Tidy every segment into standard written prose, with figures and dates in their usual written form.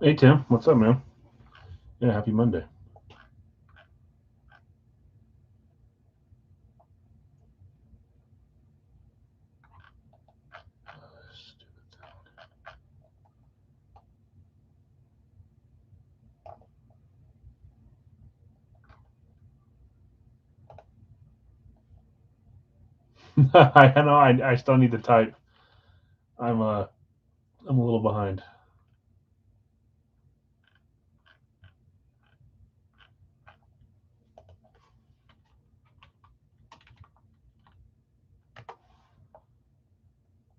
Hey Tim, what's up, man? Yeah, happy Monday. I know I still need to type. I'm uh I'm a little behind.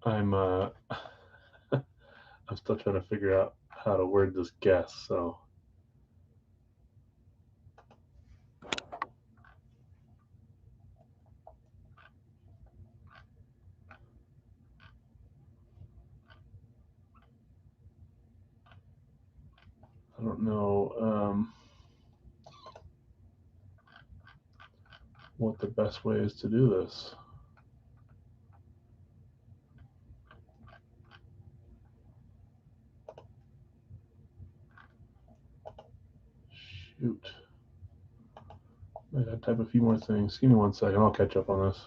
I'm I'm still trying to figure out how to word this guess. So I don't know what the best way is to do this. Shoot, I gotta type a few more things. Give me 1 second. I'll catch up on this.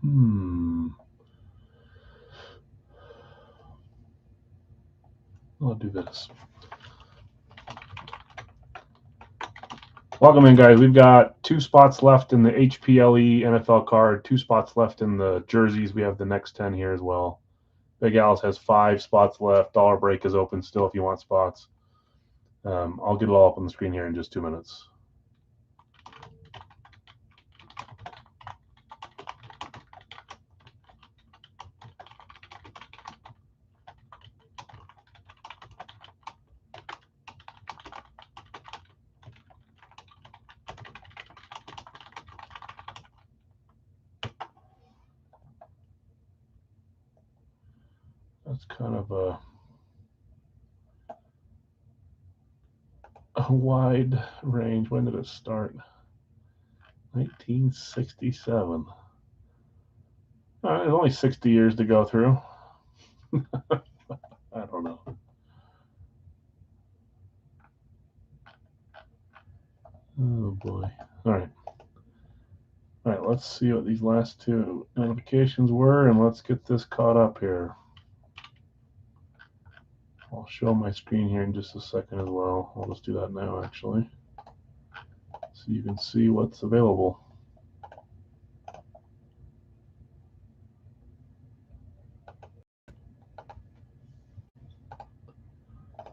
Hmm. I'll do this. Welcome in, guys. We've got 2 spots left in the HPLE NFL card, 2 spots left in the jerseys. We have the next 10 here as well. Big Alice has 5 spots left. Dollar Break is open still if you want spots. I'll get it all up on the screen here in just 2 minutes. That's kind of a wide range. When did it start? 1967. There's only 60 years to go through. I don't know. Oh boy. All right. All right, let's see what these last 2 notifications were, and let's get this caught up here. I'll show my screen here in just a second as well. I'll just do that now, actually, so you can see what's available.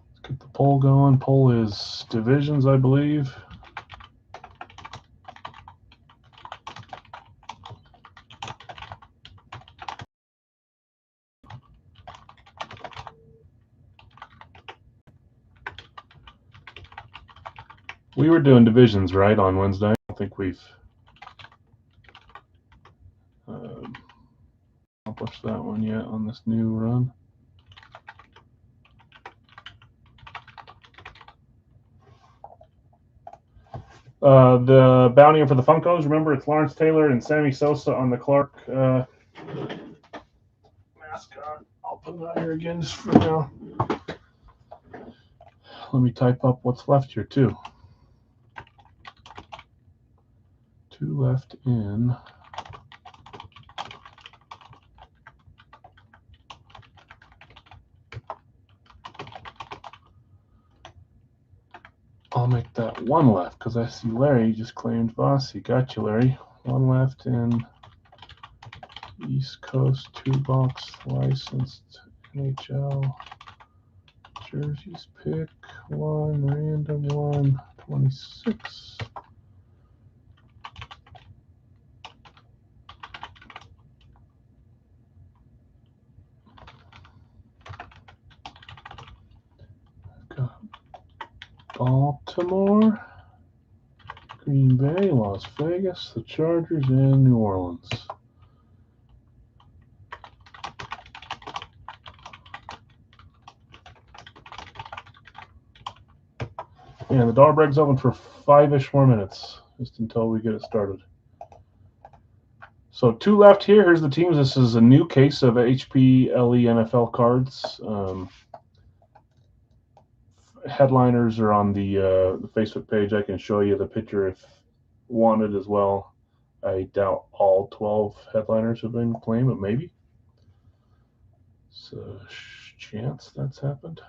Let's get the poll going. Poll is divisions, I believe. We were doing divisions, right, on Wednesday. I don't think we've accomplished that one yet on this new run. The bounty for the Funkos, remember, it's Lawrence Taylor and Sammy Sosa on the Clark mascot. I'll put it out here again just for now. Let me type up what's left here, too. 2 left in. I'll make that 1 left because I see Larry just claimed Vossi. Got you, Larry. 1 left in East Coast 2-box licensed NHL jerseys. Pick 1, random 1, 26. Baltimore, Green Bay, Las Vegas, the Chargers, and New Orleans. And the dollar break's open for 5-ish more minutes, just until we get it started. So 2 left here. Here's the teams. This is a new case of HPLE NFL cards. Headliners are on the Facebook page. I can show you the picture if wanted as well. I doubt all 12 headliners have been claimed, but maybe. It's a chance that's happened.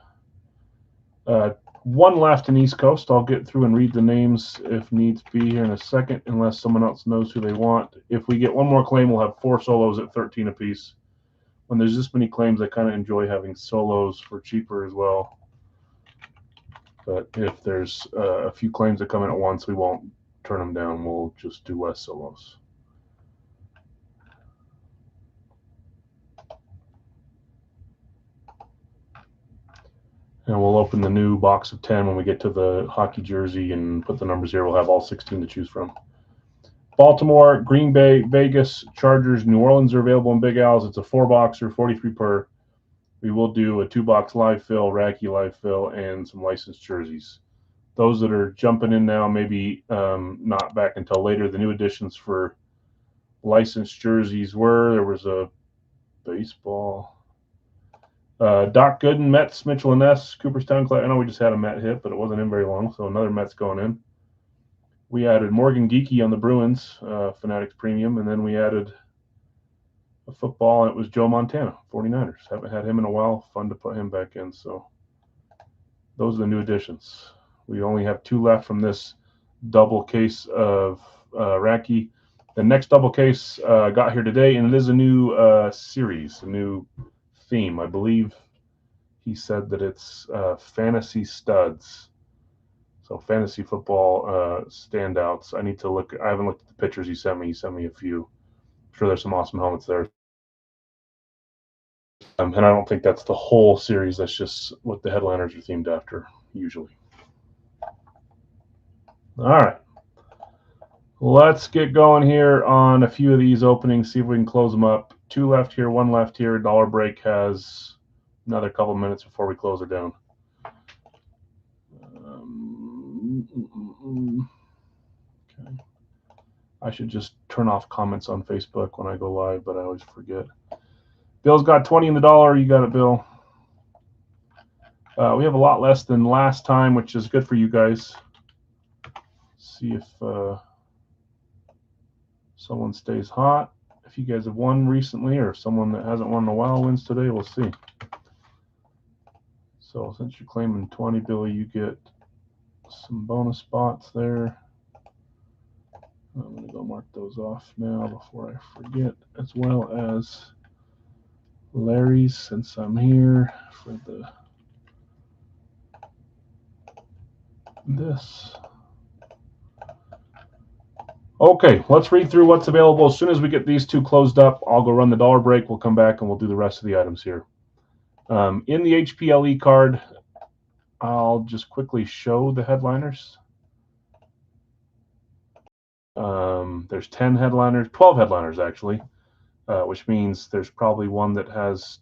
1 left in East Coast. I'll get through and read the names if needs be here in a second, unless someone else knows who they want. If we get 1 more claim, we'll have 4 solos at 13 apiece. When there's this many claims, I kind of enjoy having solos for cheaper as well. But if there's a few claims that come in at once, we won't turn them down. We'll just do less solos. And we'll open the new box of 10 when we get to the hockey jersey and put the numbers here. We'll have all 16 to choose from. Baltimore, Green Bay, Vegas, Chargers, New Orleans are available in Big Al's. It's a 4-boxer, 43 per. We will do a 2-box live fill, Racky live fill, and some licensed jerseys. Those that are jumping in now, maybe not back until later. The new additions for licensed jerseys there was a baseball. Doc Gooden, Mets, Mitchell and Ness, Cooperstown. I know we just had a Met hit, but it wasn't in very long, so another Met's going in. We added Morgan Geekie on the Bruins, Fanatics Premium, and then we added a football, and it was Joe Montana, 49ers. Haven't had him in a while. Fun to put him back in. So those are the new additions. We only have 2 left from this double case of Racky. The next double case got here today, and it is a new series, a new theme. I believe he said that it's fantasy studs. So fantasy football standouts. I need to look. I haven't looked at the pictures he sent me. He sent me a few. I'm sure there's some awesome helmets there. And I don't think that's the whole series. That's just what the headliners are themed after, usually. All right. Let's get going here on a few of these openings, see if we can close them up. 2 left here, 1 left here. Dollar break has another couple minutes before we close it down. Okay. I should just turn off comments on Facebook when I go live, but I always forget. Bill's got 20 in the dollar. You got it, Bill. We have a lot less than last time, which is good for you guys. See if someone stays hot. If you guys have won recently, or someone that hasn't won in a while wins today, we'll see. So since you're claiming 20, Billy, you get some bonus spots there. I'm going to go mark those off now before I forget, as well as Larry's, since I'm here for this. Okay, let's read through what's available. As soon as we get these 2 closed up, I'll go run the dollar break. We'll come back and we'll do the rest of the items here. In the HPLE card, I'll just quickly show the headliners. There's 10 headliners, 12 headliners actually, which means there's probably one that has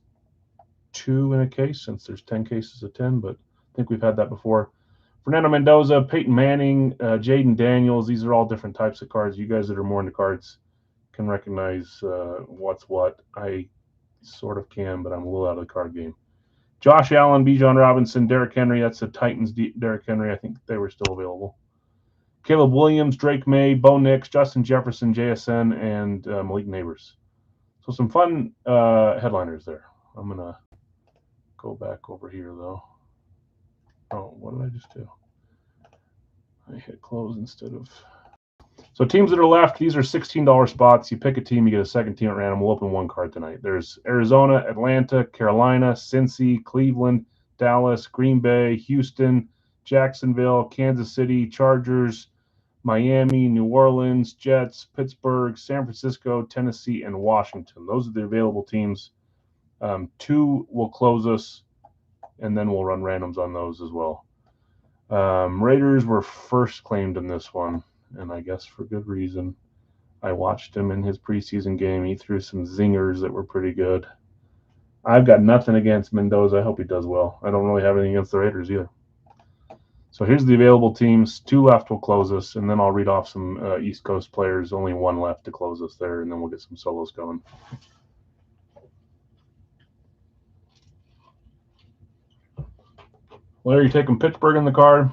2 in a case, since there's 10 cases of 10, but I think we've had that before. Fernando Mendoza, Peyton Manning, Jaden Daniels. These are all different types of cards. You guys that are more into cards can recognize what's what. I sort of can, but I'm a little out of the card game. Josh Allen, Bijan Robinson, Derrick Henry. That's the Titans. Derrick Henry. I think they were still available. Caleb Williams, Drake May, Bo Nix, Justin Jefferson, JSN, and Malik Neighbors. So some fun headliners there. I'm going to go back over here, though. Oh, what did I just do? I hit close instead of... So teams that are left, these are $16 spots. You pick a team, you get a second team at random. We'll open 1 card tonight. There's Arizona, Atlanta, Carolina, Cincy, Cleveland, Dallas, Green Bay, Houston, Jacksonville, Kansas City, Chargers, Miami, New Orleans, Jets, Pittsburgh, San Francisco, Tennessee, and Washington. Those are the available teams. 2 will close us, and then we'll run randoms on those as well. Raiders were first claimed in this one, and I guess for good reason. I watched him in his preseason game. He threw some zingers that were pretty good. I've got nothing against Mendoza. I hope he does well. I don't really have anything against the Raiders either. So here's the available teams. 2 left will close us, and then I'll read off some East Coast players. Only 1 left to close us there, and then we'll get some solos going. Larry, taking Pittsburgh in the card.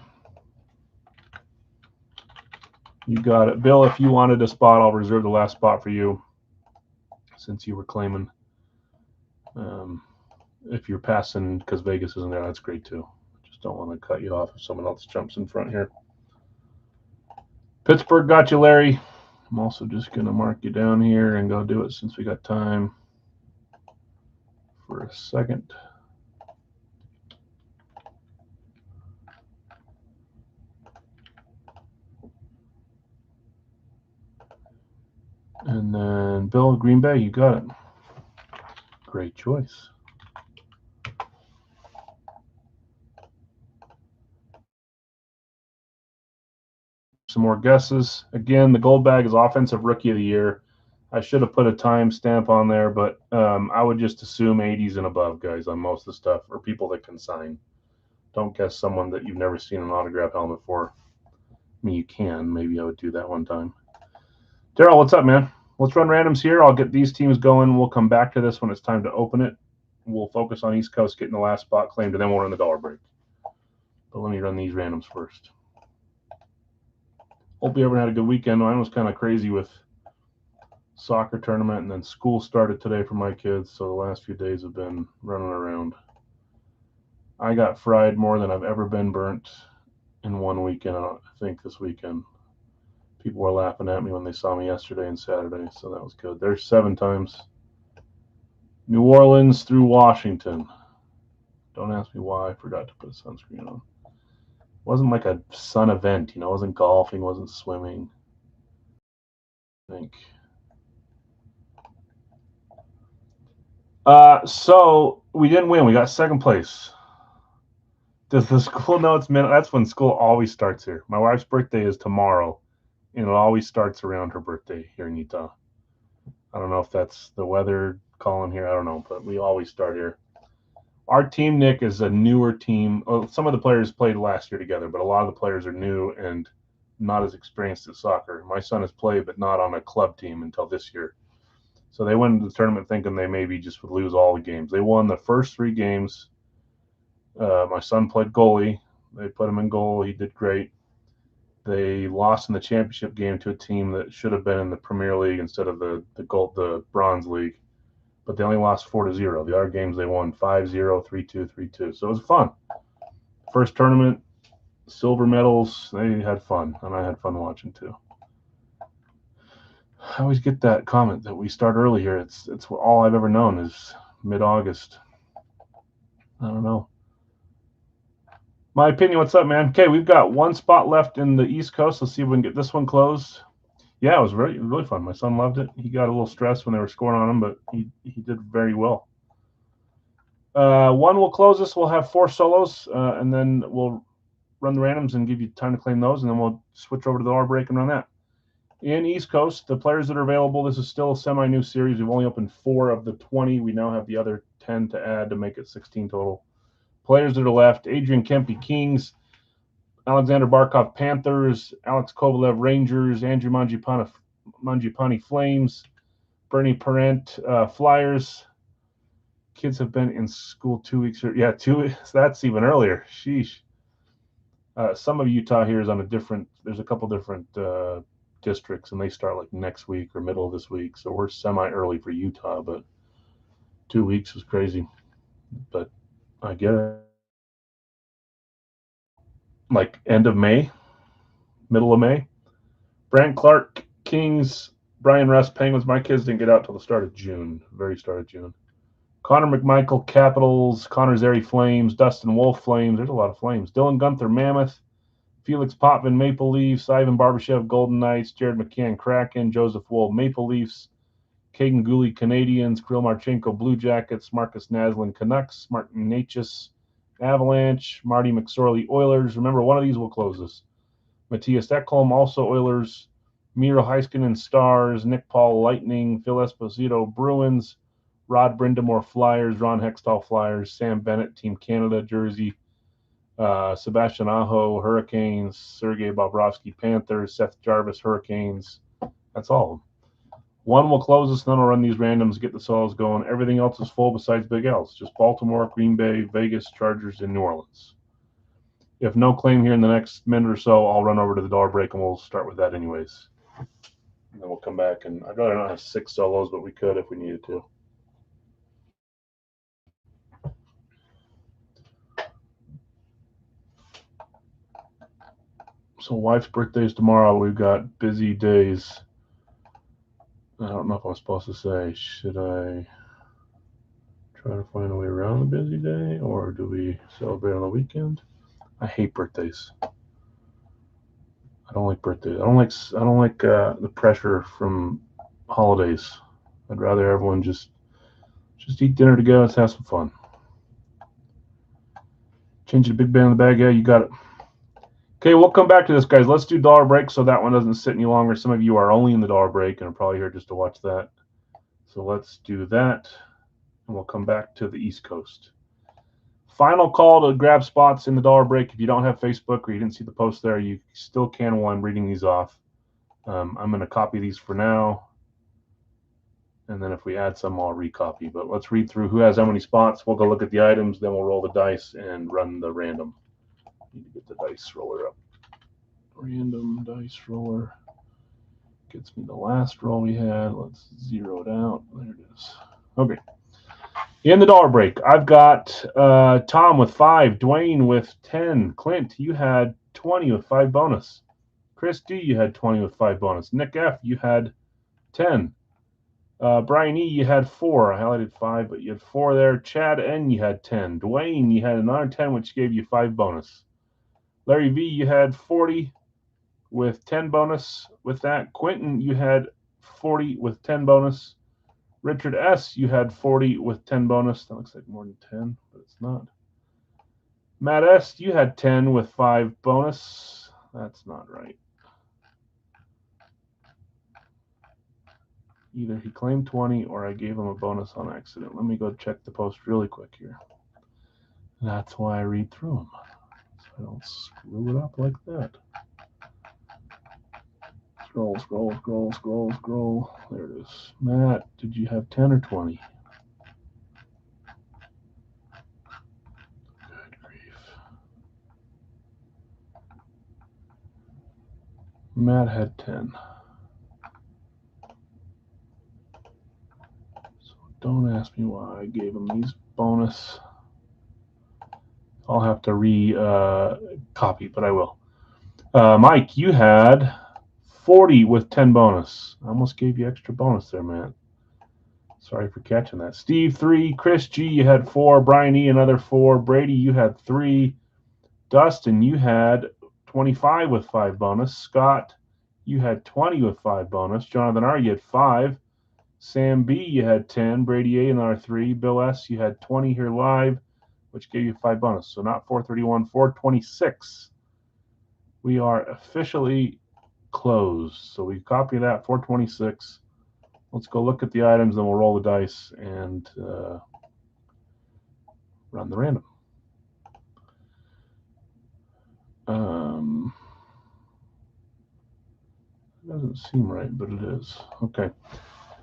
You got it. Bill, if you wanted a spot, I'll reserve the last spot for you since you were claiming. If you're passing because Vegas isn't there, that's great too. Just don't want to cut you off if someone else jumps in front here. Pittsburgh got you, Larry. I'm also just going to mark you down here and go do it since we got time for a second. And then Bill, Green Bay, you got it. Great choice. Some more guesses. Again, the gold bag is Offensive Rookie of the Year. I should have put a time stamp on there, but I would just assume 80s and above, guys, on most of the stuff, or people that can sign. Don't guess someone that you've never seen an autograph helmet for. I mean, you can. Maybe I would do that one time. Daryl, what's up, man? Let's run randoms here. I'll get these teams going. We'll come back to this when it's time to open it. We'll focus on East Coast getting the last spot claimed, and then we'll run the dollar break. But let me run these randoms first. Hope you everyone had a good weekend. Mine was kind of crazy with soccer tournament, and then school started today for my kids, so the last few days have been running around. I got fried more than I've ever been burnt in one weekend, I think, this weekend. People were laughing at me when they saw me yesterday and Saturday, so that was good. There's 7 times. New Orleans through Washington. Don't ask me why I forgot to put sunscreen on. It wasn't like a sun event, you know. It wasn't golfing, wasn't swimming. I think. So we didn't win. We got second place. Does the school know it's minute? That's when school always starts here. My wife's birthday is tomorrow, and it always starts around her birthday here in Utah. I don't know if that's the weather calling here. I don't know, but we always start here. Our team, Nick, is a newer team. Some of the players played last year together, but a lot of the players are new and not as experienced at soccer. My son has played, but not on a club team until this year. So they went into the tournament thinking they maybe just would lose all the games. They won the first 3 games. My son played goalie. They put him in goal. He did great. They lost in the championship game to a team that should have been in the Premier League instead of the Bronze League. But they only lost 4-0. The other games they won 5-0, 3-2, 3-2. So it was fun. First tournament, silver medals. They had fun, and I had fun watching too. I always get that comment that we start early here. It's all I've ever known is mid-August. I don't know. My opinion, what's up, man? Okay, we've got 1 spot left in the East Coast. Let's see if we can get this one closed. Yeah, it was really fun. My son loved it. He got a little stressed when they were scoring on him, but he did very well. 1 will close this. We'll have 4 solos, and then we'll run the randoms and give you time to claim those, and then we'll switch over to the dollar break and run that. In East Coast, the players that are available, this is still a semi-new series. We've only opened 4 of the 20. We now have the other 10 to add to make it 16 total. Players that are left, Adrian Kempe, Kings, Alexander Barkov, Panthers, Alex Kovalev, Rangers, Andrew Mangiapane, Flames, Bernie Parent, Flyers. Kids have been in school 2 weeks. 2 weeks. That's even earlier. Sheesh. Some of Utah here is on there's a couple different districts, and they start like next week or middle of this week. So we're semi-early for Utah, but 2 weeks was crazy. But I get it. Like end of May, middle of May. Brant Clark, Kings, Brian Russ, Penguins. My kids didn't get out till the start of June, very start of June. Connor McMichael, Capitals, Connor Zary, Flames, Dustin Wolf, Flames. There's a lot of Flames. Dylan Gunther, Mammoth, Felix Potvin, Maple Leafs, Ivan Barbashev, Golden Knights, Jared McCann, Kraken, Joseph Wool, Maple Leafs, Caden Gooley, Canadians, Kirill Marchenko, Blue Jackets, Marcus Naslin, Canucks, Martin Natchez, Avalanche, Marty McSorley, Oilers. Remember, one of these will close this. Matthias Ekholm, also Oilers. Miro Heiskanen, Stars. Nick Paul, Lightning. Phil Esposito, Bruins. Rod Brindamore, Flyers. Ron Hextall, Flyers. Sam Bennett, Team Canada, jersey. Sebastian Aho, Hurricanes. Sergei Bobrovsky, Panthers. Seth Jarvis, Hurricanes. That's all of them. One will close us, then I'll run these randoms, get the solos going. Everything else is full besides Big L's. Just Baltimore, Green Bay, Vegas, Chargers, and New Orleans. If no claim here in the next minute or so, I'll run over to the dollar break, and we'll start with that anyways. And then we'll come back, and I'd rather not have 6 solos, but we could if we needed to. So wife's birthday is tomorrow. We've got busy days. I don't know if I'm supposed to say, should I try to find a way around the busy day, or do we celebrate on the weekend? I hate birthdays. I don't like birthdays. I don't like the pressure from holidays. I'd rather everyone just eat dinner together. Let's have some fun. Change the big band in the bag. Yeah, you got it. Okay, we'll come back to this, guys. Let's do dollar break so that one doesn't sit any longer. Some of you are only in the dollar break and are probably here just to watch that. So let's do that, and we'll come back to the East Coast. Final call to grab spots in the dollar break. If you don't have Facebook or you didn't see the post there, you still can while I'm reading these off. I'm going to copy these for now, and then if we add some, I'll recopy. But let's read through who has how many spots. We'll go look at the items, then we'll roll the dice and run the random. Need to get the dice roller up. Random dice roller gets me the last roll we had. Let's zero it out. There it is. Okay. In the dollar break, I've got Tom with 5, Dwayne with 10, Clint, you had 20 with 5 bonus. Chris D, you had 20 with 5 bonus. Nick F, you had 10. Brian E, you had 4. I highlighted 5, but you had 4 there. Chad N, you had 10. Dwayne, you had another 10, which gave you 5 bonus. Larry V, you had 40 with 10 bonus. With that, Quentin, you had 40 with 10 bonus. Richard S, you had 40 with 10 bonus. That looks like more than 10, but it's not. Matt S, you had 10 with 5 bonus. That's not right. Either he claimed 20 or I gave him a bonus on accident. Let me go check the post really quick here. That's why I read through them, so I don't screw it up like that. Scroll, scroll, scroll, scroll, scroll. There it is. Matt, did you have 10 or 20? Good grief. Matt had 10. So don't ask me why I gave him these bonus. I'll have to re-copy, but I will. Mike, you had 40 with 10 bonus. I almost gave you extra bonus there, Matt. Sorry for catching that. Steve, 3. Chris G, you had 4. Brian E, another 4. Brady, you had 3. Dustin, you had 25 with 5 bonus. Scott, you had 20 with 5 bonus. Jonathan R, you had 5. Sam B, you had 10. Brady A, another 3. Bill S, you had 20 here live, which gave you 5 bonus. So not 431, 426. We are officially closed. So we copy that, 426. Let's go look at the items, then we'll roll the dice and run the random. It doesn't seem right, but it is. Okay.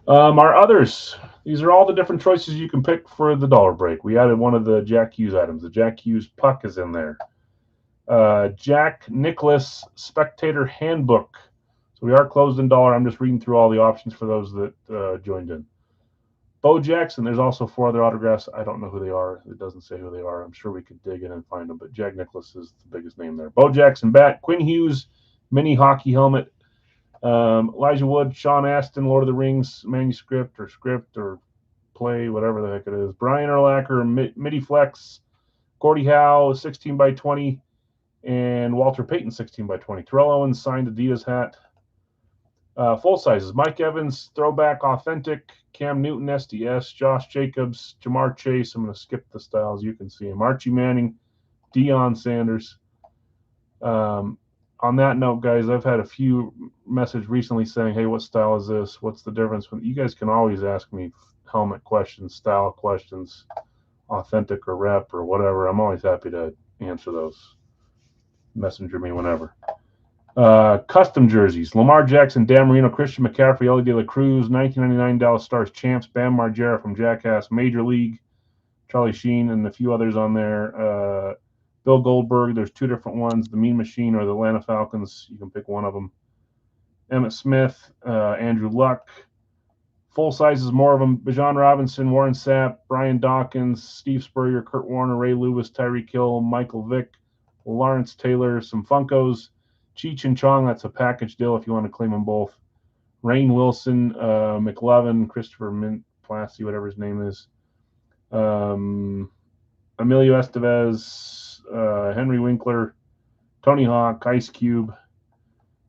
Our others, these are all the different choices you can pick for the dollar break. We added one of the Jack Hughes items. The Jack Hughes puck is in there. Jack Nicklaus Spectator Handbook. So we are closed in dollar. I'm just reading through all the options for those that joined in. Bo Jackson, there's also 4 other autographs. I don't know who they are. It doesn't say who they are. I'm sure we could dig in and find them, but Jack Nicklaus is the biggest name there. Bo Jackson bat, Quinn Hughes mini hockey helmet, Elijah Wood, Sean Astin, Lord of the Rings manuscript or script or play, whatever the heck it is. Brian Urlacher, Midi Flex, Gordie Howe, 16 by 20, and Walter Payton, 16 by 20. Terrell Owens signed Adidas hat. Full sizes: Mike Evans, Throwback Authentic, Cam Newton, SDS, Josh Jacobs, Jamar Chase. I'm going to skip the styles. You can see him. Archie Manning, Deion Sanders. On that note, guys, I've had a few messages recently saying, hey, what style is this? What's the difference? You guys can always ask me helmet questions, style questions, authentic or rep or whatever. I'm always happy to answer those. Messenger me whenever. Custom jerseys. Lamar Jackson, Dan Marino, Christian McCaffrey, Ellie De La Cruz, 1999 Dallas Stars champs, Bam Margera from Jackass, Major League, Charlie Sheen, and a few others on there. Bill Goldberg, there's two different ones, the Mean Machine or the Atlanta Falcons. You can pick one of them. Emmitt Smith, Andrew Luck. Full sizes, more of them. Bijan Robinson, Warren Sapp, Brian Dawkins, Steve Spurrier, Kurt Warner, Ray Lewis, Tyreek Hill, Michael Vick, Lawrence Taylor, some Funkos. Cheech and Chong, that's a package deal if you want to claim them both. Rainn Wilson, McLovin, Christopher Mintz-Plasse, whatever his name is. Emilio Estevez, Henry Winkler, Tony Hawk, Ice Cube.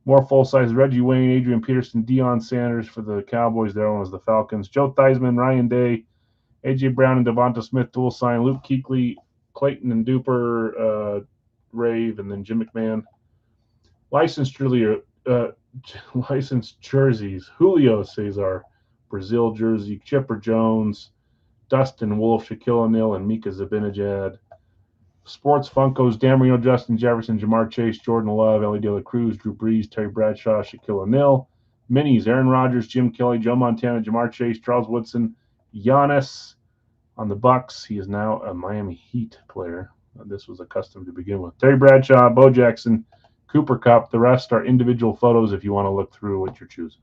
More full-size, Reggie Wayne, Adrian Peterson, Deion Sanders for the Cowboys. Their one was the Falcons. Joe Theismann, Ryan Day, A.J. Brown and Devonta Smith dual sign. Luke Kuechly, Clayton and Duper, Rave, and then Jim McMahon. Licensed jerseys. Julio Cesar, Brazil jersey. Chipper Jones, Dustin Wolf, Shaquille O'Neal, and Mika Zibanejad. Sports Funkos, Dan Marino, Justin Jefferson, Jamar Chase, Jordan Love, Ellie De La Cruz, Drew Brees, Terry Bradshaw, Shaquille O'Neal. Minis, Aaron Rodgers, Jim Kelly, Joe Montana, Jamar Chase, Charles Woodson, Giannis on the Bucks. He is now a Miami Heat player. This was a custom to begin with. Terry Bradshaw, Bo Jackson, Cooper Kupp. The rest are individual photos if you want to look through what you're choosing.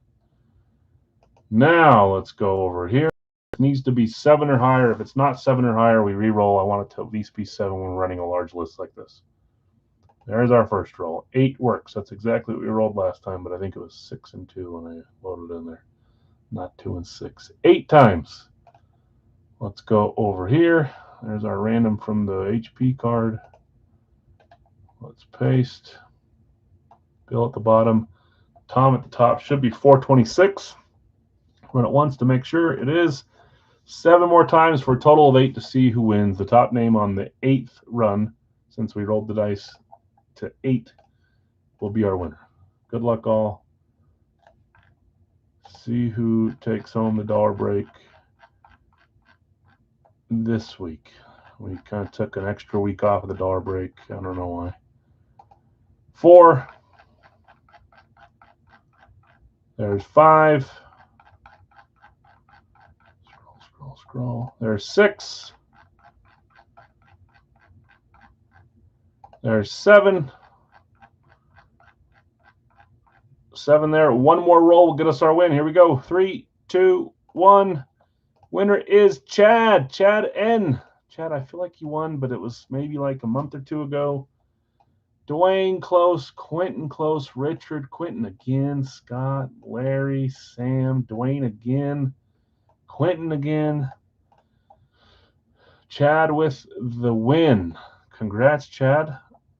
Now let's go over here. It needs to be 7 or higher. If it's not 7 or higher, we re-roll. I want it to at least be 7 when we're running a large list like this. There's our first roll. 8 works. That's exactly what we rolled last time, but I think it was 6 and 2 when I loaded in there. Not 2 and 6. 8 times. Let's go over here. There's our random from the HP card. Let's paste. Bill at the bottom. Tom at the top. Should be 426. Run it once to make sure it is. 7 more times for a total of 8 to see who wins. The top name on the 8th run, since we rolled the dice to 8, will be our winner. Good luck, all. See who takes home the dollar break this week. We kind of took an extra week off of the dollar break. I don't know why. 4. There's 5. Scroll. There's 6. There's 7. 7 there. One more roll will get us our win. Here we go. 3, 2, 1. Winner is Chad. Chad N. Chad, I feel like you won, but it was maybe like a month or 2 ago. Dwayne close, Quentin close, Richard, Quentin again, Scott, Larry, Sam, Dwayne again, Quentin again. Chad with the win. Congrats, Chad.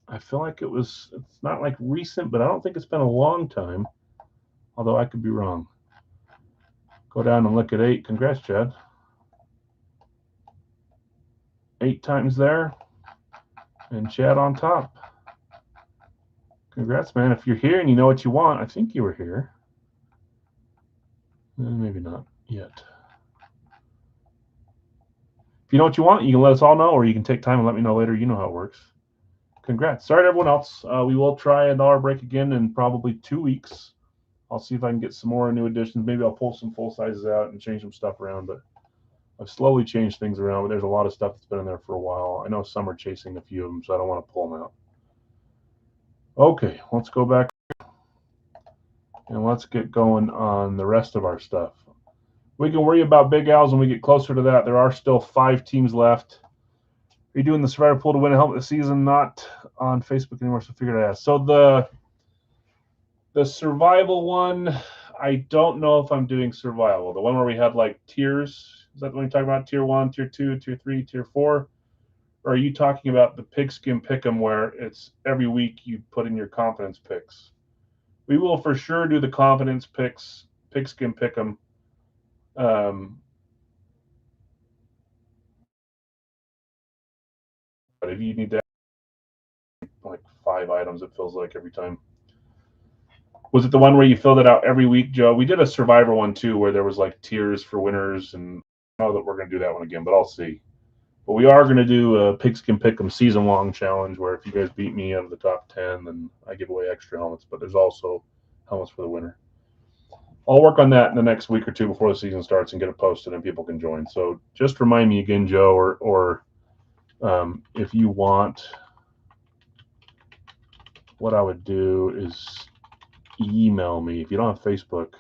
I feel like it's not like recent, but I don't think it's been a long time. Although I could be wrong. Go down and look at 8. Congrats, Chad. 8 times there. And Chad on top. Congrats, man. If you're here and you know what you want, I think you were here. Maybe not yet. If you know what you want, you can let us all know, or you can take time and let me know later. You know how it works. Congrats. Sorry to everyone else. We will try a dollar break again in probably 2 weeks. I'll see if I can get some more new additions. Maybe I'll pull some full sizes out and change some stuff around, but I've slowly changed things around. But there's a lot of stuff that's been in there for a while. I know some are chasing a few of them, so I don't want to pull them out. Okay, let's go back and let's get going on the rest of our stuff. We can worry about Big Al's when we get closer to that. There are still 5 teams left. Are you doing the Survivor Pool to win a helmet this season? Not on Facebook anymore, so figured I'd ask. So the survival one, I don't know if I'm doing survival. The one where we had like tiers. Is that the one you're talking about? Tier 1, Tier 2, Tier 3, Tier 4? Or are you talking about the Pigskin Pick'em where it's every week you put in your confidence picks? We will for sure do the confidence picks, Pigskin Pick'em. But if you need to like 5 items, it feels like, every time. Was it the one where you filled it out every week, Joe? We did a Survivor one too, where there was like tiers for winners, and I know that we're going to do that one again, but I'll see. But we are going to do a Pigskin Pick'em season-long challenge, where if you guys beat me out of the top 10, then I give away extra helmets. But there's also helmets for the winner. I'll work on that in the next week or two before the season starts and get it posted, and people can join. So just remind me again, Joe, or if you want, what I would do is email me. If you don't have Facebook,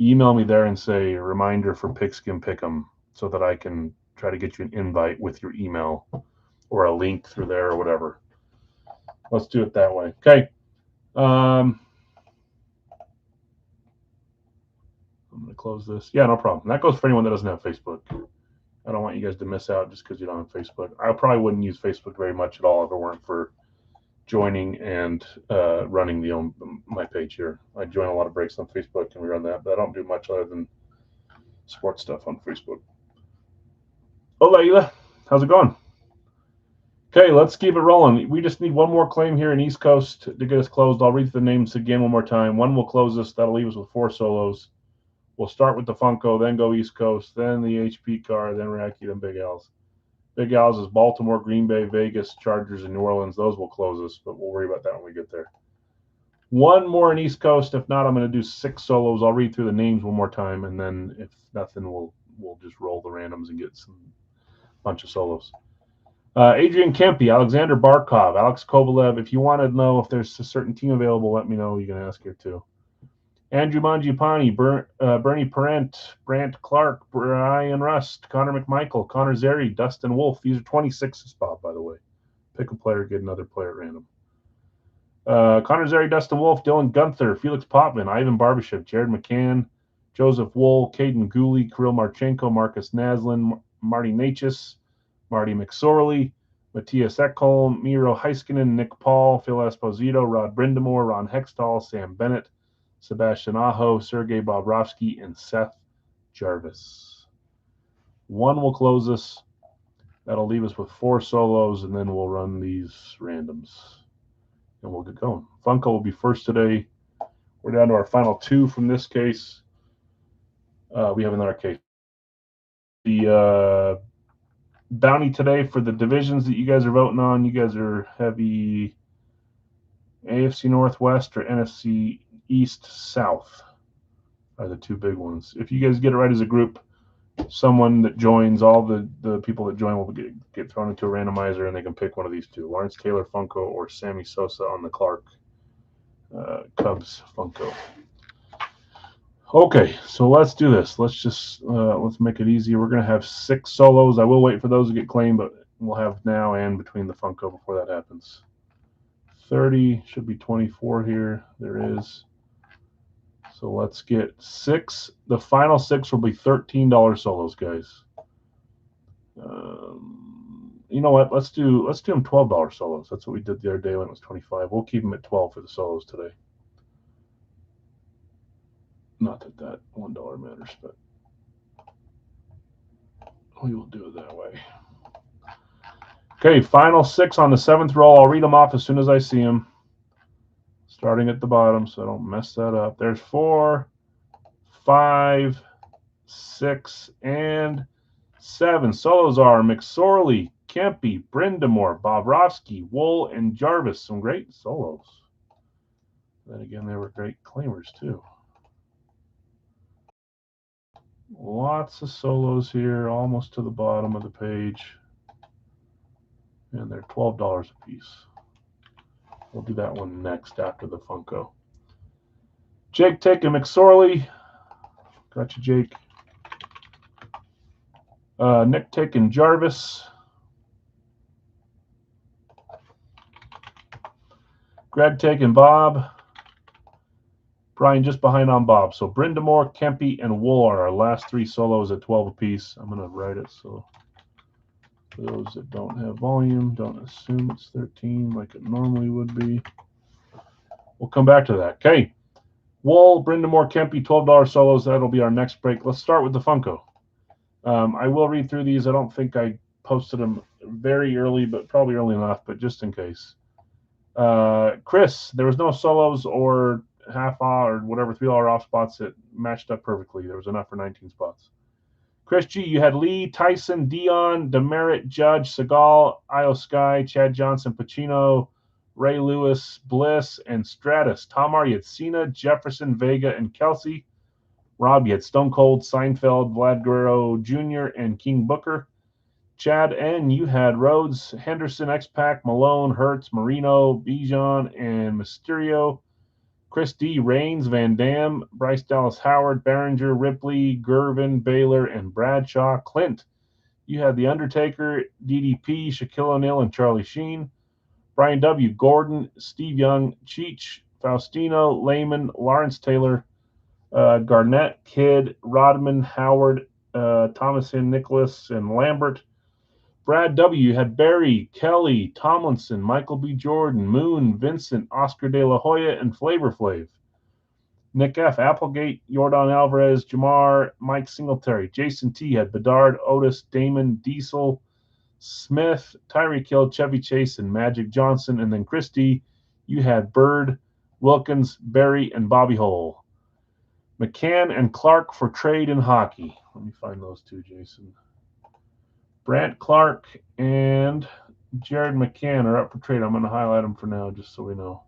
email me there and say reminder for Pigskin Pick'em, so that I can try to get you an invite with your email or a link through there or whatever. Let's do it that way. Okay. I'm going to close this. Yeah, no problem. That goes for anyone that doesn't have Facebook. I don't want you guys to miss out just because you don't have Facebook. I probably wouldn't use Facebook very much at all if it weren't for joining and running my page here. I join a lot of breaks on Facebook and we run that, but I don't do much other than sports stuff on Facebook. Oh, Layla, how's it going? Okay, let's keep it rolling. We just need one more claim here in East Coast to get us closed. I'll read the names again one more time. One will close us. That'll leave us with 4 solos. We'll start with the Funko, then go East Coast, then the HP car, then Racky, then Big Al's. Big Al's is Baltimore, Green Bay, Vegas, Chargers, and New Orleans. Those will close us, but we'll worry about that when we get there. One more in East Coast. If not, I'm going to do 6 solos. I'll read through the names one more time, and then if nothing, we'll just roll the randoms and get some bunch of solos. Adrian Kempe, Alexander Barkov, Alex Kovalev. If you want to know if there's a certain team available, let me know. You can ask here too. Andrew Mangiapane, Bernie Parent, Brant Clark, Brian Rust, Connor McMichael, Connor Zeri, Dustin Wolf. These are 26s, Bob, by the way. Pick a player, get another player at random. Connor Zeri, Dustin Wolf, Dylan Gunther, Felix Popman, Ivan Barbaship, Jared McCann, Joseph Wool, Caden Gooley, Kirill Marchenko, Marcus Naslin, Marty Natchez, Marty McSorley, Matthias Ekholm, Miro Heiskanen, Nick Paul, Phil Esposito, Rod Brindamore, Ron Hextall, Sam Bennett, Sebastian Aho, Sergei Bobrovsky, and Seth Jarvis. One will close us. That'll leave us with 4 solos, and then we'll run these randoms. And we'll get going. Funko will be first today. We're down to our final 2 from this case. We have another case. The bounty today for the divisions that you guys are voting on, you guys are heavy AFC Northwest or NFC East South are the 2 big ones. If you guys get it right as a group, someone that joins, all the people that join will get thrown into a randomizer, and they can pick one of these 2, Lawrence Taylor Funko or Sammy Sosa on the Clark Cubs Funko. Okay, so let's do this. Let's just let's make it easy. We're going to have 6 solos. I will wait for those to get claimed, but we'll have now and between the Funko before that happens. 30, should be 24 here. There is. So let's get 6. The final 6 will be $13 solos, guys. You know what? Let's do them $12 solos. That's what we did the other day when it was 25. We'll keep them at 12 for the solos today. Not that $1 matters, but we will do it that way. Okay, final 6 on the 7th roll. I'll read them off as soon as I see them. Starting at the bottom, so I don't mess that up. There's 4, 5, 6, and 7. Solos are McSorley, Kempe, Brindamore, Bobrovsky, Wool, and Jarvis. Some great solos. Then again, they were great claimers too. Lots of solos here, almost to the bottom of the page. And they're $12 a piece. We'll do that one next after the Funko. Jake taking McSorley. Got you, Jake. Nick taking Jarvis. Greg taking Bob. Brian just behind on Bob. So Brindamore, Kempe, and Wool are our last 3 solos at 12 apiece. I'm going to write it so for those that don't have volume, don't assume it's 13 like it normally would be. We'll come back to that. Okay. Wool, Brindamore, Kempe, $12 solos. That'll be our next break. Let's start with the Funko. I will read through these. I don't think I posted them very early, but probably early enough, but just in case. Chris, there was no solos or half off or whatever $3 off spots that matched up perfectly. There was enough for 19 spots. Chris G, you had Lee, Tyson, Dion, Demerit, Judge, Seagal, Io Sky, Chad Johnson, Pacino, Ray Lewis, Bliss, and Stratus. Tom R, you had Cena, Jefferson, Vega, and Kelsey. Rob, you had Stone Cold, Seinfeld, Vlad Guerrero Jr., and King Booker. Chad N, you had Rhodes, Henderson, X-Pac, Malone, Hertz, Marino, Bijan, and Mysterio. Chris D, Reigns, Van Dam, Bryce Dallas Howard, Behringer, Ripley, Gervin, Baylor, and Bradshaw. Clint, you had The Undertaker, DDP, Shaquille O'Neal, and Charlie Sheen. Brian W, Gordon, Steve Young, Cheech, Faustino, Lehman, Lawrence Taylor, Garnett, Kidd, Rodman, Howard, Thomason, Nicholas, and Lambert. Brad W had Barry, Kelly, Tomlinson, Michael B. Jordan, Moon, Vincent, Oscar De La Hoya, and Flavor Flav. Nick F, Applegate, Jordan Alvarez, Jamar, Mike Singletary. Jason T had Bedard, Otis, Damon, Diesel, Smith, Tyreek Hill, Chevy Chase, and Magic Johnson. And then Christie, you had Bird, Wilkins, Barry, and Bobby Hole. McCann and Clark for trade in hockey. Let me find those two, Jason. Brant Clark and Jared McCann are up for trade. I'm going to highlight them for now just so we know.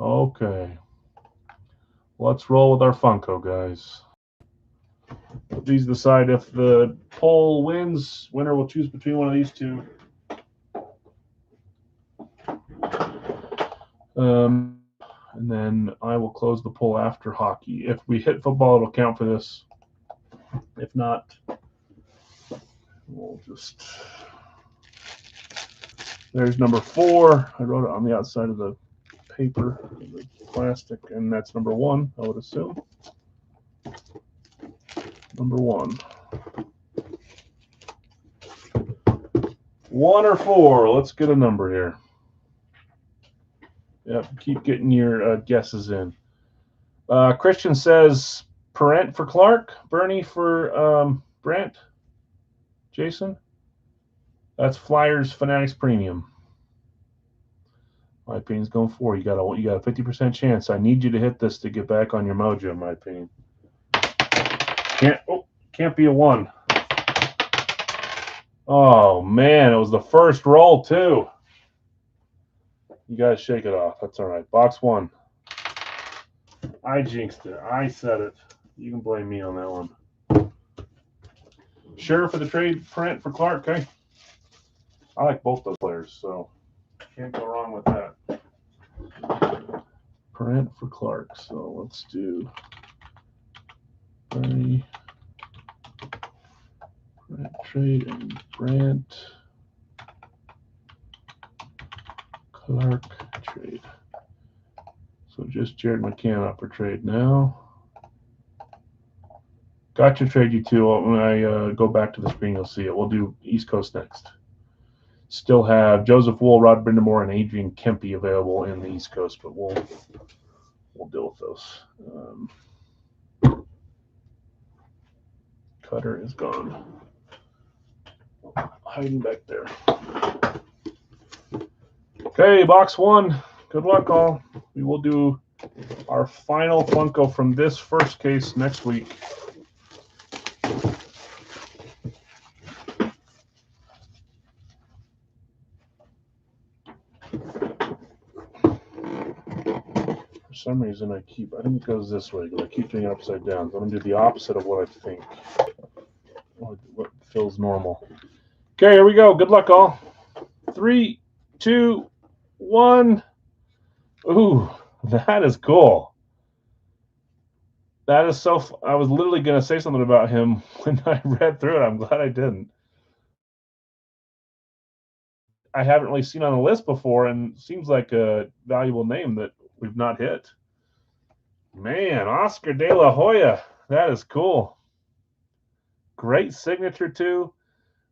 Okay. Let's roll with our Funko, guys. These decide if the poll wins. Winner will choose between one of these two. And then I will close the poll after hockey. If we hit football, it'll count for this. If not, we'll just... There's number 4. I wrote it on the outside of the paper, the plastic, and that's number 1, I would assume. Number 1. 1 or 4. Let's get a number here. Yep, keep getting your guesses in. Christian says Parent for Clark, Bernie for Brant. Jason? That's Flyers Fanatics Premium. My opinion's going 4. You got a 50% chance. I need you to hit this to get back on your mojo, in my opinion. Can't be a 1. Oh man, it was the first roll too. You guys shake it off. That's all right. Box 1. I jinxed it. I said it. You can blame me on that one. Sure for the trade print for Clark, okay? I like both those players, so can't go wrong with that. Print for Clark. So let's do Bernie, Brant trade, and Brant Clark trade. So just Jared McCann up for trade now. Got your trade, you two. When I go back to the screen, you'll see it. We'll do East Coast next. Still have Joseph Wool, Rod Brindamore, and Adrian Kempe available in the East Coast, but we'll deal with those. Cutter is gone. Hiding back there. Okay, box 1. Good luck, all. We will do our final Funko from this first case next week. For some reason, I think it goes this way, but I keep doing it upside down. So I'm going to do the opposite of what I think. What feels normal. Okay, here we go. Good luck, all. 3, 2, 1. Ooh, that is cool. That is so... I was literally going to say something about him when I read through it. I'm glad I didn't. I haven't really seen on the list before, and seems like a valuable name that we've not hit. Man, Oscar De La Hoya. That is cool. Great signature, too.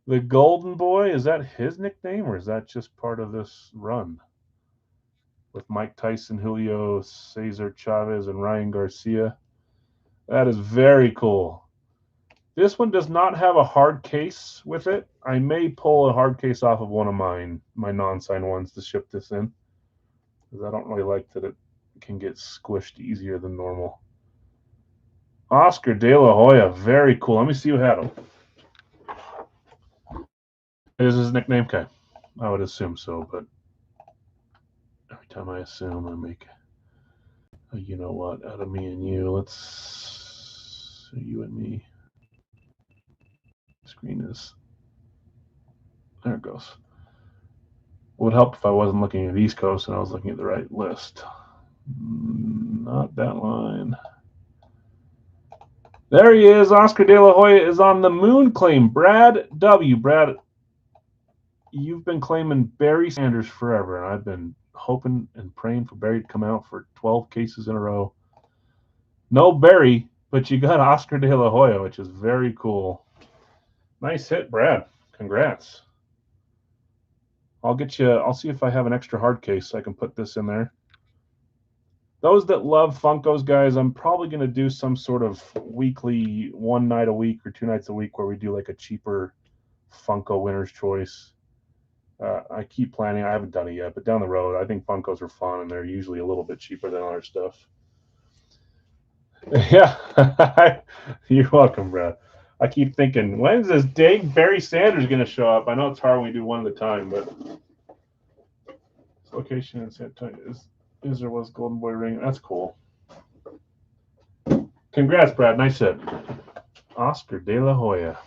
The Golden Boy, is that his nickname, or is that just part of this run? With Mike Tyson, Julio Cesar Chavez, and Ryan Garcia. That is very cool. This one does not have a hard case with it. I may pull a hard case off of one of my non-signed ones to ship this in, because I don't really like that it can get squished easier than normal. Oscar De La Hoya, very cool. Let me see who had him. Is his nickname? Okay, I would assume so, but every time I assume, I make a you know what out of me and you. Let's you and me. Screen is there. It goes. It would help if I wasn't looking at East Coast and I was looking at the right list. Not that line. There he is. Oscar De La Hoya is on the moon claim. Brad W. Brad, you've been claiming Barry Sanders forever, and I've been hoping and praying for Barry to come out for 12 cases in a row. No Barry, but you got Oscar De La Hoya, which is very cool. Nice hit, Brad. Congrats. I'll see if I have an extra hard case so I can put this in there. Those that love Funkos, guys, I'm probably going to do some sort of weekly, one night a week or 2 nights a week where we do like a cheaper Funko winner's choice. I keep planning. I haven't done it yet, but down the road, I think Funkos are fun, and they're usually a little bit cheaper than other stuff. Yeah, you're welcome, Brad. I keep thinking, when's this dang Barry Sanders going to show up? I know it's hard when we do one at a time, but location in San Antonio is there was Golden Boy ring. That's cool. Congrats, Brad. Nice hit. Oscar De La Hoya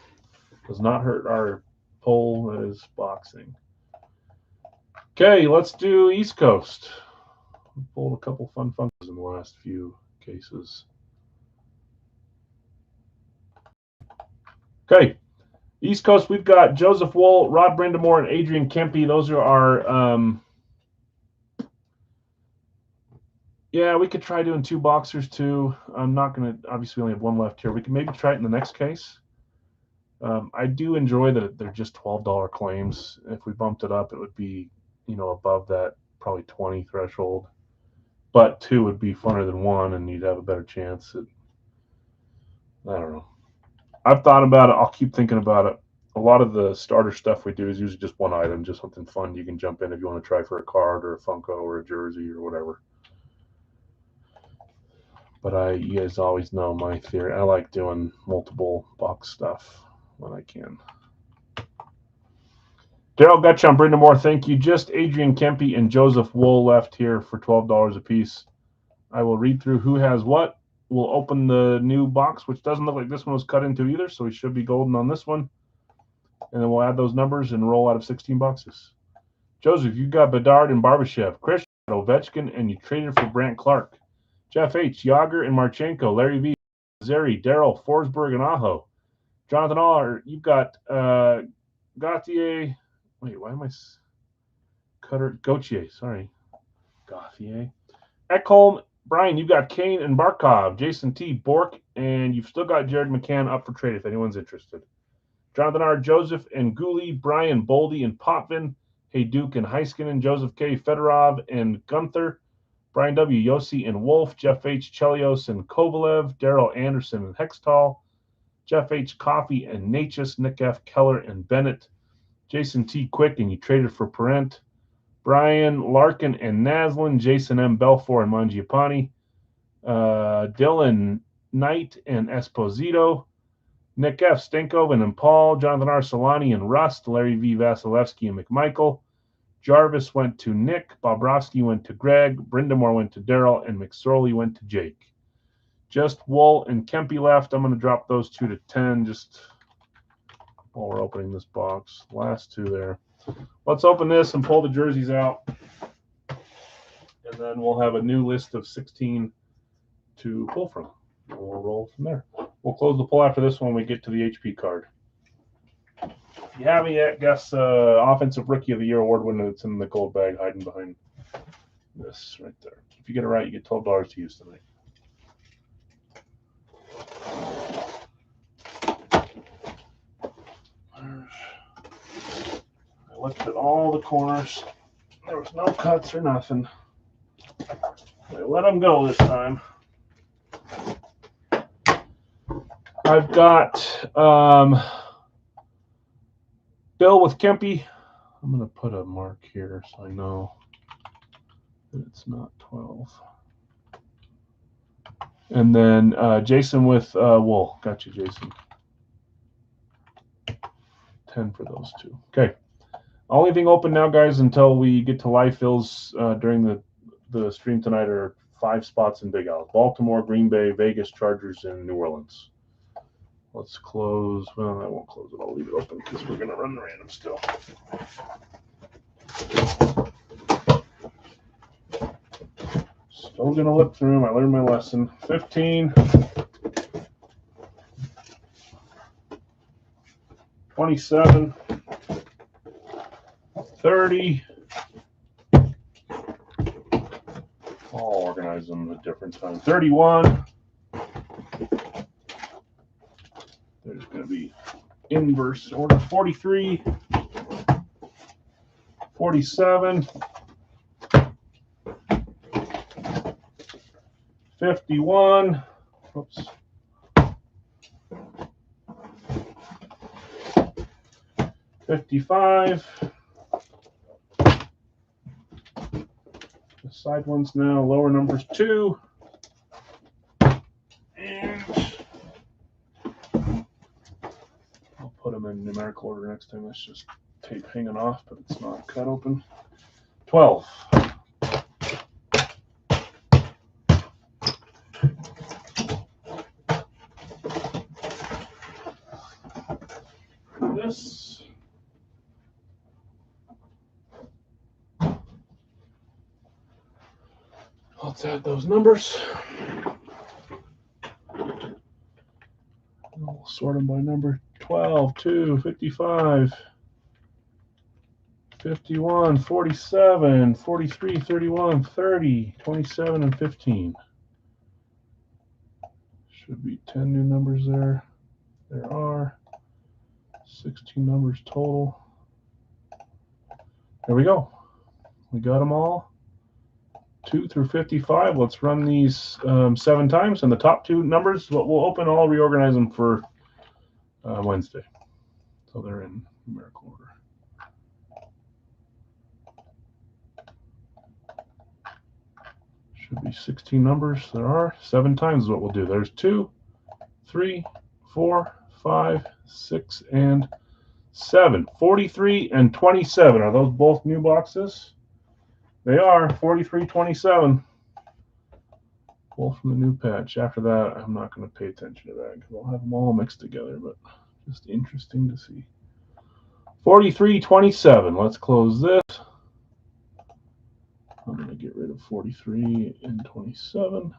does not hurt our poll as boxing. Okay, let's do East Coast. We pulled a couple fun Funkos in the last few cases. Okay, East Coast, we've got Joseph Woll, Rod Brindamore, and Adrian Kempe. Those are our yeah, we could try doing 2 boxers too. I'm not going to, obviously we only have one left here. We can maybe try it in the next case. I do enjoy that they're just $12 claims. If we bumped it up, it would be, above that probably 20 threshold. But 2 would be funner than 1, and you'd have a better chance. I don't know. I've thought about it. I'll keep thinking about it. A lot of the starter stuff we do is usually just one item, just something fun you can jump in if you want to try for a card or a Funko or a jersey or whatever. But you guys always know my theory. I like doing multiple box stuff when I can. Daryl Gutchon, Brindamore, thank you. Just Adrian Kempe and Joseph Woll left here for $12 a piece. I will read through who has what. We'll open the new box, which doesn't look like this one was cut into either, so we should be golden on this one. And then we'll add those numbers and roll out of 16 boxes. Joseph, you got Bedard and Barbashev. Chris, Ovechkin, and you traded for Brandt Clark. Jeff H., Yager and Marchenko. Larry V., Zeri, Daryl, Forsberg, and Aho. Jonathan R., you've got Gauthier. Wait, why am I? Cutter Gauthier, sorry. Gauthier. Ekholm, Brian, you've got Kane and Barkov. Jason T., Bork, and you've still got Jared McCann up for trade if anyone's interested. Jonathan R., Joseph and Gooley, Brian, Boldy, and Potvin. Hey Duke and Heiskanen, Joseph K., Fedorov, and Gunther. Brian W., Yossi and Wolf. Jeff H., Chelios and Kovalev. Daryl Anderson and Hextall. Jeff H., Coffey and Natchez. Nick F., Keller and Bennett. Jason T. Quick, and you traded for Parent. Brian Larkin and Naslin. Jason M. Belfour and Mangiapane. Dylan Knight and Esposito. Nick F. Stankoven and Paul. Jonathan R. Solani and Rust. Larry V. Vasilevsky and McMichael. Jarvis went to Nick. Bobrovsky went to Greg. Brindamore went to Daryl. And McSorley went to Jake. Just Woll and Kempe left. I'm going to drop those 2 to 10 just while we're opening this box. Last 2 there. Let's open this and pull the jerseys out. And then we'll have a new list of 16 to pull from. And we'll roll from there. We'll close the pull after this when we get to the HP card. If you haven't yet, guess Offensive Rookie of the Year award winner that's in the gold bag hiding behind this right there. If you get it right, you get $12 to use tonight. I looked at all the corners. There was no cuts or nothing. I let them go this time. I've got Bill with Kempe. I'm going to put a mark here so I know that it's not 12. And then Jason with Wool. Got you, Jason. 10 for those two. Okay. Only thing open now, guys, until we get to live fills during the stream tonight are 5 spots in Big Al. Baltimore, Green Bay, Vegas, Chargers, and New Orleans. Let's close. Well, I won't close it. I'll leave it open because we're going to run the random still. Still going to look through them. I learned my lesson. 15. 27. 30. I'll organize them at different times. 31. There's going to be inverse order. 43. 47. 51. Oops. 55. The side ones now, lower numbers 2. And I'll put them in numerical order next time. That's just tape hanging off, but it's not cut open. 12. This. Let's add those numbers. We'll sort them by number. 12, 2, 55, 51, 47, 43, 31, 30, 27, and 15. Should be 10 new numbers there. There are 16 numbers total. There we go. We got them all. 2 through 55. Let's run these 7 times, and the top 2 numbers we'll open. I'll reorganize them for Wednesday, so they're in numerical order. Should be 16 numbers. There are 7 times is what we'll do. There's 2, 3, 4, 5, 6, and 7. 43 and 27. Are those both new boxes? They are. 43, 27. Both from the new patch. After that, I'm not going to pay attention to that because I'll have them all mixed together, but just interesting to see. 43, 27. Let's close this. I'm going to get rid of 43 and 27.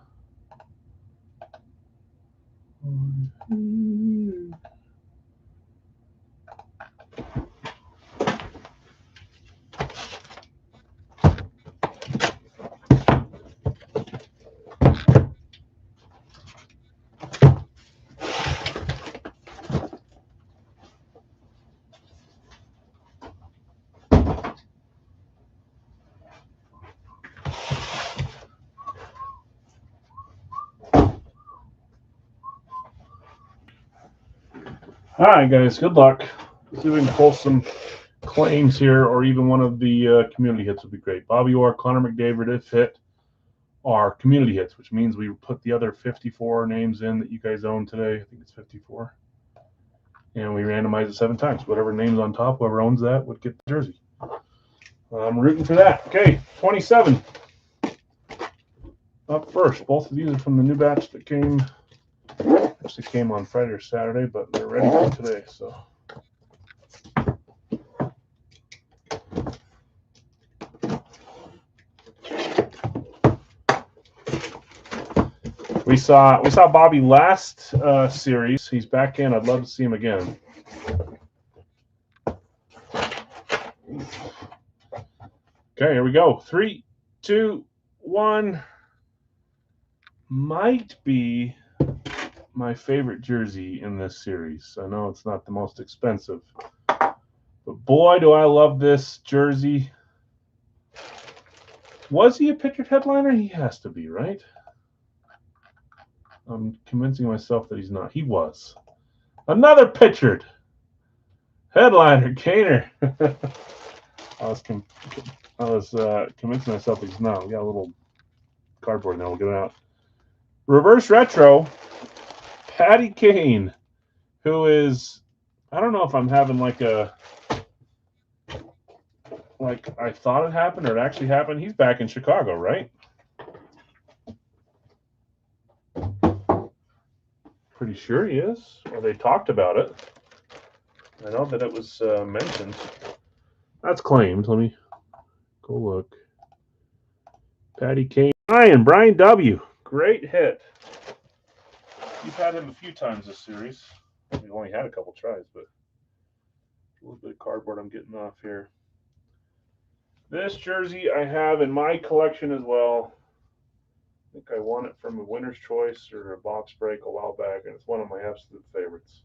All right, guys, good luck. Let's see if we can pull some claims here, or even one of the community hits would be great. Bobby Orr, Connor McDavid, if hit, are community hits, which means we put the other 54 names in that you guys own today. I think it's 54. And we randomize it 7 times. Whatever name's on top, whoever owns that would get the jersey. I'm rooting for that. Okay, 27. Up first. Both of these are from the new batch that came. Actually came on Friday or Saturday, but they're ready for today. So we saw Bobby last series. He's back in. I'd love to see him again. Okay, here we go. 3, 2, 1. Might be my favorite jersey in this series. I know it's not the most expensive, but boy, do I love this jersey. Was he a pictured headliner? He has to be, right? I'm convincing myself that he's not. He was. Another Pitchard. Headliner, Kaner. I was convincing myself he's not. We got a little cardboard now. We'll get it out. Reverse retro. Patty Kane, who is, I don't know if I'm having like I thought it happened or it actually happened. He's back in Chicago, right? Pretty sure he is. Or they talked about it. I know that it was mentioned. That's claimed. Let me go look. Patty Kane. Brian W. Great hit. You've had him a few times this series. We've only had a couple tries, but a little bit of cardboard I'm getting off here. This jersey I have in my collection as well. I think I won it from a winner's choice or a box break a while back, and it's one of my absolute favorites.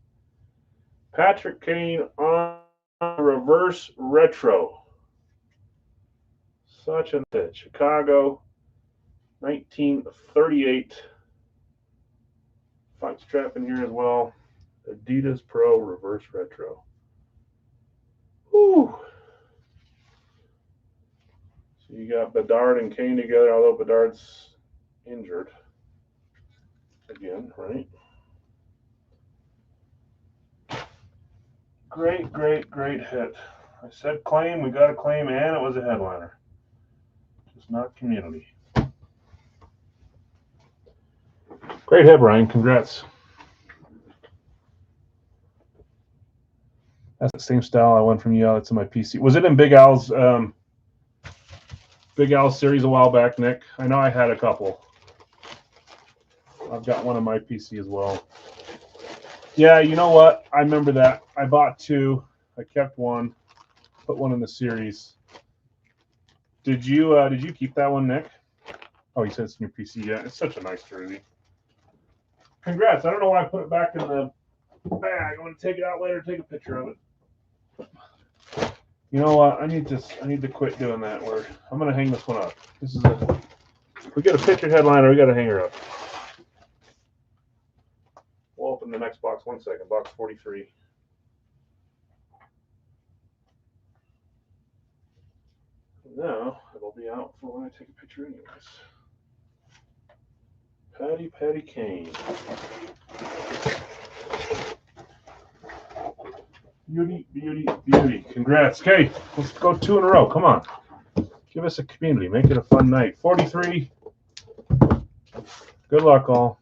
Patrick Kane on reverse retro. Such a hit. Chicago, 1938. Fox strap in here as well. Adidas Pro reverse retro. Whew. So you got Bedard and Kane together, although Bedard's injured again, right? Great, great, great hit. I said claim, we got a claim, and it was a headliner. Just not community. Great hit, Brian. Congrats. That's the same style I won from you. It's in my PC. Was it in Big Al's series a while back, Nick? I know I had a couple. I've got one on my PC as well. Yeah, you know what? I remember that. I bought two. I kept one. Put one in the series. Did you keep that one, Nick? Oh, you said it's in your PC. Yeah, it's such a nice jersey. Congrats. I don't know why I put it back in the bag. I'm gonna take it out later, take a picture of it. You know what? I need to quit doing that. I'm gonna hang this one up. We got a picture headliner. We got to hang her up. We'll open the next box. 1 second. Box 43. Now it'll be out for when I take a picture, anyways. Patty Kane. Beauty, beauty, beauty. Congrats. Okay, let's go 2 in a row. Come on. Give us a community. Make it a fun night. 43. Good luck, all.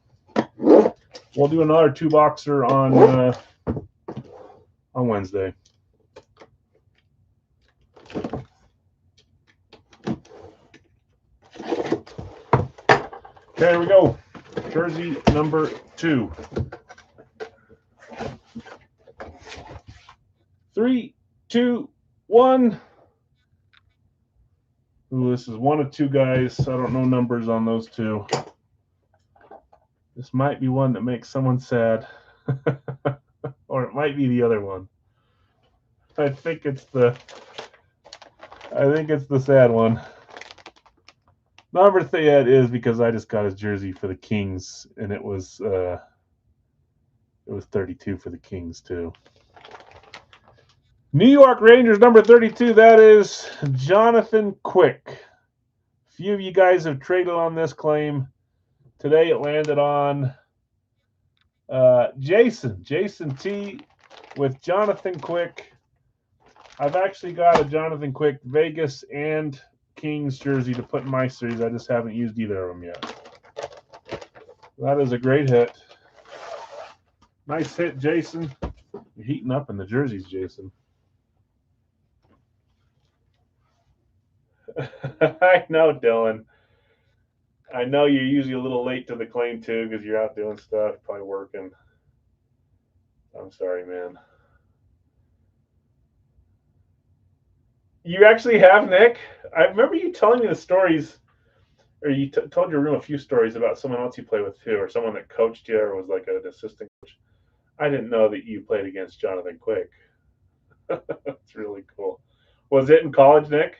We'll do another 2-boxer on Wednesday. Okay, here we go. Jersey number 2. 3, 2, 1. Ooh, this is one of 2 guys. I don't know numbers on those 2. This might be one that makes someone sad. Or it might be the other one. I think it's the sad one. Number 3 is because I just got his jersey for the Kings, and it was 32 for the Kings too. New York Rangers number 32. That is Jonathan Quick. A few of you guys have traded on this claim. Today it landed on Jason T with Jonathan Quick. I've actually got a Jonathan Quick Vegas and Kings jersey to put in my series. I just haven't used either of them yet. That is a great hit. Nice hit, Jason. You're heating up in the jerseys, Jason. I know, Dylan. I know you're usually a little late to the claim too because you're out doing stuff, probably working. I'm sorry, man. You actually have, Nick? I remember you telling me the stories, or you told your room a few stories about someone else you played with too, or someone that coached you or was like an assistant coach. I didn't know that you played against Jonathan Quick. That's really cool. Was it in college, Nick?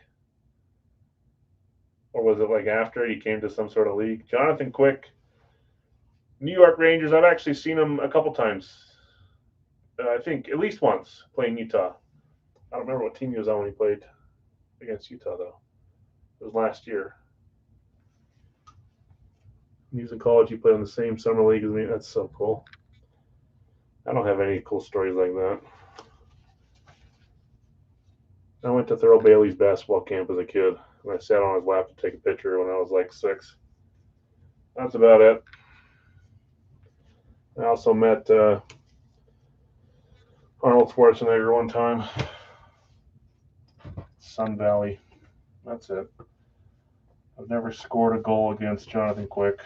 Or was it like after you came to some sort of league? Jonathan Quick New York Rangers, I've actually seen them a couple times. I think at least once playing Utah. I don't remember what team he was on when he played against Utah, though. It was last year. He was in college. He played in the same summer league as me. That's so cool. I don't have any cool stories like that. I went to Thurl Bailey's basketball camp as a kid, and I sat on his lap to take a picture when I was like 6. That's about it. I also met Arnold Schwarzenegger one time. Sun Valley. That's it. I've never scored a goal against Jonathan Quick.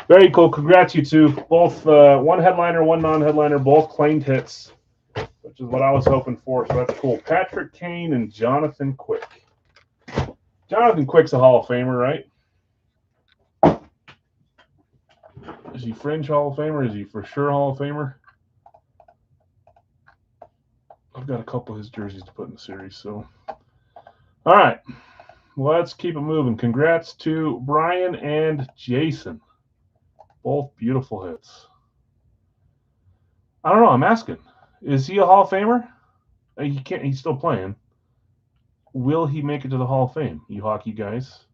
Very cool. Congrats, you two. Both one headliner, one non-headliner, both claimed hits, which is what I was hoping for. So that's cool. Patrick Kane and Jonathan Quick. Jonathan Quick's a Hall of Famer, right? Is he fringe Hall of Famer? Is he for sure Hall of Famer? I've got a couple of his jerseys to put in the series. So, all right. Let's keep it moving. Congrats to Brian and Jason. Both beautiful hits. I don't know. I'm asking. Is he a Hall of Famer? He can't. He's still playing. Will he make it to the Hall of Fame? You hockey guys.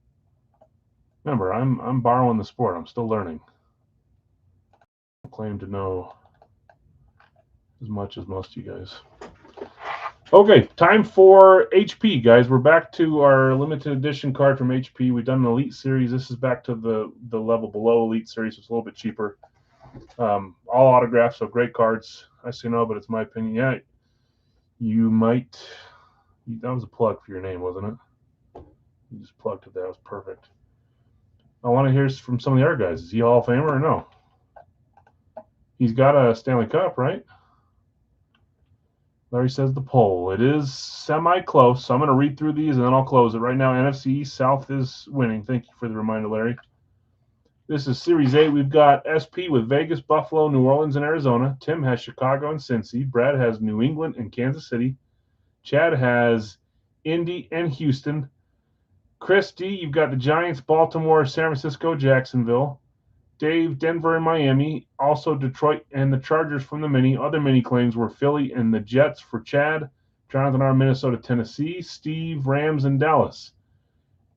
Remember, I'm borrowing the sport. I'm still learning. I claim to know as much as most of you guys. Okay, time for HP, guys. We're back to our limited edition card from HP. We've done an Elite Series. This is back to the level below Elite Series. So it's a little bit cheaper. All autographs, so great cards. I say no, but it's my opinion. Yeah, you might. That was a plug for your name, wasn't it? You just plugged it. That was perfect. I want to hear from some of the other guys. Is he a Hall of Famer or no? He's got a Stanley Cup, right? Larry says the poll. It is semi-close, so I'm going to read through these and then I'll close it. Right now, NFC South is winning. Thank you for the reminder, Larry. This is Series 8. We've got SP with Vegas, Buffalo, New Orleans, and Arizona. Tim has Chicago and Cincy. Brad has New England and Kansas City. Chad has Indy and Houston. Chris D, you've got the Giants, Baltimore, San Francisco, Jacksonville. Dave, Denver and Miami. Also Detroit and the Chargers from the mini. Other mini claims were Philly and the Jets for Chad. Jonathan R, Minnesota, Tennessee. Steve, Rams, and Dallas.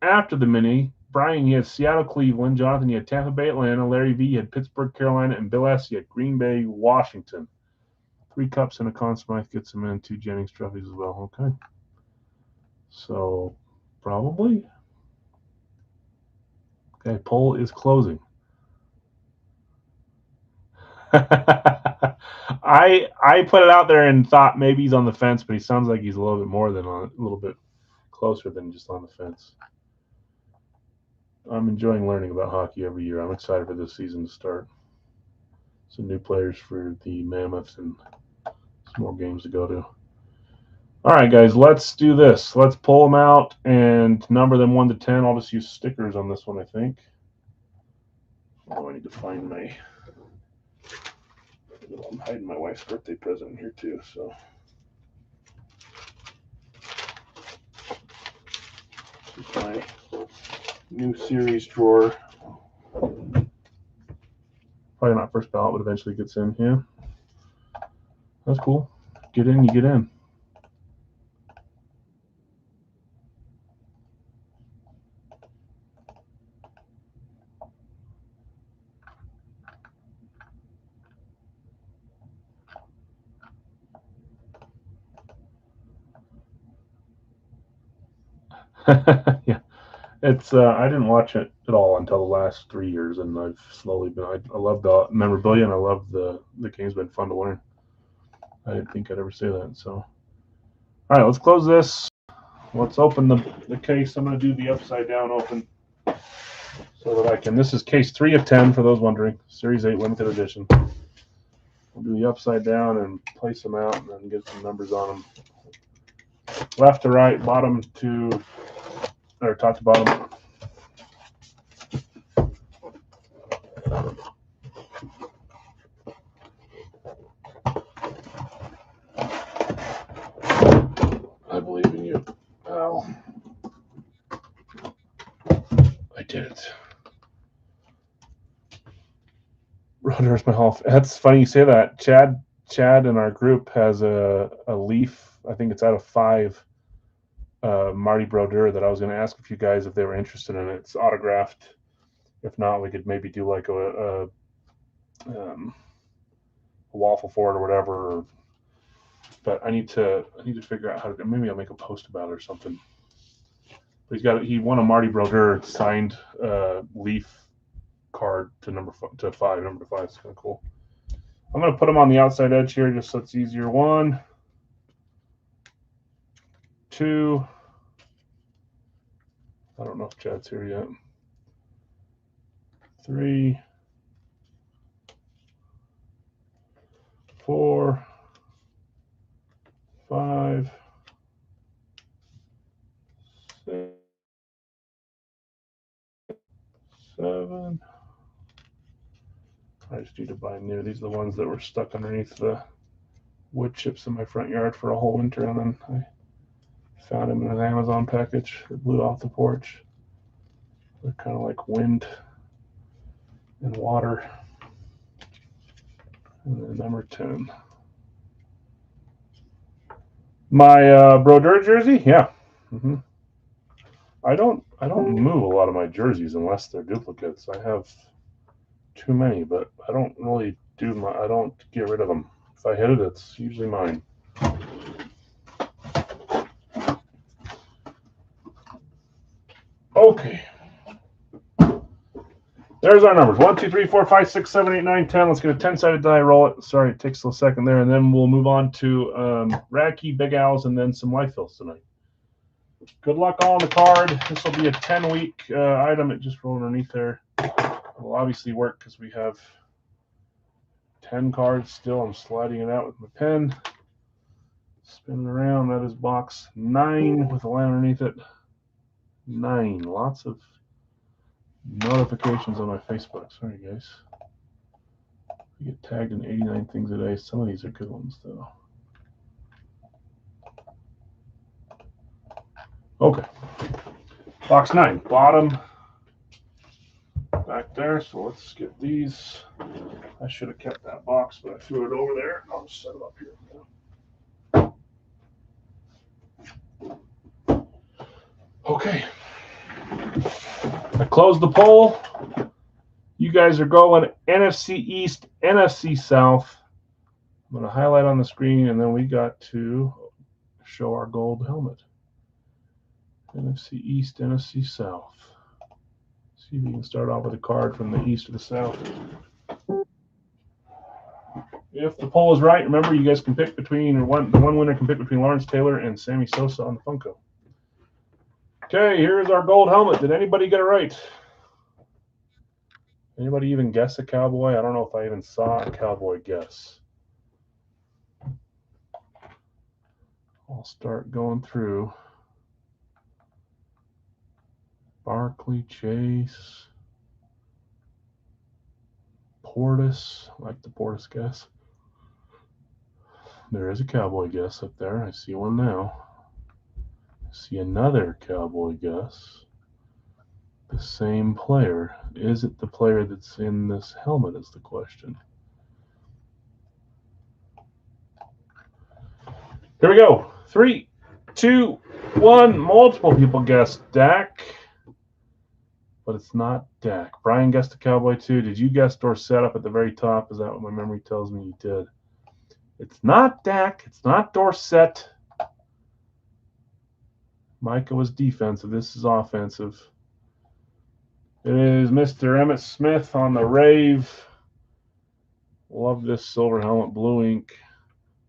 After the mini, Brian, you had Seattle, Cleveland. Jonathan, you had Tampa Bay, Atlanta. Larry V, you had Pittsburgh, Carolina. And Bill S, you had Green Bay, Washington. 3 cups and a Conn Smythe gets them in. 2 Jennings trophies as well. Okay. So, probably. Okay, poll is closing. I put it out there and thought maybe he's on the fence, but he sounds like he's a little bit more than a little bit closer than just on the fence. I'm enjoying learning about hockey every year. I'm excited for this season to start. Some new players for the Mammoths and some more games to go to. All right, guys, let's do this. Let's pull them out and number them 1 to 10. I'll just use stickers on this one, I think. Oh, I need to find my... I'm hiding my wife's birthday present in here too, so. This is my new series drawer. Probably not first ballot, but eventually gets in. Yeah. That's cool. Get in, you get in. Yeah, it's I didn't watch it at all until the last 3 years, and I've slowly been. I love the memorabilia, and I love the game's been fun to learn. I didn't think I'd ever say that. So, all right, let's close this. Let's open the case. I'm going to do the upside down open so that I can. This is case 3 of 10 for those wondering. Series 8 limited edition. We'll do the upside down and place them out, and then get some numbers on them. Left to right, bottom to, or top to bottom. I believe in you, Al. I did it. There's my Hall. That's funny you say that. Chad in our group has a Leaf. I think it's out of 5. Marty Brodeur that I was going to ask a few guys if they were interested in it. It's autographed. If not, we could maybe do like a waffle for it or whatever. But I need to figure out how to. Maybe I'll make a post about it or something. But he won a Marty Brodeur signed Leaf card to number 5. Number 5 is kind of cool. I'm going to put them on the outside edge here just so it's easier. 1, 2. I don't know if Chad's here yet. 3, 4, 5, 6, 7. I just need to buy new. These are the ones that were stuck underneath the wood chips in my front yard for a whole winter, and then I found them in an Amazon package. It blew off the porch. They're kind of like wind and water. And then number 10. My Brodeur jersey, yeah. Mm-hmm. I don't move a lot of my jerseys unless they're duplicates. I have too many, but I don't really I don't get rid of them. If I hit it, it's usually mine. Okay. There's our numbers. 1, 2, 3, 4, 5, 6, 7, 8, 9, 10. Let's get a 10-sided die, roll it. Sorry, it takes a second there, and then we'll move on to Radke, Big Owls, and then some life fills tonight. Good luck all on the card. This will be a 10-week item. It just rolled underneath there. Will obviously work because we have 10 cards still. I'm sliding it out with my pen. Spinning around. That is box 9 with a line underneath it. 9. Lots of notifications on my Facebook. Sorry, guys. I get tagged in 89 things a day. Some of these are good ones, though. Okay. Box 9. Bottom back there. So let's get these. I should have kept that box, but I threw it over there. I'll just set it up here. Okay. I closed the poll. You guys are going NFC East, NFC South. I'm going to highlight on the screen, and then we got to show our gold helmet. NFC East, NFC South. See if we can start off with a card from the East to the South. If the poll is right, remember you guys can pick between, or the one winner can pick between Lawrence Taylor and Sammy Sosa on the Funko. Okay, here's our gold helmet. Did anybody get it right? Anybody even guess a Cowboy? I don't know if I even saw a Cowboy guess. I'll start going through. Barkley, Chase, Portis. I like the Portis guess. There is a Cowboy guess up there. I see one now. I see another Cowboy guess. The same player. Is it the player that's in this helmet is the question. Here we go. 3, 2, 1. Multiple people guessed Dak, but it's not Dak. Brian guessed a Cowboy too. Did you guess Dorsett up at the very top? Is that what my memory tells me you did? It's not Dak. It's not Dorsett. Micah was defensive. This is offensive. It is Mr. Emmitt Smith on the Rave. Love this silver helmet, blue ink.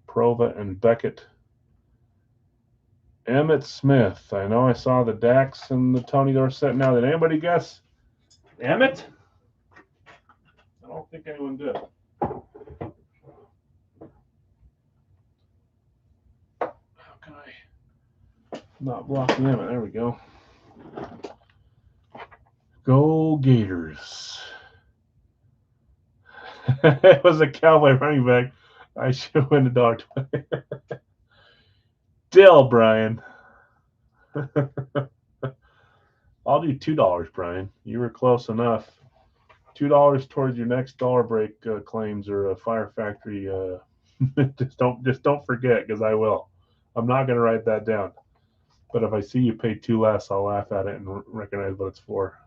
Prova and Beckett. Emmitt Smith. I know I saw the Dax and the Tony Dorsett. Now, did anybody guess Emmitt? I don't think anyone did. How can I not block the Emmitt? There we go. Go Gators. It was a Cowboy running back. I should win the dog. Still, Brian. I'll do $2, Brian. You were close enough. $2 towards your next dollar break claims or a Fire Factory. just don't forget, because I will. I'm not going to write that down. But if I see you pay 2 less, I'll laugh at it and recognize what it's for.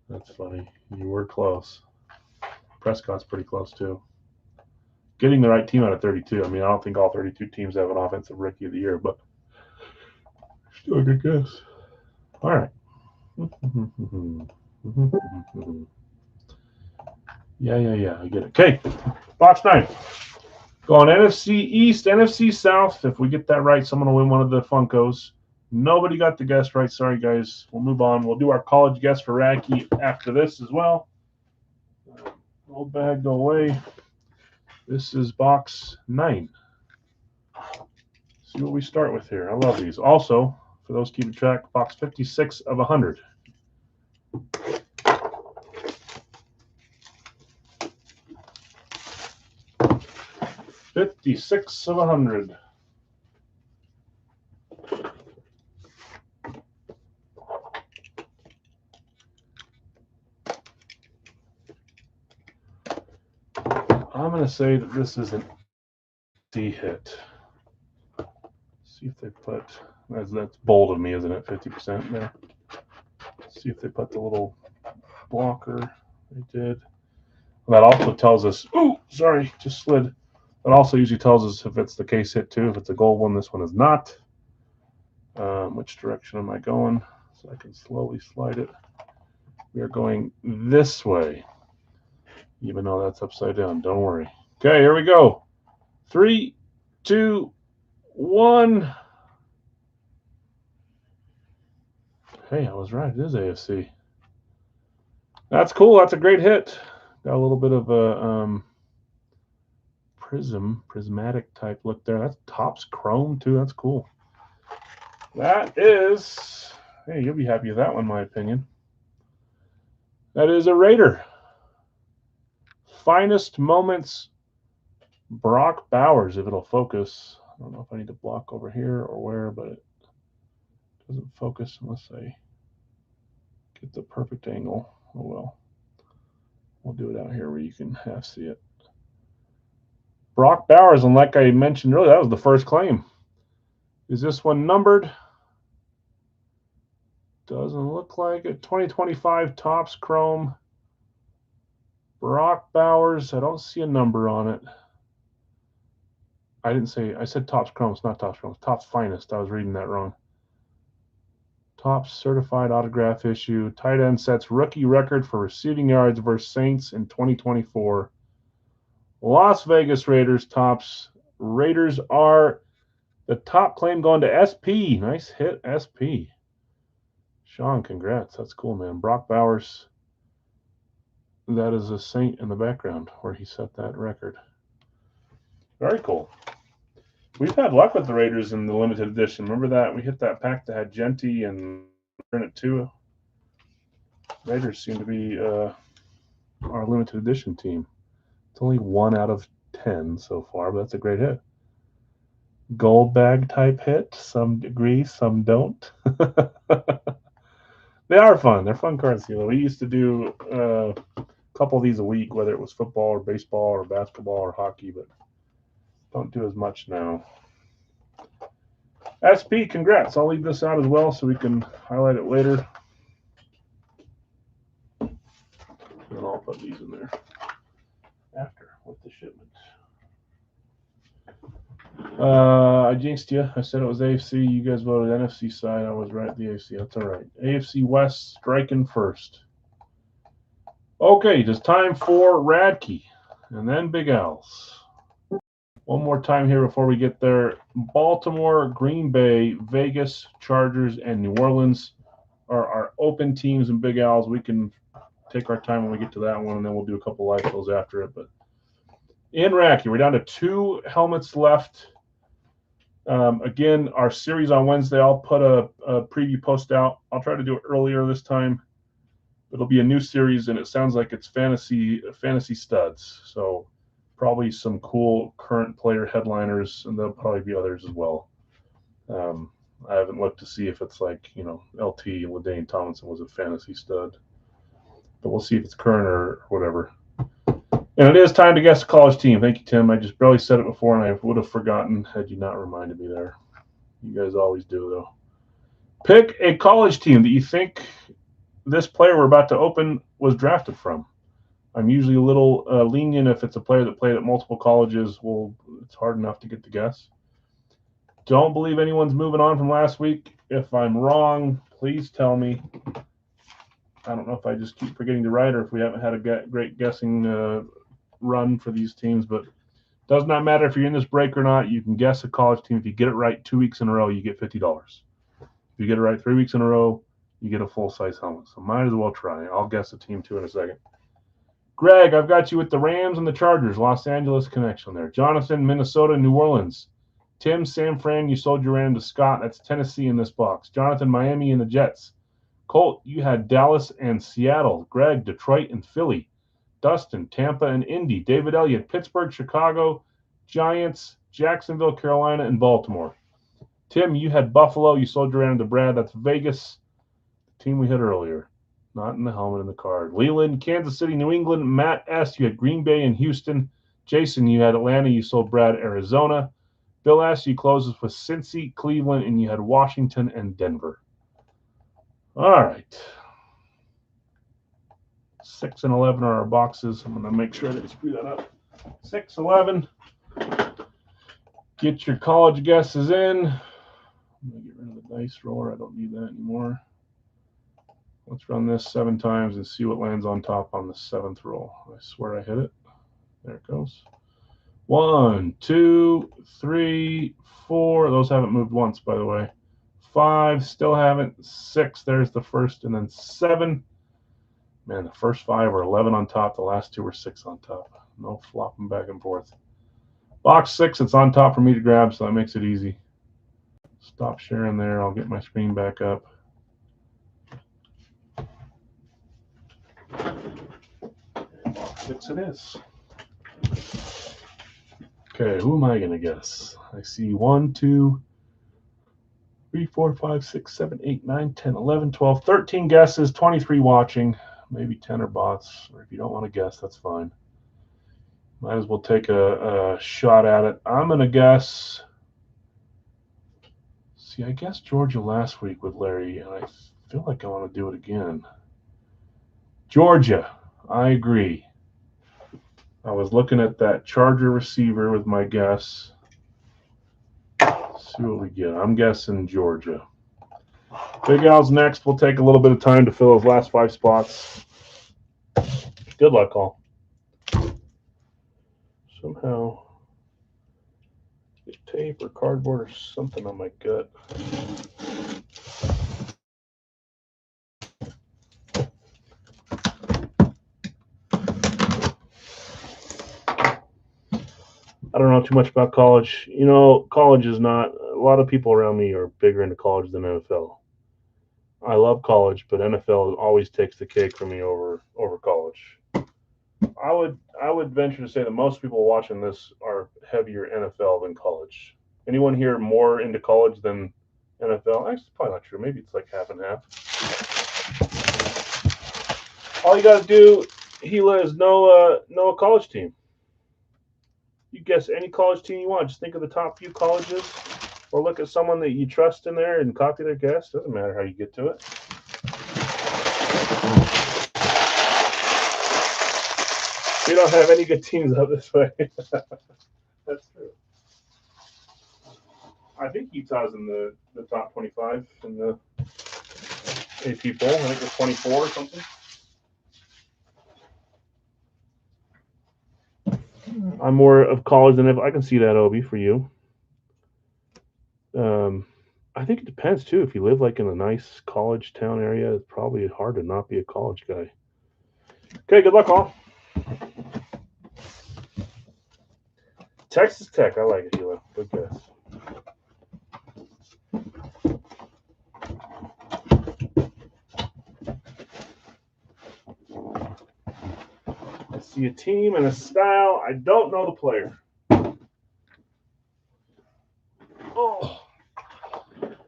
That's funny. You were close. Prescott's pretty close too. Getting the right team out of 32. I mean, I don't think all 32 teams have an offensive rookie of the year, but still a good guess. All right. Yeah. I get it. Okay. Box 9. Going NFC East, NFC South. If we get that right, someone will win one of the Funkos. Nobody got the guess right. Sorry, guys. We'll move on. We'll do our college guess for Radke after this as well. Old bag, go away. This is box 9. See what we start with here. I love these. Also, for those keeping track, box 56 of 100. $56 of 100. I'm going to say that this is an D hit. See if they put, that's bold of me, isn't it? 50% there. See if they put the little blocker. They did. That also tells us, ooh, sorry, just slid. That also usually tells us if it's the case hit too. If it's a gold one, this one is not. Which direction am I going? So I can slowly slide it. We are going this way, even though that's upside down. Don't worry. Okay, here we go. 3, 2, 1. Hey, I was right. It is AFC. That's cool. That's a great hit. Got a little bit of a prismatic type look there. That's Topps Chrome too. That's cool. That is, hey, you'll be happy with that one, in my opinion. That is a Raider. Finest Moments, Brock Bowers, if it'll focus. I don't know if I need to block over here or where, but it doesn't focus unless I get the perfect angle. Oh well. We'll do it out here where you can half see it. Brock Bowers, and like I mentioned earlier, that was the first claim. Is this one numbered? Doesn't look like it. 2025 Topps Chrome. Brock Bowers. I don't see a number on it. I said Topps Chrome. It's not Topps Chrome. It's Topps Finest. I was reading that wrong. Topps Certified Autograph Issue. Tight end sets rookie record for receiving yards versus Saints in 2024. Las Vegas Raiders Topps. Raiders are the top claim going to SP. Nice hit, SP. Sean, congrats. That's cool, man. Brock Bowers. That is a Saint in the background where he set that record. Very cool. We've had luck with the Raiders in the limited edition. Remember that? We hit that pack that had Genty and in it too. Raiders seem to be our limited edition team. It's only 1 out of 10 so far, but that's a great hit. Gold bag type hit. Some agree, some don't. They are fun. They're fun cards. You know, we used to do a couple of these a week, whether it was football or baseball or basketball or hockey, but don't do as much now. SP, congrats. I'll leave this out as well so we can highlight it later. And I'll put these in there after with the shipment. I jinxed you. I said it was AFC. You guys voted NFC side. I was right. The AFC. That's all right. AFC West striking first. Okay, just time for Radke and then Big Al's. One more time here before we get there. Baltimore, Green Bay, Vegas, Chargers, and New Orleans are our open teams and Big Al's. We can take our time when we get to that one, and then we'll do a couple live fills after it. But in Radke, we're down to 2 helmets left. Again, our series on Wednesday, I'll put a preview post out. I'll try to do it earlier this time. It'll be a new series, and it sounds like it's fantasy studs. So probably some cool current player headliners, and there'll probably be others as well. I haven't looked to see if it's like, you know, LT LaDaine Tomlinson was a fantasy stud. but we'll see if it's current or whatever. And it is time to guess the college team. Thank you, Tim. I just barely said it before, and I would have forgotten had you not reminded me there. You guys always do, though. Pick a college team that you think this player we're about to open was drafted from. I'm usually a little lenient if it's a player that played at multiple colleges. Well, it's hard enough to get the guess. Don't believe anyone's moving on from last week. If I'm wrong, please tell me. I don't know if I just keep forgetting to write or if we haven't had a great guessing run for these teams, but it does not matter if you're in this break or not. You can guess a college team. If you get it right 2 weeks in a row, you get $50. If you get it right 3 weeks in a row, you get a full-size helmet. So might as well try. I'll guess a team too in a second. Greg, I've got you with the Rams and the Chargers. Los Angeles connection there. Jonathan, Minnesota, New Orleans. Tim, San Fran, you sold your random to Scott. That's Tennessee in this box. Jonathan, Miami and the Jets. Colt, you had Dallas and Seattle. Greg, Detroit and Philly. Dustin, Tampa and Indy. David Elliott, Pittsburgh, Chicago, Giants, Jacksonville, Carolina, and Baltimore. Tim, you had Buffalo. You sold your random to Brad. That's Vegas, the team we hit earlier. Not in the helmet in the card. Leland, Kansas City, New England. Matt S., you had Green Bay and Houston. Jason, you had Atlanta. You sold Brad, Arizona. Bill S., you closes with Cincy, Cleveland, and you had Washington and Denver. All right. 6 and 11 are our boxes. I'm going to make sure I didn't screw that up. 6, 11. Get your college guesses in. I'm going to get rid of the dice roller. I don't need that anymore. Let's run this 7 times and see what lands on top on the 7th roll. I swear I hit it. There it goes. 1, 2, 3, 4. Those haven't moved once, by the way. 5, still haven't. 6, there's the first, and then 7. Man, the first 5 are 11 on top. The last 2 are 6 on top. No flopping back and forth. Box 6, it's on top for me to grab, so that makes it easy. Stop sharing there. I'll get my screen back up. Box 6 it is. Okay, who am I going to guess? I see 1, 2, 3, 4, 5, 6, 7, 8, 9, 10, 11, 12, 13 guesses, 23 watching. Maybe 10 are bots. Or if you don't want to guess, that's fine. Might as well take a shot at it. I'm going to guess. See, I guessed Georgia last week with Larry, and I feel like I want to do it again. Georgia, I agree. I was looking at that Charger receiver with my guess. Let's see what we get. I'm guessing Georgia. Big Al's next. We'll take a little bit of time to fill those last 5 spots. Good luck, all. Somehow, get tape or cardboard or something on my gut. I don't know too much about college. You know, college is not, a lot of people around me are bigger into college than NFL. I love college, but NFL always takes the cake for me over college. I would venture to say that most people watching this are heavier NFL than college. Anyone here more into college than NFL? Actually, it's probably not true. Maybe it's like half and half. All you got to do, Gila, is know a college team. You guess any college team you want. Just think of the top few colleges, or look at someone that you trust in there and copy their guess. Doesn't matter how you get to it. We don't have any good teams up this way. That's true. I think Utah's in the top 25 in the AP poll. I think it's 24 or something. I'm more of college than I can see that, Obi, for you. I think it depends too. If you live like in a nice college town area, it's probably hard to not be a college guy. Okay, good luck, all. Texas Tech, I like it, Hila. Good guess. I see a team and a style. I don't know the player. Oh.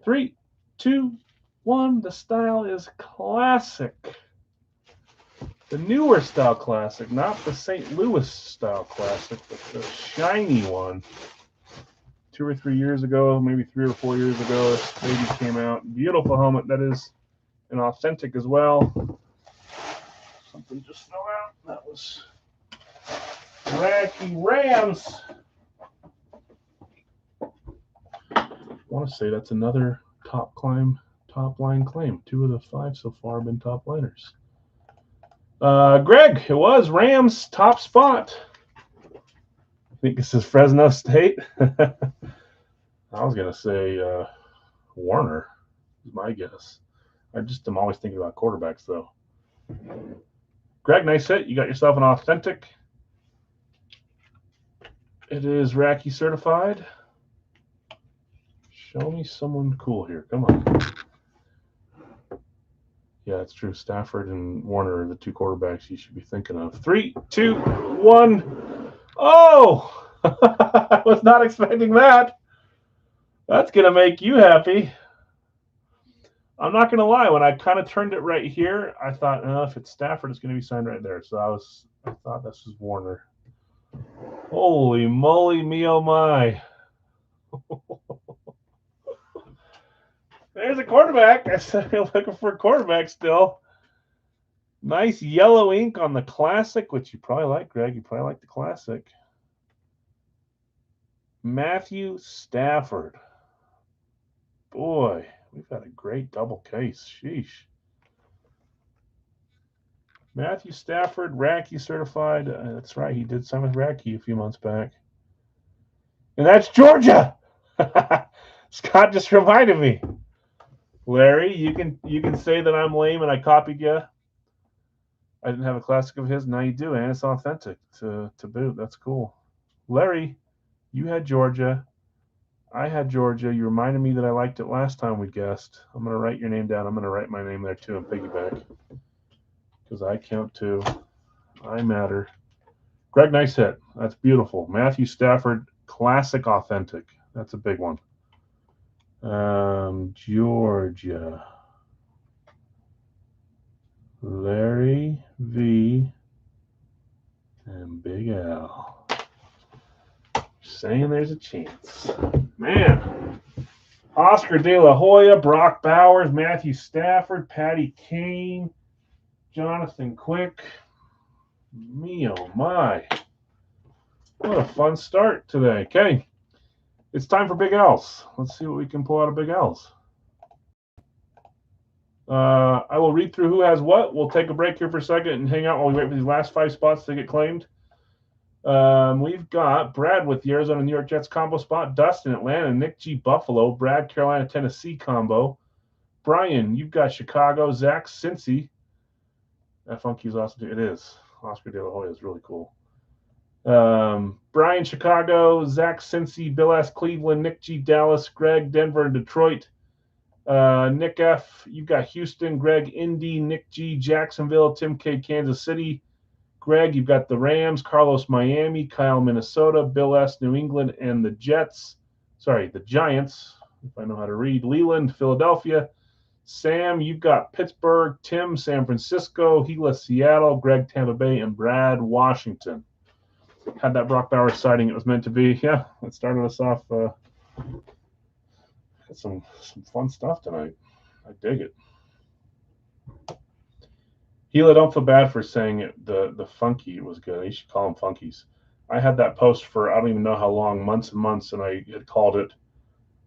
3, 2, 1. The style is classic. The newer style classic, not the St. Louis style classic, but the shiny one. 2 or 3 years ago, maybe 3 or 4 years ago, this baby came out. Beautiful helmet. That is an authentic as well. Something just fell out. That was Racky Rams. I want to say that's another top line claim. 2 of the 5 so far have been top liners. Greg, it was Rams top spot. I think this is Fresno State. I was gonna say Warner is my guess. I'm always thinking about quarterbacks though. Greg, nice hit. You got yourself an authentic. It is Racky certified. Show me someone cool here. Come on. Yeah, it's true. Stafford and Warner are the 2 quarterbacks you should be thinking of. 3, 2, 1. Oh! I was not expecting that. That's going to make you happy. I'm not going to lie. When I kind of turned it right here, I thought, if it's Stafford, it's going to be signed right there. So I thought this was Warner. Holy moly, me oh my. There's a quarterback. I said I'm looking for a quarterback still. Nice yellow ink on the classic, which you probably like, Greg. You probably like the classic. Matthew Stafford. Boy, we've got a great double case. Sheesh. Matthew Stafford, Racky certified. That's right. He did sign with Racky a few months back. And that's Georgia. Scott just reminded me. Larry, you can say that I'm lame and I copied you. I didn't have a classic of his. Now you do, and it's authentic to boot. That's cool. Larry, you had Georgia. I had Georgia. You reminded me that I liked it last time we guessed. I'm going to write your name down. I'm going to write my name there too and piggyback. Because I count too. I matter. Greg, nice hit. That's beautiful. Matthew Stafford, classic authentic. That's a big one. Georgia. Larry V. and Big Al. Saying there's a chance. Man. Oscar De La Hoya, Brock Bowers, Matthew Stafford, Patty Kane, Jonathan Quick. Me oh my. What a fun start today. Okay. It's time for Big L's. Let's see what we can pull out of Big L's. I will read through who has what. We'll take a break here for a second and hang out while we wait for these last 5 spots to get claimed. We've got Brad with the Arizona New York Jets combo spot, Dustin Atlanta, Nick G Buffalo, Brad Carolina Tennessee combo. Brian, you've got Chicago, Zach Cincy. That funky's awesome too. It is. Oscar De La Hoya is really cool. Brian Chicago, Zach Cincy, Bill S Cleveland, Nick G Dallas, Greg Denver and Detroit. Nick F, you've got Houston, Greg Indy, Nick G Jacksonville, Tim K Kansas City. Greg, you've got the Rams, Carlos Miami, Kyle Minnesota, Bill S New England, and the Giants, if I know how to read. Leland, Philadelphia. Sam, you've got Pittsburgh, Tim, San Francisco, Gila, Seattle, Greg, Tampa Bay, and Brad, Washington. Had that Brock Bowers sighting it was meant to be. Yeah, it started us off. Got some fun stuff tonight. I dig it. Gila, don't feel bad for saying it. The funky was good. You should call them funkies. I had that post for I don't even know how long, months and months, and I had called it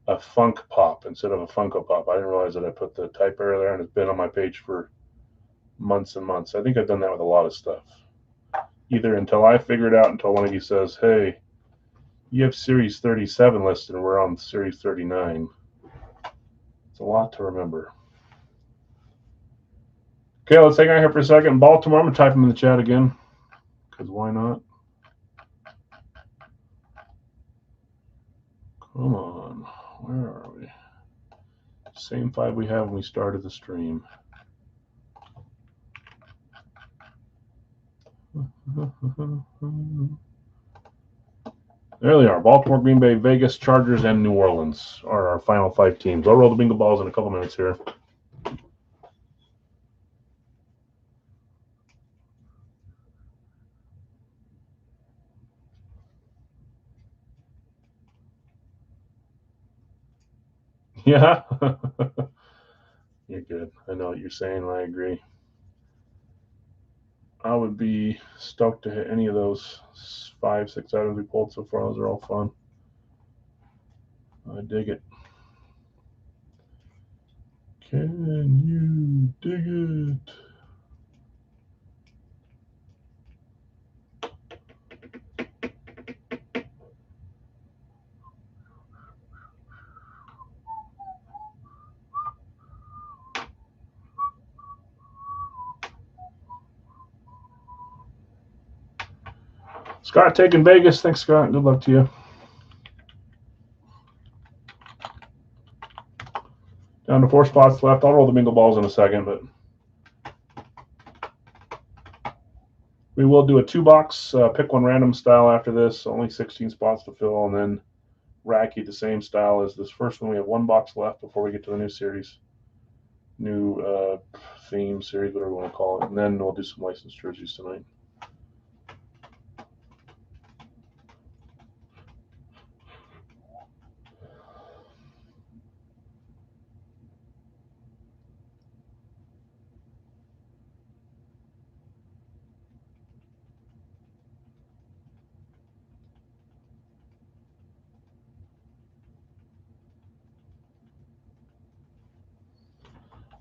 a funk pop instead of a Funko Pop. I didn't realize that I put the type error there, and it's been on my page for months and months. I think I've done that with a lot of stuff. Either until I figure it out, until one of you says, hey, you have Series 37 listed, and we're on Series 39. It's a lot to remember. Okay, let's hang out here for a second. Baltimore, I'm going to type them in the chat again, because why not? Come on. Where are we? Same 5 we had when we started the stream. There they are. Baltimore, Green Bay, Vegas, Chargers, and New Orleans are our final 5 teams. I'll roll the bingo balls in a couple minutes here. Yeah. You're good. I know what you're saying. I agree. I would be stoked to hit any of those 5, 6 items we pulled so far. Those are all fun. I dig it. Can you dig it? Scott taking Vegas. Thanks, Scott. Good luck to you. Down to 4 spots left. I'll roll the bingo balls in a second, but we will do a 2-box pick one random style after this. Only 16 spots to fill, and then Racky the same style as this first one. We have 1 box left before we get to the new series, new theme series, whatever you want to call it, and then we'll do some licensed jerseys tonight.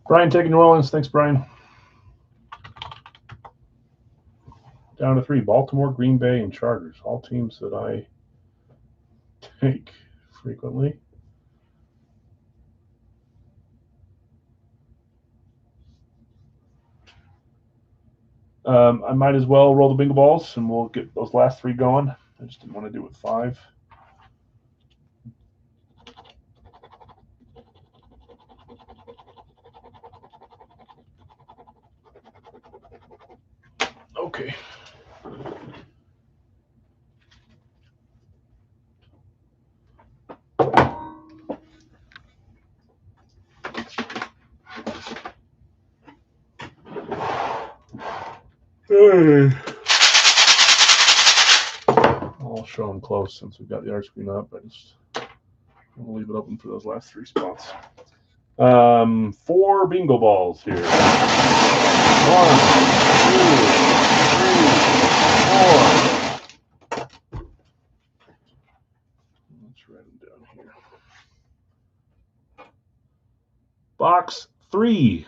Brian taking New Orleans. Thanks, Brian. Down to 3, Baltimore, Green Bay, and Chargers. All teams that I take frequently. I might as well roll the bingo balls, and we'll get those last 3 going. I just didn't want to do it with 5. Okay. Hey. I'll show them close since we've got the art screen up. I just want to leave it open for those last 3 spots. 4 bingo balls here. 1, 2, 3, 4. Let's write them down here. Box 3.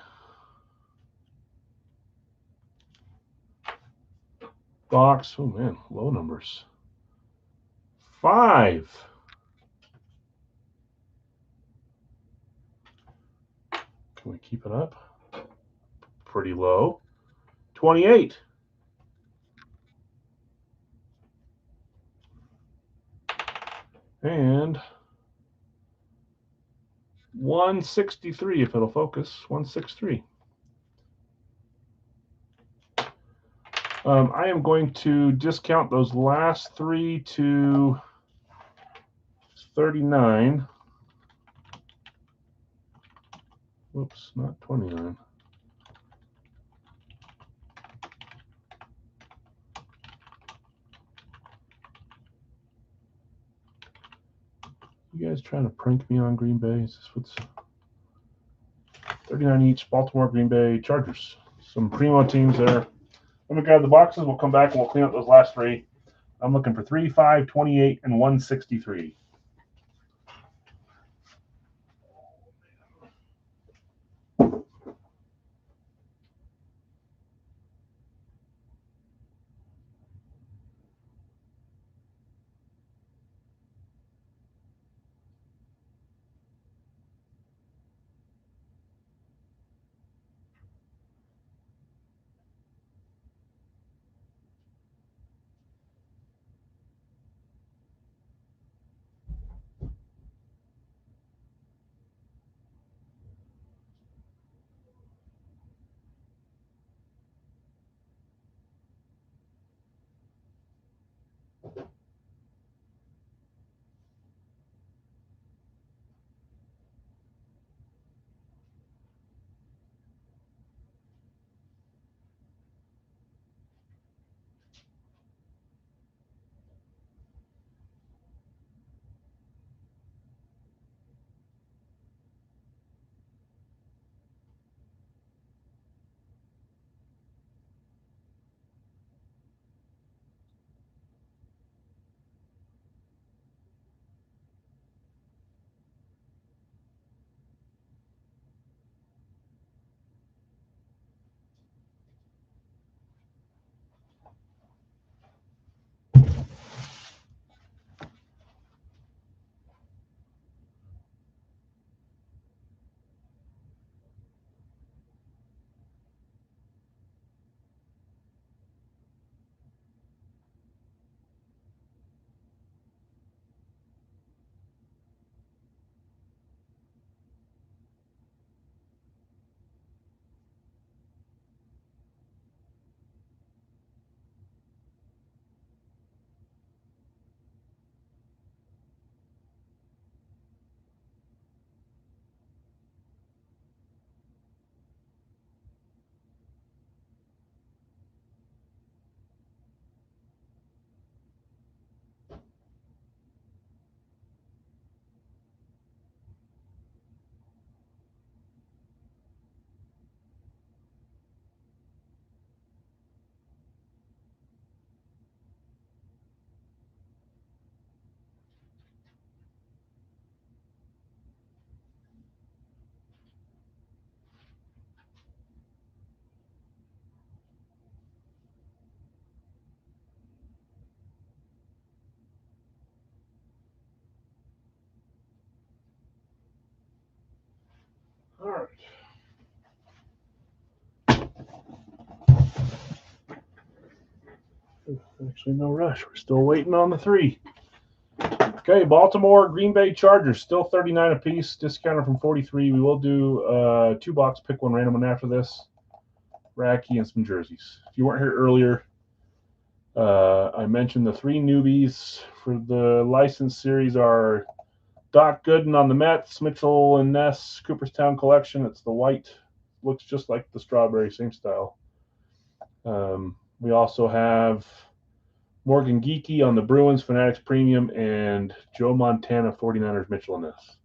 Box, oh man, low numbers. 5. Can we keep it up? Pretty low. 28. And 163 if it'll focus. 163. I am going to discount those last 3 to 39. Whoops, not 29. You guys trying to prank me on Green Bay? Is this what's 39 each? Baltimore, Green Bay, Chargers. Some primo teams there. Let me grab the boxes. We'll come back and we'll clean up those last 3. I'm looking for 3, 5, 28, and 163. right. Actually, no rush. We're still waiting on the 3. Okay, Baltimore, Green Bay Chargers, still 39 apiece, discounted from 43. We will do 2 box, pick one random one after this. Racky and some jerseys. If you weren't here earlier, I mentioned the 3 newbies for the license series are Doc Gooden on the Mets, Mitchell and Ness, Cooperstown Collection. It's the white, looks just like the strawberry, same style. We also have Morgan Geeky on the Bruins, Fanatics Premium, and Joe Montana, 49ers, Mitchell and Ness.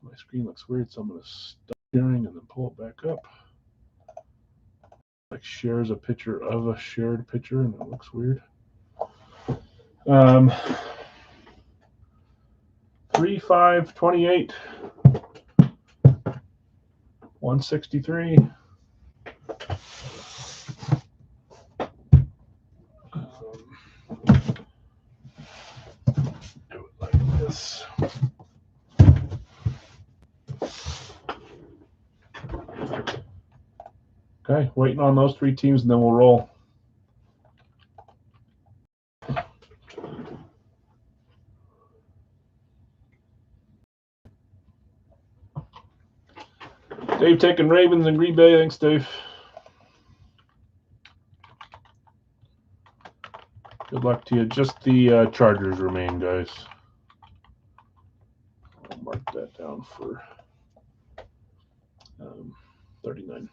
My screen looks weird, so I'm going to stop sharing and then pull it back up. Like shares a picture of a shared picture, and it looks weird. 3/5/28, 163. Do it like this. Okay, waiting on those 3 teams, and then we'll roll. Dave taking Ravens and Green Bay. Thanks, Dave. Good luck to you. Just the Chargers remain, guys. I'll mark that down for 39.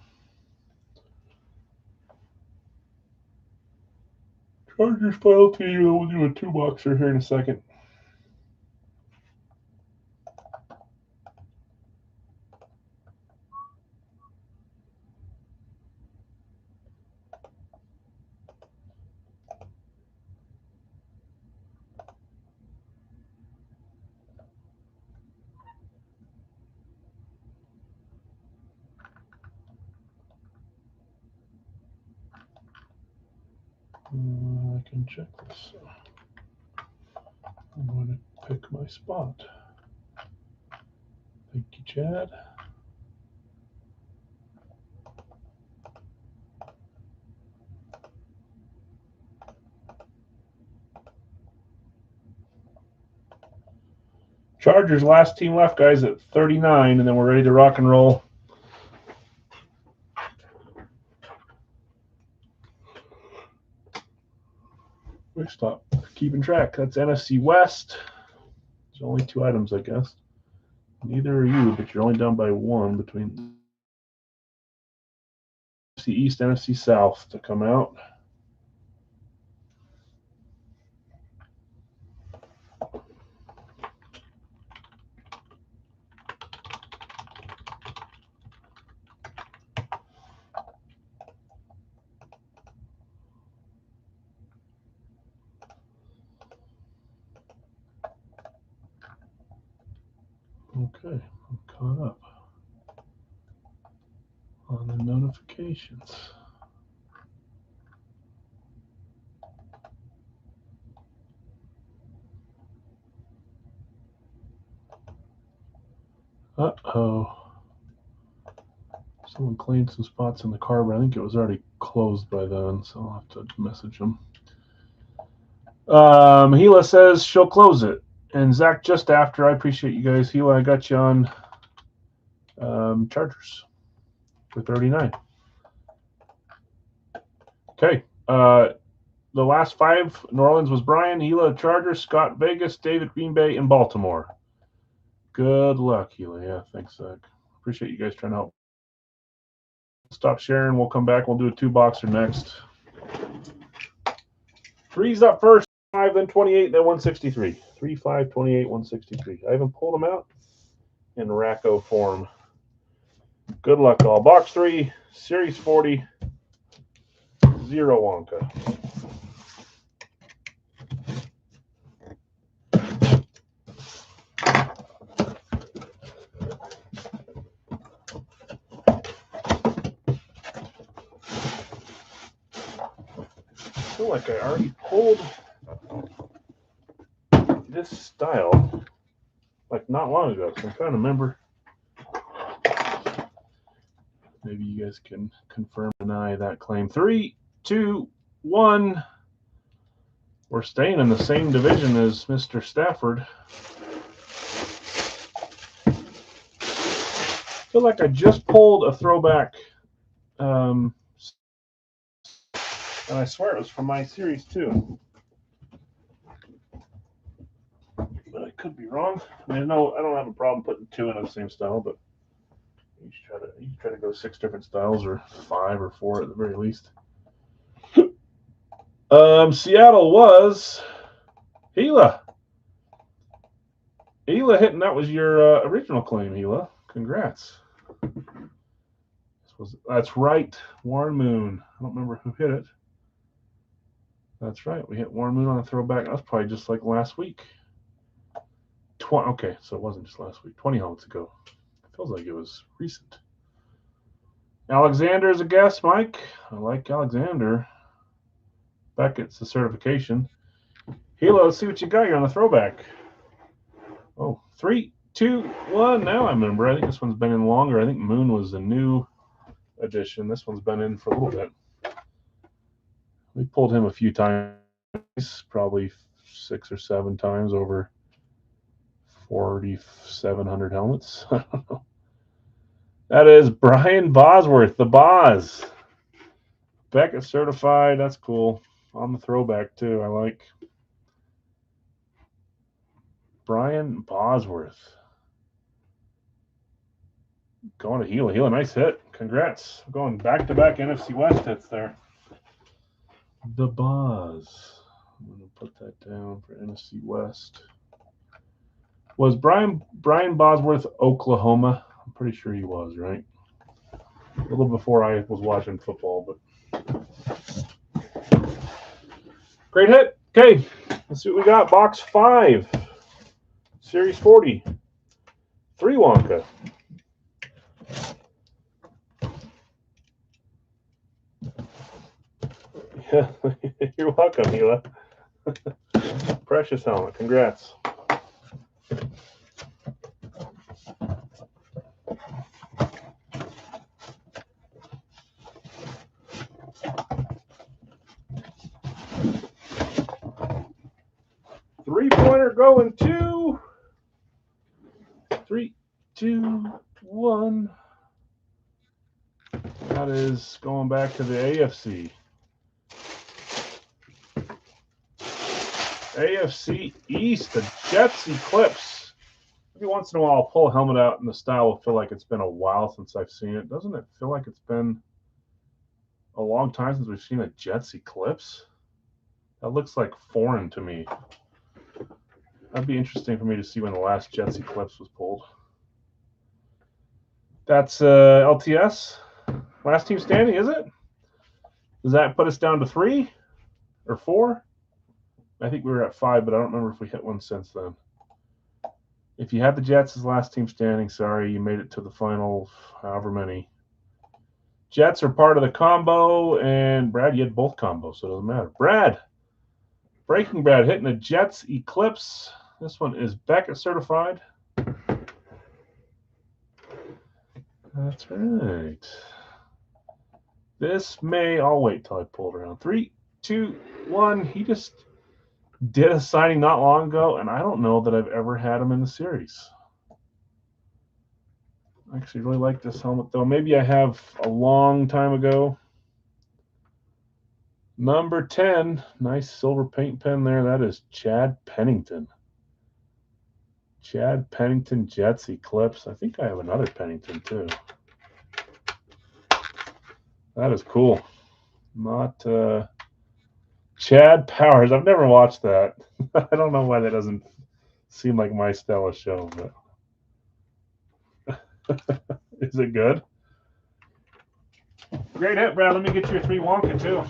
Chargers final team. We'll do a 2-boxer here in a second. I can check this. I'm going to pick my spot. Thank you, Chad. Chargers, last team left, guys, at 39, and then we're ready to rock and roll. We stop keeping track. That's NFC West. There's only 2 items, I guess. Neither are you, but you're only down by 1 between NFC East, NFC South to come out. Okay, I'm caught up on the notifications. Uh-oh. Someone claimed some spots in the car, but I think it was already closed by then, so I'll have to message them. Gila says she'll close it. And Zach, just after, I appreciate you guys. Gila, I got you on Chargers for 39. Okay. The last 5, New Orleans was Brian, Gila, Chargers, Scott, Vegas, David, Green Bay, and Baltimore. Good luck, Gila. Yeah, thanks, Zach. Appreciate you guys trying to help. Stop sharing. We'll come back. We'll do a 2-boxer next. 3's up first, 5, then 28, then 163. 3, 5, 28, 163. I haven't pulled them out in Racco form. Good luck, all. Box 3, Series 40, 0 Wonka. I feel like I already pulled this style like not long ago, so I'm trying to remember Maybe you guys can confirm or deny that claim. 3, 2, 1. We're staying in the same division as Mr. Stafford. I feel like I just pulled a throwback. And I swear it was from my series too. But I could be wrong. I mean, no, I don't have a problem putting 2 in the same style, but you try to go 6 different styles, or 5 or 4 at the very least. Seattle was Gila. Gila hitting. That was your original claim, Gila. Congrats. That's right, Warren Moon. I don't remember who hit it. That's right. We hit Warren Moon on a throwback. That was probably just like last week. Okay, so it wasn't just last week. 20 helmets ago. It feels like it was recent. Alexander is a guest, Mike. I like Alexander. Beckett's the certification. Hilo, let's see what you got here on the throwback. Oh, 3, 2, 1. Now I remember. I think this one's been in longer. I think Moon was a new edition. This one's been in for a little bit. We pulled him a few times, probably 6 or 7 times over 4,700 helmets. I don't know. That is Brian Bosworth, the Boz. Beckett certified. That's cool. On the throwback, too. I like Brian Bosworth. Going to Gila. Gila, nice hit. Congrats. Going back-to-back NFC West hits there. The Boz. I'm going to put that down for NFC West. Was Brian Bosworth Oklahoma? I'm pretty sure he was, right? A little before I was watching football, but great hit. Okay, let's see what we got. Box 5, Series 40, 3 Wonka. Yeah, you're welcome, Hila. Precious helmet. Congrats. Three-pointer going to 3, 2, 1. That is going back to the AFC. AFC East, the Jets Eclipse. Maybe once in a while I'll pull a helmet out and the style will feel like it's been a while since I've seen it. Doesn't it feel like it's been a long time since we've seen a Jets Eclipse? That looks like foreign to me. That'd be interesting for me to see when the last Jets Eclipse was pulled. That's LTS. Last team standing, is it? Does that put us down to 3 or 4? I think we were at 5, but I don't remember if we hit one since then. If you had the Jets as last team standing, sorry, you made it to the final, however many. Jets are part of the combo, and Brad, you had both combos, so it doesn't matter. Brad, Breaking Brad hitting a Jets Eclipse. This one is Beckett certified. That's right. This may, I'll wait till I pull it around. 3, 2, 1. He just did a signing not long ago, and I don't know that I've ever had him in the series. I actually really like this helmet, though. Maybe I have a long time ago. Number 10, nice silver paint pen there. That is Chad Pennington. Chad Pennington, Jets Eclipse. I think I have another Pennington, too. That is cool. Not Chad Powers. I've never watched that. I don't know why that doesn't seem like my style of show, but is it good? Great hit, Brad. Let me get you a 3 Wonka, too.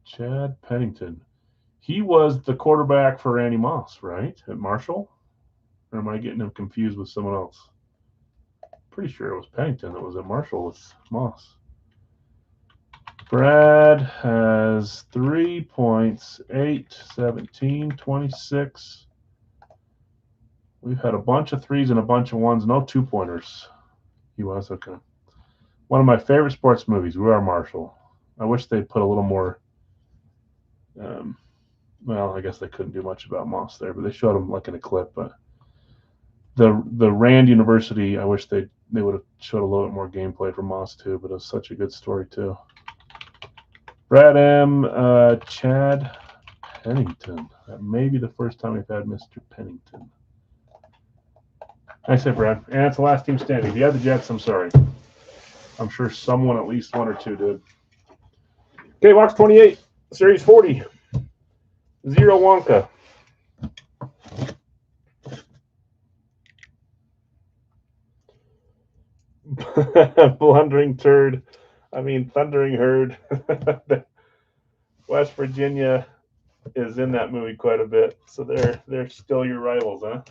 Chad Pennington. He was the quarterback for Randy Moss, right? At Marshall? Or am I getting him confused with someone else? Pretty sure it was Pennington that was at Marshall with Moss. Brad has 3 points, 8, 17, 26. We've had a bunch of 3s and a bunch of 1s, no 2-pointers. He was? Okay. One of my favorite sports movies, We Are Marshall. I wish they'd put a little more. Well, I guess they couldn't do much about Moss there, but they showed him like in a clip. But the Rand University, I wish they would have showed a little bit more gameplay for Moss too. But it was such a good story too. Brad M. Chad Pennington. That may be the first time we've had Mr. Pennington. Nice hit, Brad. And it's the last team standing. If you had the Jets, I'm sorry. I'm sure someone, at least one or two, did. Okay, box 28, series 40. Zero Wonka. Blundering turd. I mean, thundering herd. West Virginia is in that movie quite a bit, so they're still your rivals, huh?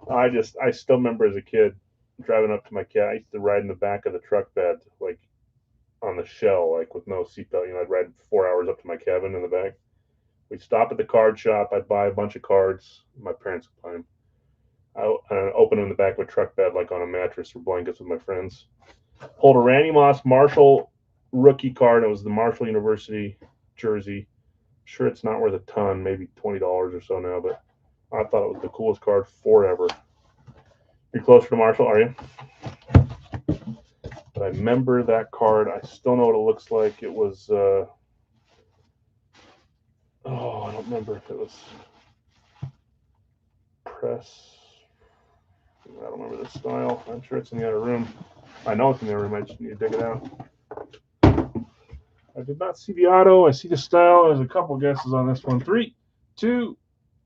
I still remember as a kid driving up to my cabin. I used to ride in the back of the truck bed, like on the shell, like with no seatbelt. I'd ride 4 hours up to my cabin in the back. We'd stop at the card shop. I'd buy a bunch of cards. My parents would buy them. I open them in the back of a truck bed, like on a mattress or blankets with my friends. Pulled a Randy Moss Marshall rookie card. It was the Marshall University jersey. I'm sure it's not worth a ton, maybe $20 or so now, but I thought it was the coolest card forever. You're closer to Marshall, are you? But I remember that card. I still know what it looks like. It was, I don't remember if it was press. I don't remember the style. I'm sure it's in the other room. I know it's in the other room. I just need to dig it out. I did not see the auto. I see the style. There's a couple guesses on this one. 3, 2,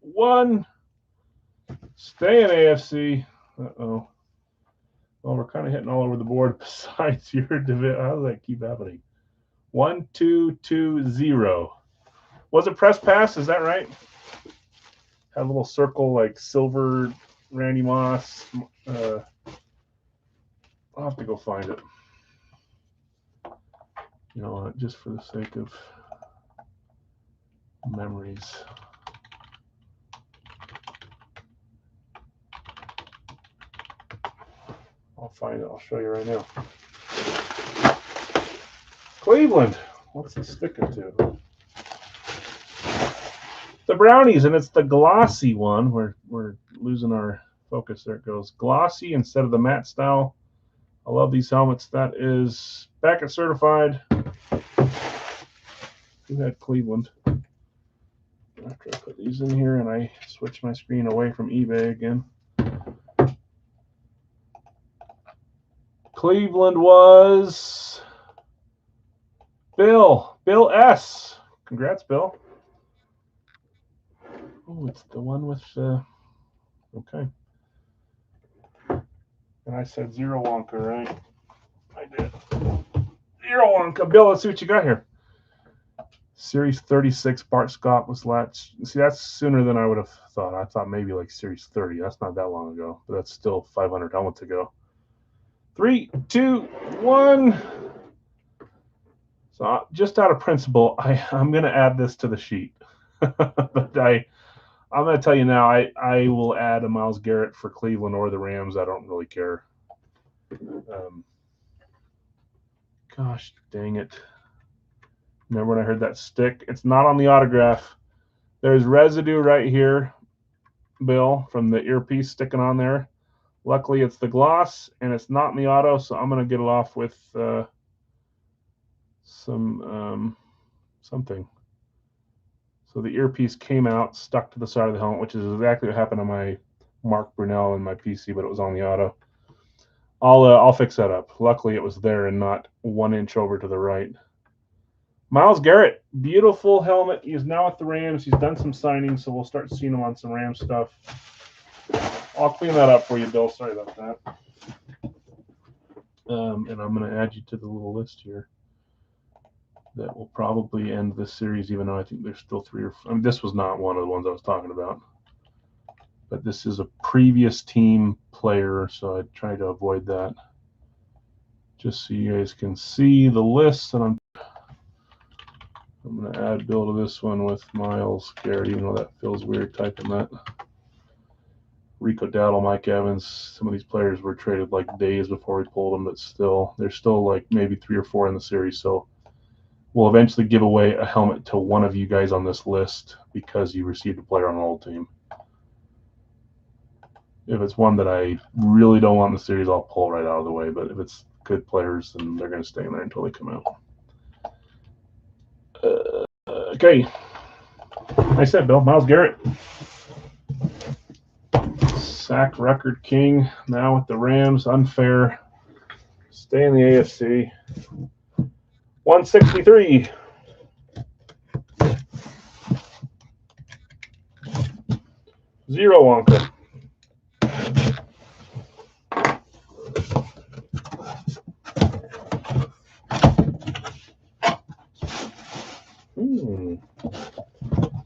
1. Stay in AFC. Uh-oh. Well, we're kind of hitting all over the board besides your division. How does that keep happening? 1, 2, 2, 0. Was it press pass? Is that right? Had a little circle like silver Randy Moss. I'll have to go find it. You know, just for the sake of memories. I'll find it. I'll show you right now. Cleveland. What's it sticking to? The Brownies, and it's the glossy one. We're losing our focus. There it goes. Glossy instead of the matte style. I love these helmets. That is Beckett certified. Who had Cleveland? After I put these in here and I switch my screen away from eBay again. Cleveland was Bill S. Congrats, Bill. Oh, it's the one with okay. And I said Zero Wonka, right? I did. Zero Wonka. Bill, let's see what you got here. Series 36, Bart Scott was last. See, that's sooner than I would have thought. I thought maybe like Series 30. That's not that long ago, but that's still 500 helmets ago. 3, 2, 1. So just out of principle, I'm going to add this to the sheet. But I'm going to tell you now, I will add a Myles Garrett for Cleveland or the Rams. I don't really care. Gosh dang it. Remember when I heard that stick? It's not on the autograph. There's residue right here, Bill, from the earpiece sticking on there. Luckily, it's the gloss, and it's not in the auto, so I'm going to get it off with something. So the earpiece came out, stuck to the side of the helmet, which is exactly what happened to my Mark Brunell in my PC, but it was on the auto. I'll fix that up. Luckily, it was there and not 1 inch over to the right. Myles Garrett, beautiful helmet. He's now at the Rams. He's done some signings, so we'll start seeing him on some Rams stuff. I'll clean that up for you, Bill. Sorry about that. And I'm going to add you to the little list here. That will probably end this series, even though I think there's still 3 or 4. I mean, this was not one of the ones I was talking about. But this is a previous team player, so I tried to avoid that. Just so you guys can see the list. And I'm going to add Bill to this one with Myles Garrett, even though that feels weird typing that. Rico Dowdle, Mike Evans. Some of these players were traded like days before we pulled them, but still, there's still like maybe 3 or 4 in the series. So we'll eventually give away a helmet to one of you guys on this list because you received a player on an old team. If it's one that I really don't want in the series, I'll pull right out of the way. But if it's good players, then they're going to stay in there until they come out. Okay. Nice set, Bill. Myles Garrett. Sack record king now with the Rams. Unfair. Stay in the AFC. 163. Zero Wonka.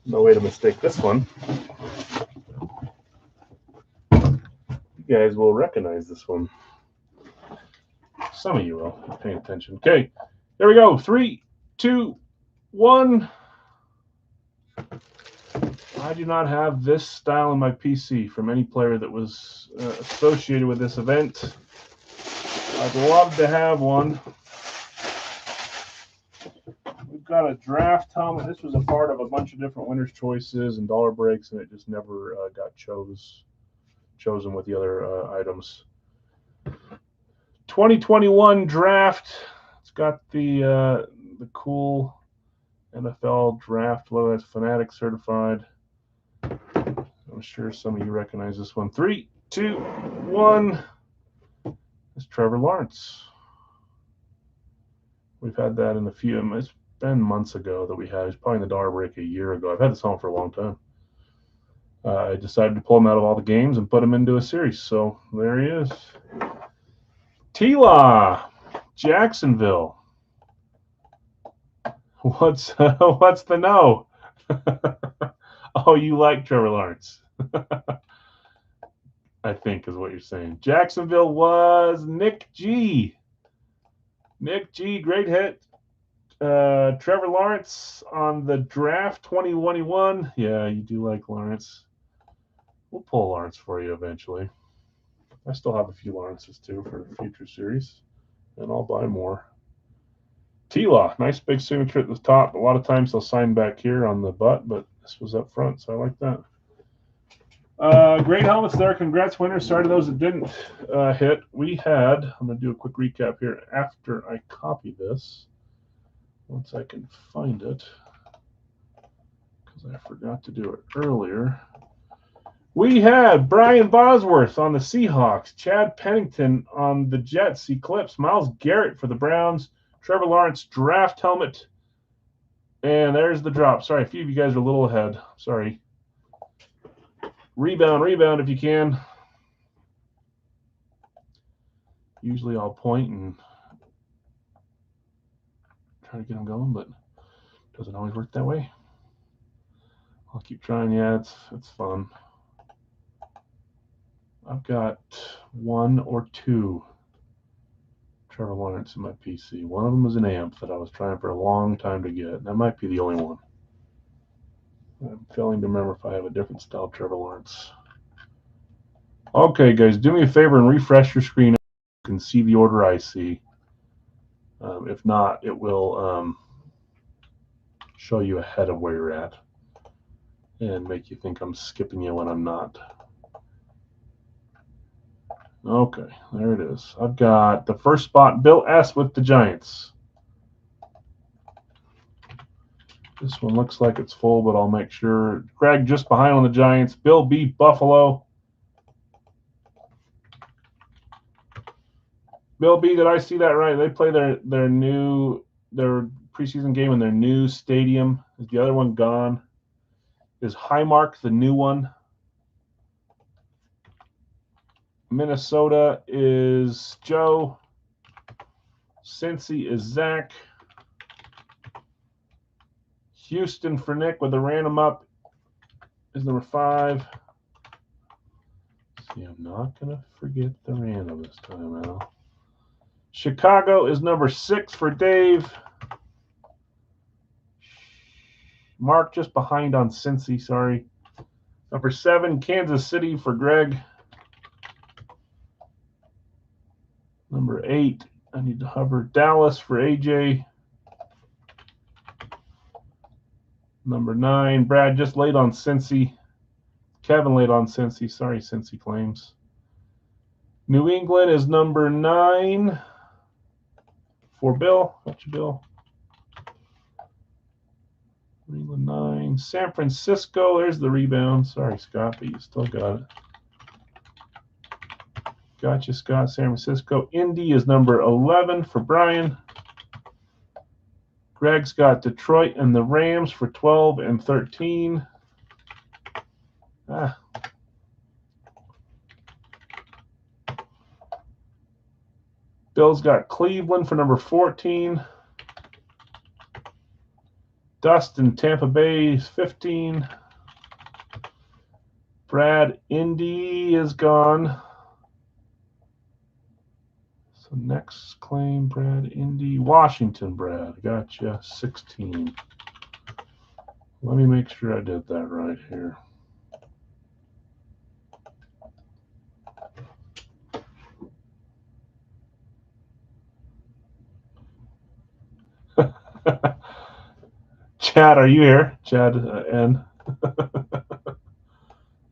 No way to mistake this one. You guys will recognize this one. Some of you will. You're paying attention. Okay, there we go. 3, 2, 1. I do not have this style in my PC from any player that was associated with this event. I'd love to have one. We've got a draft helmet. This was a part of a bunch of different winner's choices and dollar breaks, and it just never got chosen with the other items. 2021 draft. It's got the cool NFL draft logo. That's Fanatic certified. I'm sure some of you recognize this one. 3, 2, 1. It's Trevor Lawrence. We've had that in a few. It's been months ago that we had. It's probably in the dollar break a year ago. I've had this on for a long time. I decided to pull him out of all the games and put him into a series. So there he is. T-Law, Jacksonville. What's the no? Oh, you like Trevor Lawrence. I think is what you're saying. Jacksonville was Nick G. Nick G, great hit. Trevor Lawrence on the draft 2021. Yeah, you do like Lawrence. We'll pull Lawrence for you eventually. I still have a few Lawrences too for the future series, and I'll buy more. T-Law, nice big signature at the top. A lot of times they'll sign back here on the butt, but this was up front, so I like that. Great helmets there. Congrats, winners. Sorry to those that didn't hit. We had, I'm going to do a quick recap here after I copy this, once I can find it, because I forgot to do it earlier. We had Brian Bosworth on the Seahawks, Chad Pennington on the Jets, Eclipse, Myles Garrett for the Browns, Trevor Lawrence draft helmet, and there's the drop. Sorry, a few of you guys are a little ahead. Sorry. Rebound if you can. Usually I'll point and try to get them going, but it doesn't always work that way. I'll keep trying. Yeah, it's fun. I've got 1 or 2 Trevor Lawrence in my PC. One of them is an amp that I was trying for a long time to get. That might be the only one. I'm failing to remember if I have a different style Trevor Lawrence. Okay, guys, do me a favor and refresh your screen. You can see the order I see. If not, it will show you ahead of where you're at and make you think I'm skipping you when I'm not. Okay, there it is. I've got the first spot, Bill S. with the Giants. This one looks like it's full, but I'll make sure. Greg just behind on the Giants. Bill B, Buffalo. Bill B, did I see that right? They play their preseason game in their new stadium. Is the other one gone? Is Highmark the new one? Minnesota is Joe. Cincy is Zach. Houston for Nick with a random up is number 5. See, I'm not going to forget the random this time, Al. Chicago is number 6 for Dave. Mark just behind on Cincy, sorry. Number 7, Kansas City for Greg. Number 8, I need to hover Dallas for AJ. Number 9, Brad just laid on Cincy. Kevin laid on Cincy. Sorry, Cincy Flames. New England is number 9 for Bill. Gotcha, Bill. New England 9. San Francisco, there's the rebound. Sorry, Scott, but you still got it. Gotcha, Scott. San Francisco. Indy is number 11 for Brian. Greg's got Detroit and the Rams for 12 and 13. Bill's got Cleveland for number 14. Dustin, Tampa Bay is 15. Brad, Indy is gone. So next claim, Brad, Indy. Washington, Brad. Gotcha, 16. Let me make sure I did that right here. Chad, are you here? Chad N.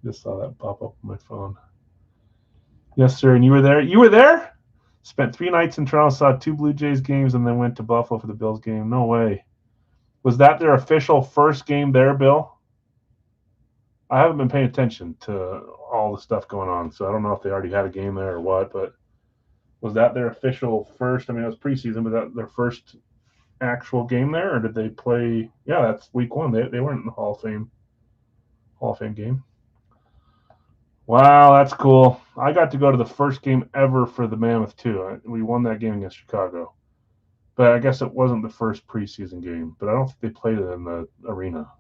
Just saw that pop up on my phone. Yes, sir. And you were there? You were there? Spent 3 nights in Toronto, saw 2 Blue Jays games, and then went to Buffalo for the Bills game. No way. Was that their official first game there, Bill? I haven't been paying attention to all the stuff going on, so I don't know if they already had a game there or what, but was that their official first? I mean, it was preseason, but that their first actual game there, or did they play? Yeah, that's week 1. They weren't in the Hall of Fame game. Wow, that's cool. I got to go to the first game ever for the Mammoth too. We won that game against Chicago, but I guess it wasn't the first preseason game. But I don't think they played it in the arena.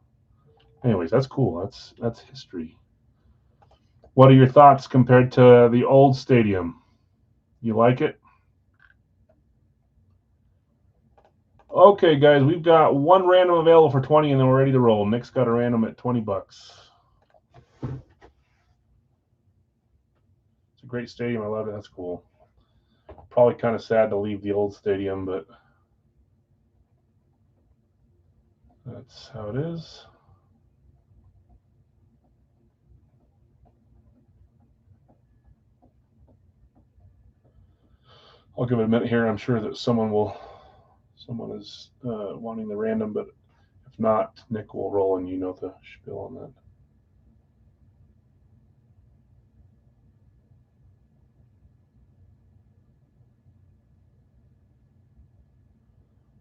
Anyways, that's cool. That's history. What are your thoughts compared to the old stadium? You like it? Okay, guys, we've got 1 random available for 20, and then we're ready to roll. Nick's got a random at $20. It's a great stadium. I love it. That's cool. Probably kind of sad to leave the old stadium, but that's how it is. I'll give it a minute here. I'm sure that someone is wanting the random, but if not, Nick will roll and you know the spiel on that.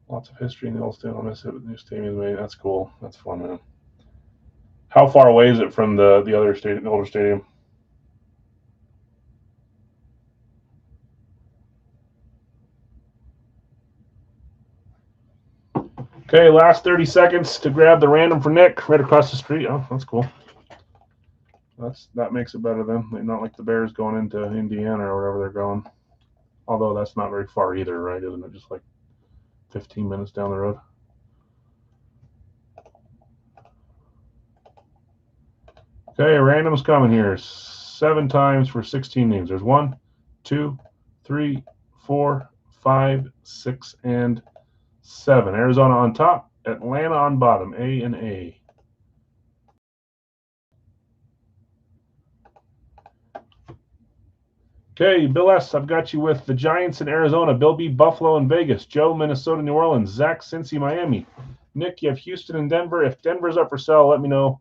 Lots of history in the old stadium. I'll miss it with new stadium. That's cool. That's fun, man. How far away is it from the other stadium, the older stadium? Okay, last 30 seconds to grab the random for Nick right across the street. Oh, that's cool. That makes it better then. Not like the Bears going into Indiana or wherever they're going. Although that's not very far either, right? Isn't it just like 15 minutes down the road? Okay, random's coming here. 7 times for 16 names. There's 1, 2, 3, 4, 5, 6, and 7. Arizona on top, Atlanta on bottom. A and A. Okay, Bill S., I've got you with the Giants in Arizona, Bill B., Buffalo and Vegas, Joe, Minnesota, New Orleans, Zach, Cincy, Miami. Nick, you have Houston and Denver. If Denver's up for sale, let me know,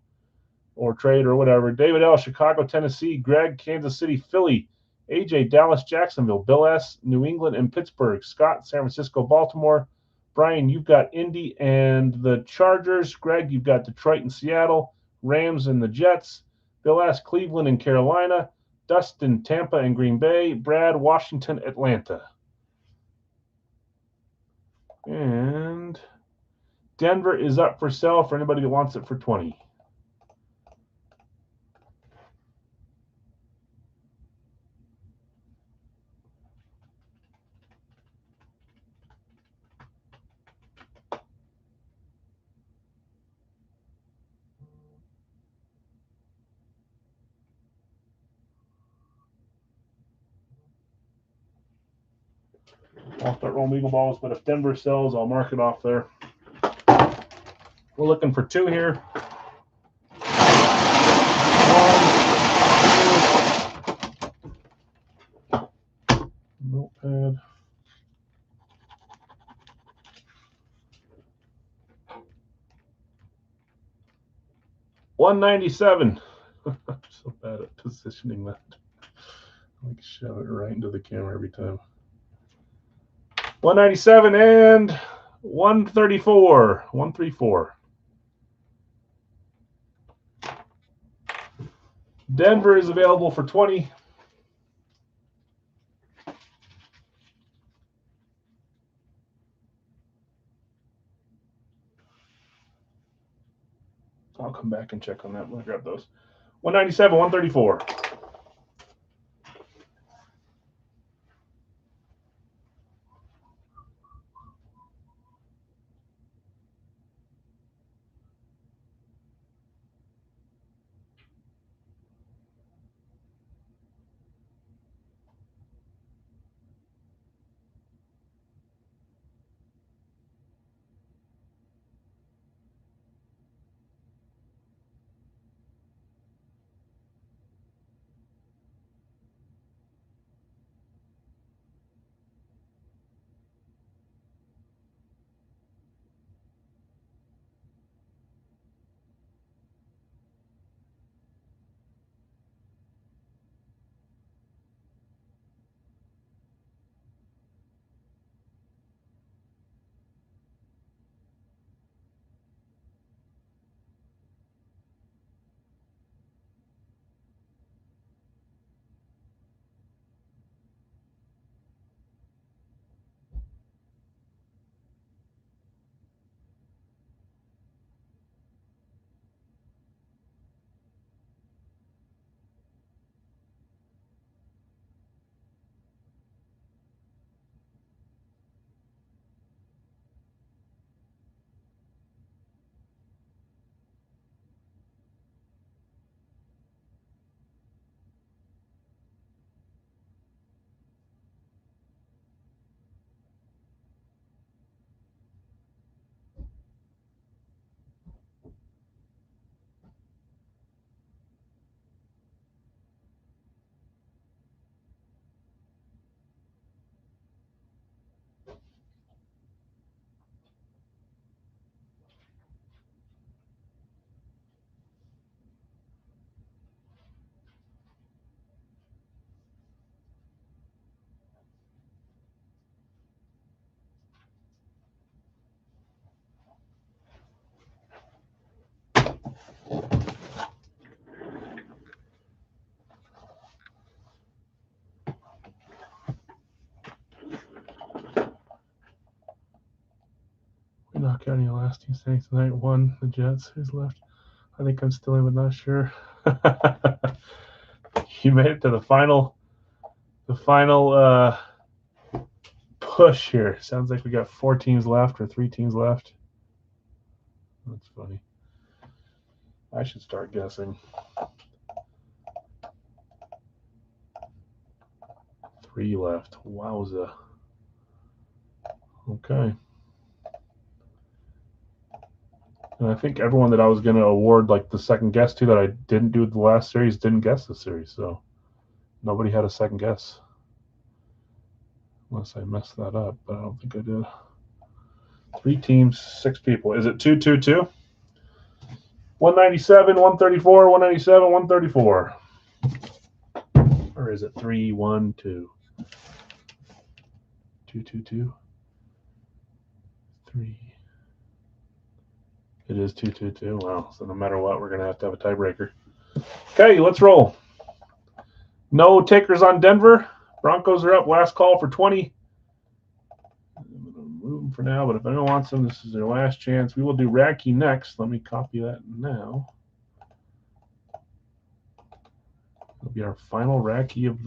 or trade or whatever. David L., Chicago, Tennessee, Greg, Kansas City, Philly, AJ, Dallas, Jacksonville, Bill S., New England and Pittsburgh, Scott, San Francisco, Baltimore. Brian, you've got Indy and the Chargers. Greg, you've got Detroit and Seattle, Rams and the Jets. Bill S., Cleveland and Carolina. Dustin, Tampa and Green Bay. Brad, Washington, Atlanta. And Denver is up for sale for anybody that wants it for 20. I'll start rolling Eagle balls, but if Denver sells, I'll mark it off there. We're looking for 2 here. 1, 2. Notepad. $197. I'm so bad at positioning that. I like shove it right into the camera every time. 197 and 134. 134. Denver is available for 20. I'll come back and check on that when I grab those. 197, 134. We knock out any last team standings tonight. 1, the Jets. Who's left? I think I'm still in, but not sure. You made it to the final push here. Sounds like we got 4 teams left or 3 teams left. That's funny. I should start guessing. 3 left. Wowza. Okay. And I think everyone that I was going to award like the second guess to that I didn't do the last series didn't guess the series. So nobody had a second guess. Unless I messed that up, but I don't think I did. 3 teams, 6 people. Is it 2-2-2? 197, 134, 197, 134. Or is it 3-1-2? 2-2-2? 3. It is 2-2-2. Wow. So no matter what, we're going to have a tiebreaker. Okay, let's roll. No takers on Denver. Broncos are up. Last call for 20. I'm going to move them for now, but if anyone wants them, this is their last chance. We will do Racky next. Let me copy that now. It'll be our final Racky of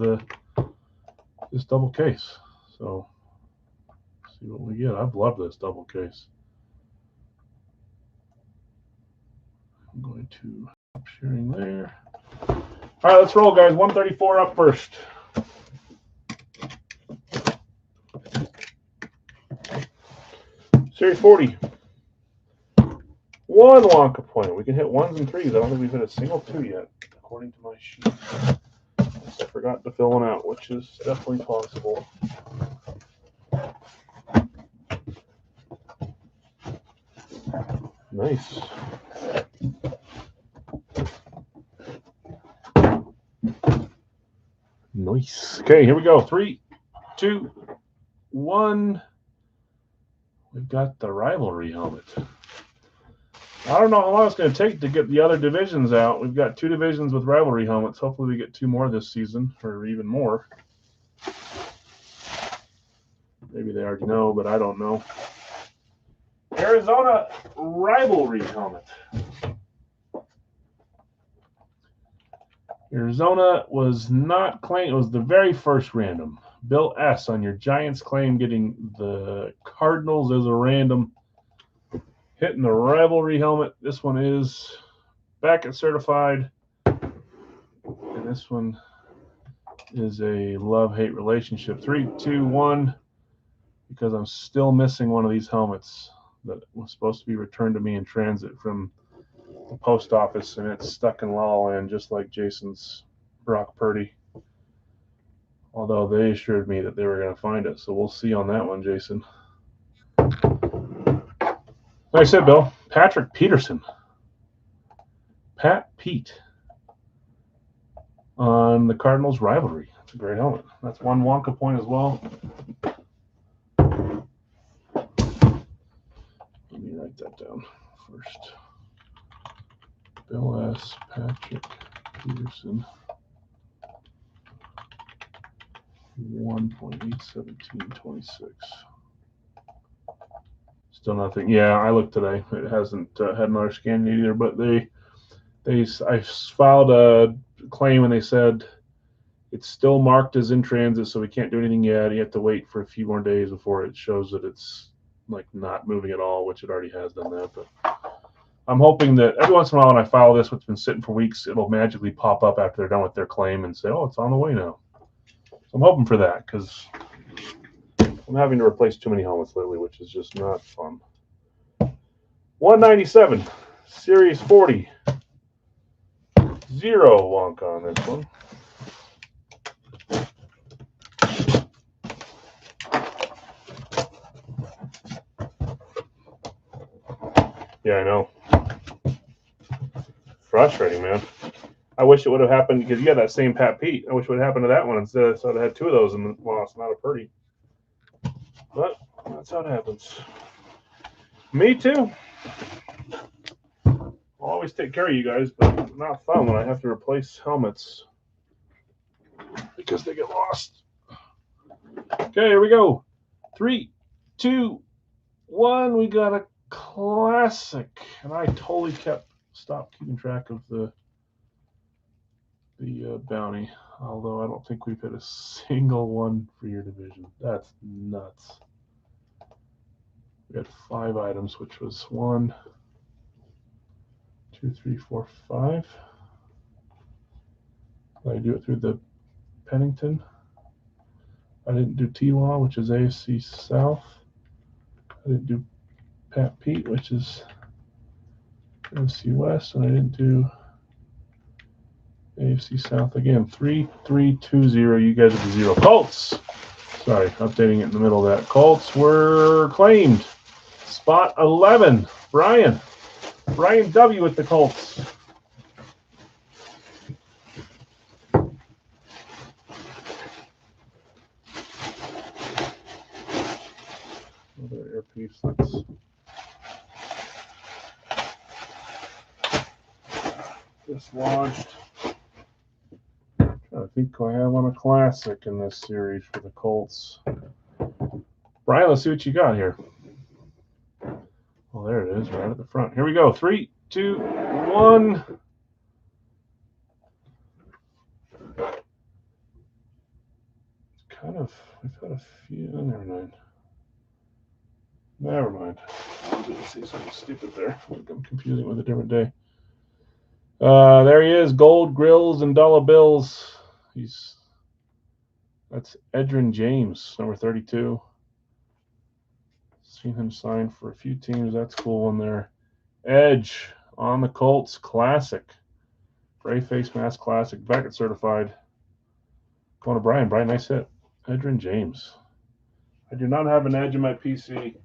this double case. So see what we get. I've loved this double case. I'm going to stop sharing there. All right, let's roll, guys. 134 up first. Series 40. 1 Wonka point. We can hit 1s and 3s. I don't think we've hit a single 2 yet, according to my sheet. I forgot to fill one out, which is definitely possible. Nice. Nice. Okay, here we go. 3, 2, 1. We've got the rivalry helmet. I don't know how long it's going to take to get the other divisions out. We've got 2 divisions with rivalry helmets. Hopefully we get 2 more this season, or even more. Maybe they already know, but I don't know. Arizona rivalry helmet. Arizona was not claimed. It was the very first random. Bill S. on your Giants claim, getting the Cardinals as a random. Hitting the rivalry helmet. This one is Beckett certified. And this one is a love-hate relationship. 3, 2, 1. Because I'm still missing one of these helmets that was supposed to be returned to me in transit from the post office, and it's stuck in La La Land, just like Jason's Brock Purdy. Although they assured me that they were going to find it, so we'll see on that one, Jason. Like I said, Bill, Patrick Peterson. Pat Pete on the Cardinals rivalry. That's a great helmet. That's 1 Wonka point as well. Let me write that down first. Bill S. Patrick Peterson. 1.81726. Still nothing. Yeah, I looked today. It hasn't had another scan yet either. But I filed a claim and they said it's still marked as in transit, so we can't do anything yet. You have to wait for a few more days before it shows that it's like not moving at all, which it already has done that. But I'm hoping that every once in a while when I file this, what's been sitting for weeks, it'll magically pop up after they're done with their claim and say, oh, it's on the way now. So I'm hoping for that because I'm having to replace too many helmets lately, which is just not fun. 197, Series 40. 0 Wonka on this one. Yeah, I know. Frustrating, man. I wish it would have happened because you got that same Pat Pete. I wish it would have happened to that one instead. So I'd have had 2 of those and lost, not a Purdy. But that's how it happens. Me too. I'll always take care of you guys, but not fun when I have to replace helmets because they get lost. Okay, here we go. 3, 2, 1. We got a classic, and I totally stopped keeping track of the bounty. Although I don't think we've hit a single one for your division. That's nuts. We had 5 items, which was 1, 2, 3, 4, 5. I do it through the Pennington. I didn't do T-Law, which is AFC South. I didn't do Pat Pete, which is AFC West, and I didn't do AFC South again. 3, 3, 2, 0. You guys are the 0. Colts. Sorry, updating it in the middle of that. Colts were claimed. Spot 11. Brian W. with the Colts. Another earpiece. That's dislodged. I think I have on a classic in this series for the Colts. Brian, let's see what you got here. Well, there it is, right at the front. Here we go. 3, 2, 1. It's kind of, we've had a few. Never mind. Never mind. I was going to say something stupid there. I'm confusing with a different day. There he is. Gold grills and dollar bills. That's Edgerrin James, number 32. Seen him sign for a few teams. That's cool in there. Edge on the Colts Classic. Gray Face Mask Classic. Beckett certified. Going to Brian. Brian, nice hit. Edgerrin James. I do not have an Edge in my PC.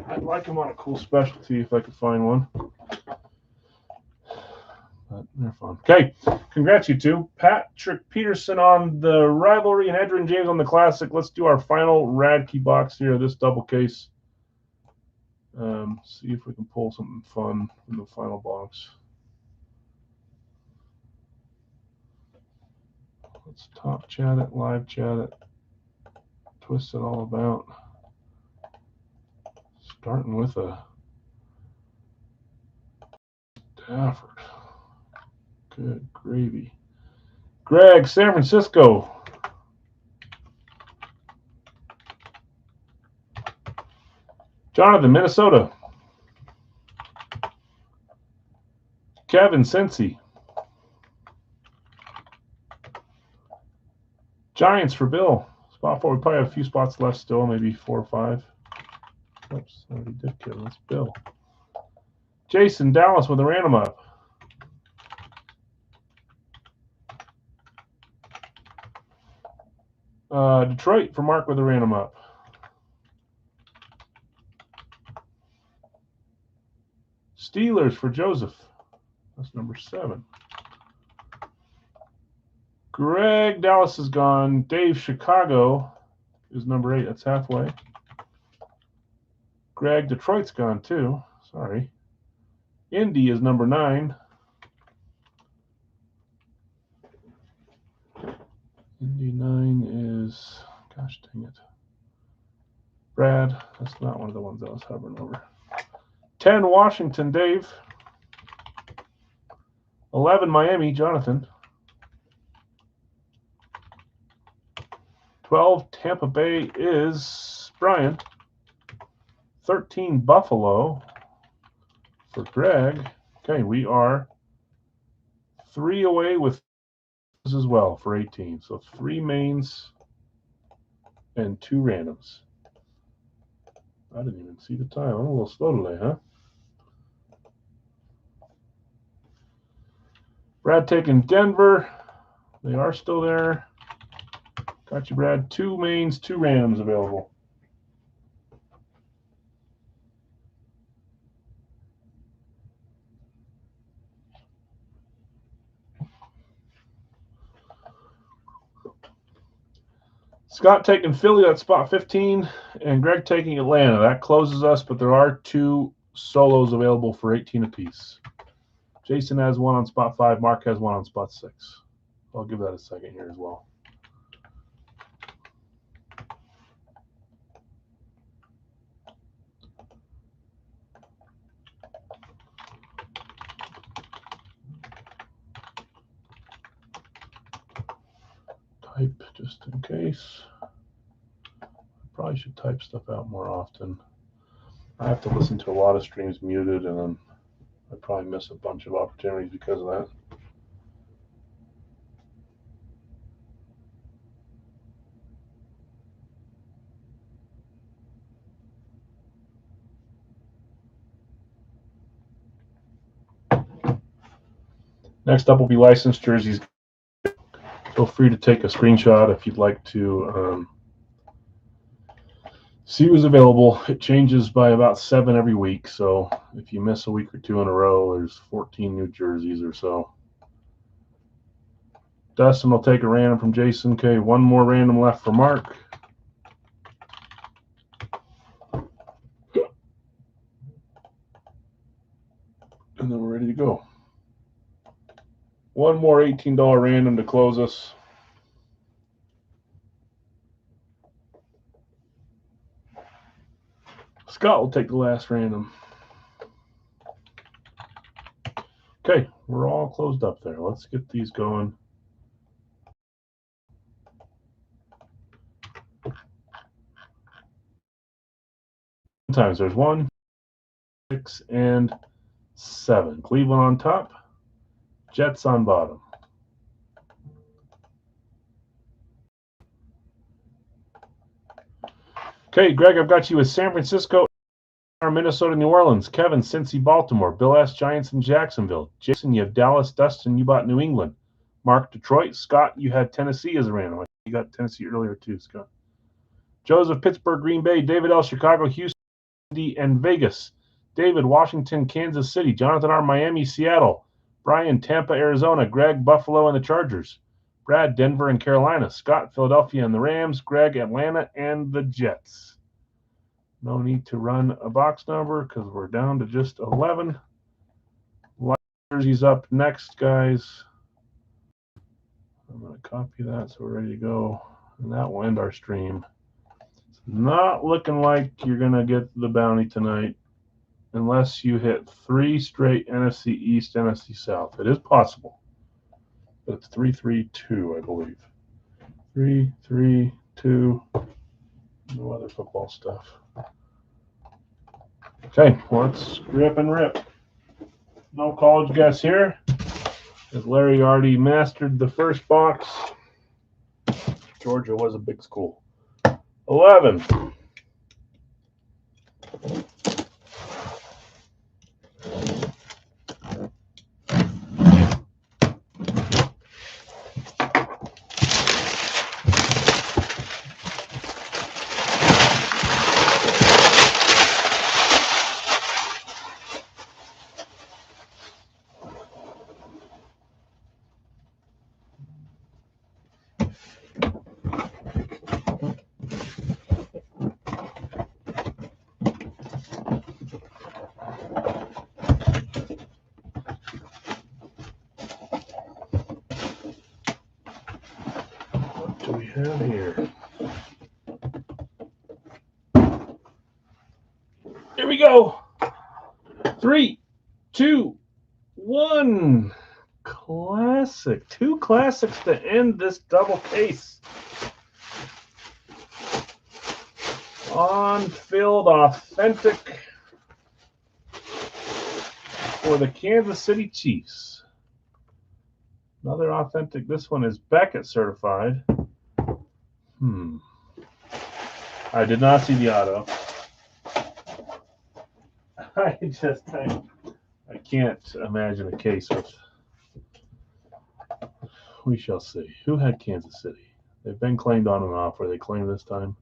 I'd like him on a cool specialty if I could find one. But they're fun. Okay, congrats, you two. Patrick Peterson on the rivalry and Edgerrin James on the Classic. Let's do our final Radkey box here, this double case. See if we can pull something fun in the final box. Let's top chat it, live chat it, twist it all about. Starting with a Stafford. Good gravy. Greg, San Francisco. Jonathan, Minnesota. Kevin, Cincy. Giants for Bill. Spot 4. We probably have a few spots left still, maybe 4 or 5. Oops, I already did Kevin. That's Bill. Jason, Dallas with a random up. Detroit for Mark with a random up. Steelers for Joseph. That's number 7. Greg, Dallas is gone. Dave, Chicago is number 8. That's halfway. Greg, Detroit's gone too. Sorry. Indy is number 9. Indy 9 is, gosh dang it. Brad, that's not one of the ones I was hovering over. 10, Washington, Dave. 11, Miami, Jonathan. 12, Tampa Bay is Brian. 13, Buffalo for Greg. Okay, we are 3 away with as well for 18. So 3 mains and 2 randoms. I didn't even see the time. I'm a little slow today, huh? Brad taking Denver. They are still there. Got you, Brad. 2 mains, 2 randoms available. Scott taking Philly, that's spot 15, and Greg taking Atlanta. That closes us, but there are 2 solos available for 18 apiece. Jason has 1 on spot 5. Mark has 1 on spot 6. I'll give that a second here as well. Type just in case. Probably should type stuff out more often. I have to listen to a lot of streams muted, and then I probably miss a bunch of opportunities because of that. Next up will be licensed jerseys. Feel free to take a screenshot if you'd like to see who's available. It changes by about 7 every week, so if you miss a week or 2 in a row, there's 14 new jerseys or so. Dustin will take a random from Jason. Okay, 1 more random left for Mark. And then we're ready to go. 1 more $18 random to close us. Scott will take the last random. Okay, we're all closed up there. Let's get these going. Sometimes there's 1, 6, and 7. Cleveland on top, Jets on bottom. Okay, Greg, I've got you with San Francisco, Minnesota, New Orleans. Kevin, Cincy, Baltimore. Bill S., Giants, and Jacksonville. Jason, you have Dallas. Dustin, you bought New England. Mark, Detroit. Scott, you had Tennessee as a random. You got Tennessee earlier too, Scott. Joseph, Pittsburgh, Green Bay. David L., Chicago, Houston, and Vegas. David, Washington, Kansas City. Jonathan R., Miami, Seattle. Brian, Tampa, Arizona. Greg, Buffalo, and the Chargers. Brad, Denver, and Carolina. Scott, Philadelphia, and the Rams. Greg, Atlanta, and the Jets. No need to run a box number because we're down to just 11. Light jerseys up next, guys. I'm going to copy that so we're ready to go. And that will end our stream. It's not looking like you're going to get the bounty tonight unless you hit 3 straight NFC East, NFC South. It is possible. But it's 3-3-2, I believe. 3-3-2. No other football stuff. Okay, let's rip and rip. No college guess here, as Larry already mastered the first box. Georgia was a big school. 11. What do we have here? Here we go. 3, 2, 1. Classic. 2 classics to end this double case. On-field authentic for the Kansas City Chiefs. Another authentic. This one is Beckett certified. I did not see the auto. I can't imagine a case with. We shall see. Who had Kansas City? They've been claimed on and off. Were they claimed this time?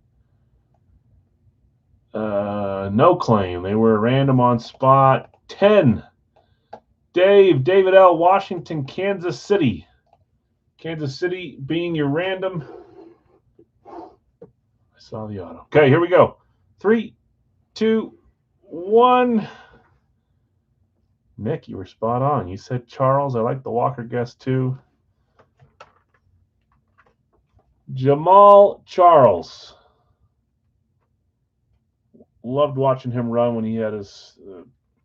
No claim. They were random on spot 10. David L., Washington, Kansas City. Kansas City being your random. I saw the auto. Okay, here we go. 3, 2, 1. Nick, you were spot on. You said Charles. I like the Walker guess too. Jamal Charles. Loved watching him run when he had his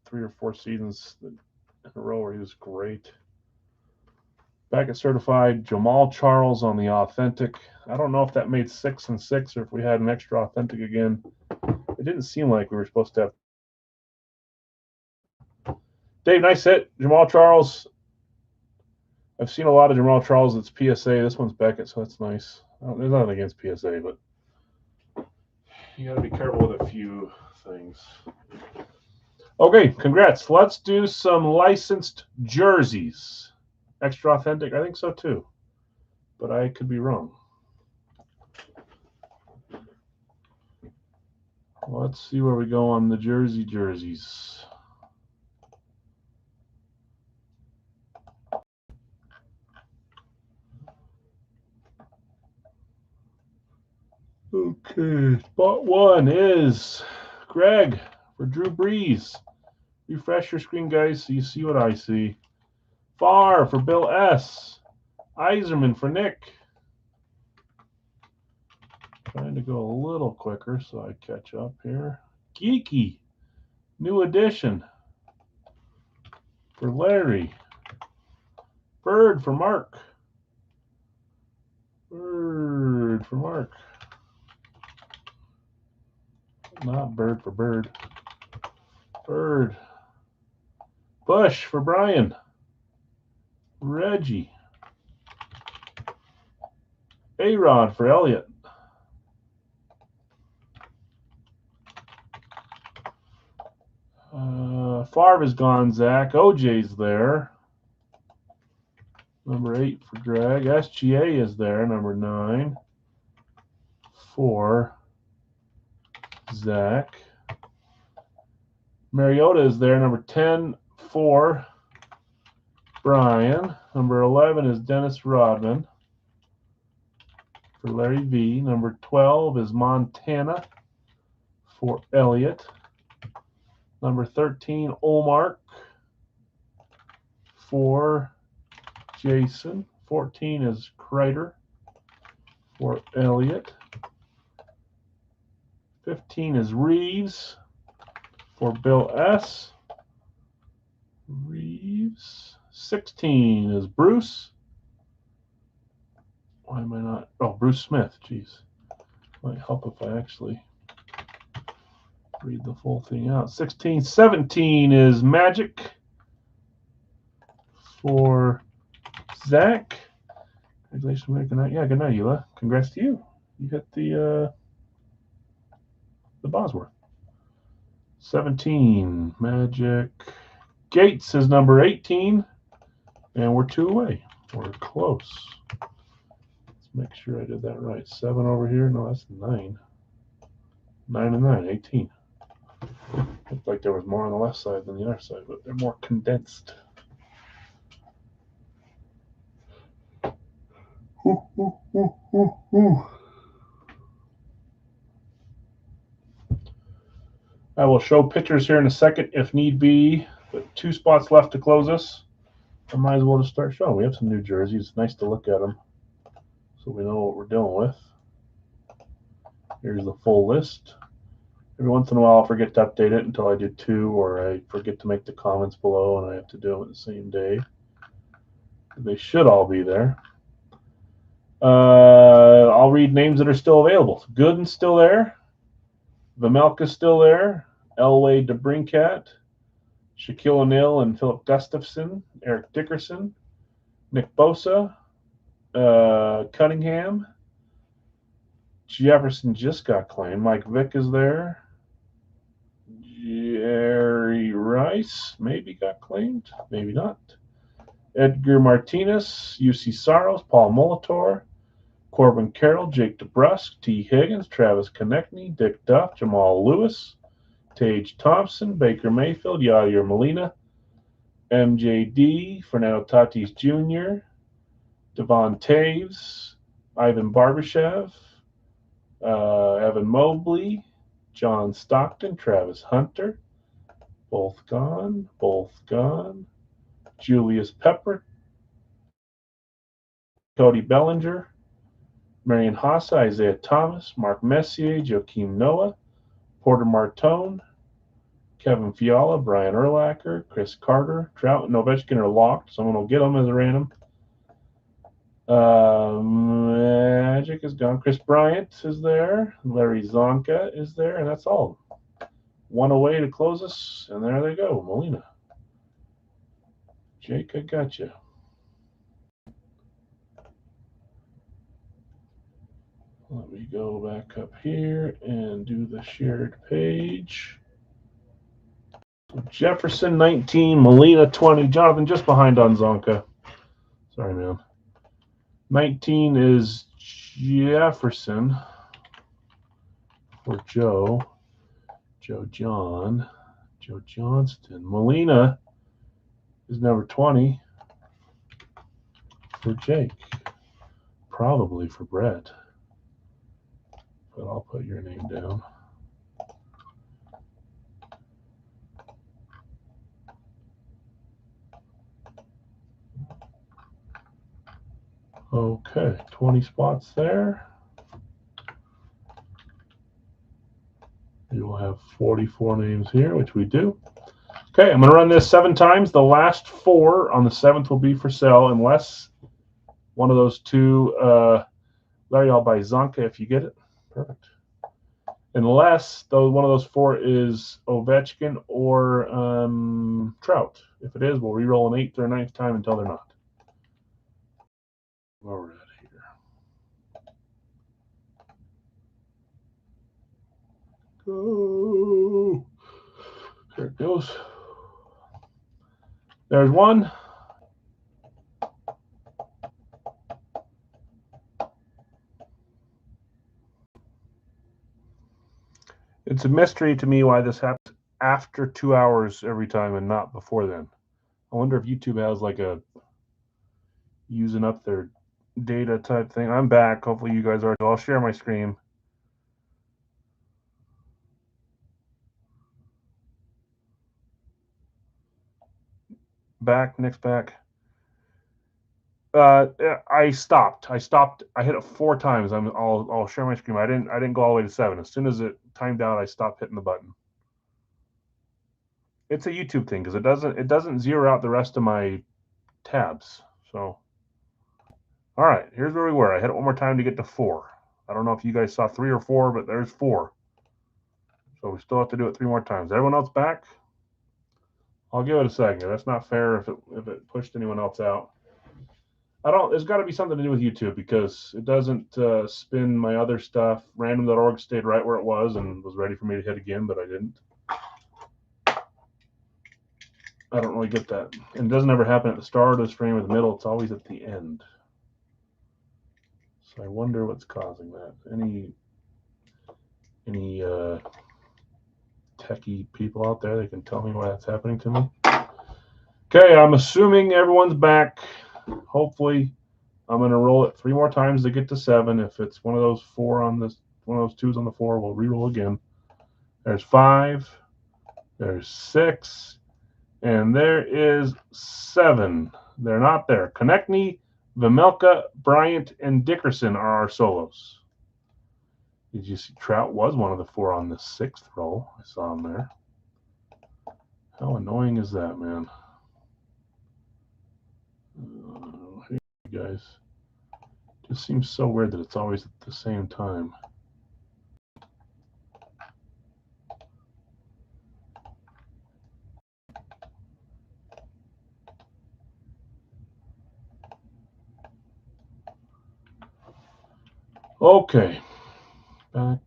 3 or 4 seasons in a row where he was great. Beckett certified. Jamal Charles on the authentic. I don't know if that made 6 and 6 or if we had an extra authentic again. It didn't seem like we were supposed to have. Dave, nice hit. Jamal Charles. I've seen a lot of Jamal Charles. It's PSA. This one's Beckett, so that's nice. There's nothing against PSA, but you got to be careful with a few things. Okay, congrats. Let's do some licensed jerseys. Extra authentic? I think so too, but I could be wrong. Let's see where we go on the jerseys. Okay, spot 1 is Greg for Drew Brees. Refresh your screen, guys, so you see what I see. Farr for Bill S. Iserman for Nick. Trying to go a little quicker so I catch up here. Geeky, new addition for Larry. Bird for Mark. Bird for Mark. Not bird for bird. Bird. Bush for Brian. Reggie. A-Rod for Elliot. Favre is gone, Zach. OJ's there. Number 8 for Greg. SGA is there, number 9 for Zach. Mariota is there, number 10 for Brian. Number 11 is Dennis Rodman for Larry V. Number 12 is Montana for Elliot. Number 13, Olmark for Jason. 14 is Kreider for Elliot. 15 is Reeves for Bill S. Reeves. 16 is Bruce. Why am I not? Oh, Bruce Smith. Jeez. Might help if I actually read the full thing out. 16, 17 is Magic for Zach. Congratulations, Good night. Yeah, good night, Eula. Congrats to you. You hit the Bosworth. 17, Magic. Gates is number 18, and we're 2 away. We're close. Let's make sure I did that right. 7 over here. No, that's 9. 9 and 9, 18. Looked like there was more on the left side than the other side, but they're more condensed. I will show pictures here in a second if need be, but 2 spots left to close us. I might as well just start showing. We have some new jerseys. It's nice to look at them so we know what we're dealing with. Here's the full list. Every once in a while I'll forget to update it until I do 2, or I forget to make the comments below and I have to do them the same day. They should all be there. I'll read names that are still available. Gooden's still there. Vamelka's still there. Elway DeBrincat. Shaquille O'Neal and Philip Gustafson. Eric Dickerson. Nick Bosa. Cunningham. Jefferson just got claimed. Mike Vick is there. Jerry Rice maybe got claimed. Maybe not. Edgar Martinez. UC Saros. Paul Molitor. Corbin Carroll, Jake DeBrusk, T. Higgins, Travis Konechny, Dick Duff, Jamal Lewis, Tage Thompson, Baker Mayfield, Yadier Molina, MJD, Fernando Tatis Jr., Devon Taves, Ivan Barbashev, Evan Mobley, John Stockton, Travis Hunter, both gone, Julius Pepper, Cody Bellinger, Marion Hossa, Isaiah Thomas, Mark Messier, Joakim Noah, Porter Martone, Kevin Fiala, Brian Urlacher, Chris Carter, Trout and Ovechkin are locked. Someone will get them as a random. Magic is gone. Chris Bryant is there. Larry Zonka is there, and that's all. 1 away to close us, and there they go. Molina. Jake, I got you. Let me go back up here and do the shared page. Jefferson 19, Molina 20. Jonathan just behind on Zonka. Sorry, man. 19 is Jefferson for Joe. Joe Johnston. Molina is number 20 for Jake. Probably for Brett. But I'll put your name down. Okay, 20 spots there. You will have 44 names here, which we do. Okay, I'm going to run this 7 times. The last 4 on the 7th will be for sale unless one of those 2, Larry, I'll buy Zonka if you get it. Perfect. Unless one of those 4 is Ovechkin or Trout. If it is, we'll re-roll an 8th or 9th time until they're not. Where we're at here. Go. There it goes. There's one. It's a mystery to me why this happens after 2 hours every time and not before then. I wonder if YouTube has like a using up their data type thing. I'm back. Hopefully you guys are. I'll share my screen. Back, Nick's back. I stopped. I hit it 4 times. I'll share my screen. I didn't go all the way to 7. As soon as it timed out, I stopped hitting the button. It's a YouTube thing because it doesn't zero out the rest of my tabs. So, all right, here's where we were. I hit it one more time to get to 4. I don't know if you guys saw 3 or 4, but there's 4. So we still have to do it 3 more times. Everyone else back? I'll give it a second. That's not fair if it pushed anyone else out. There's got to be something to do with YouTube because it doesn't spin my other stuff. Random.org stayed right where it was and was ready for me to hit again, but I didn't. I don't really get that. And it doesn't ever happen at the start of the stream or the middle. It's always at the end. So I wonder what's causing that. Any techie people out there that can tell me why that's happening to me? Okay, I'm assuming everyone's back. Hopefully, I'm going to roll it 3 more times to get to 7. If it's one of those 4 on this, one of those 2s on the 4, we'll re-roll again. There's 5. There's 6. And there is 7. They're not there. Konechny, Vejmelka, Bryant, and Dickerson are our solos. Did you see Trout was one of the 4 on the 6th roll? I saw him there. How annoying is that, man? Hey, guys. Just seems so weird that it's always at the same time. Okay.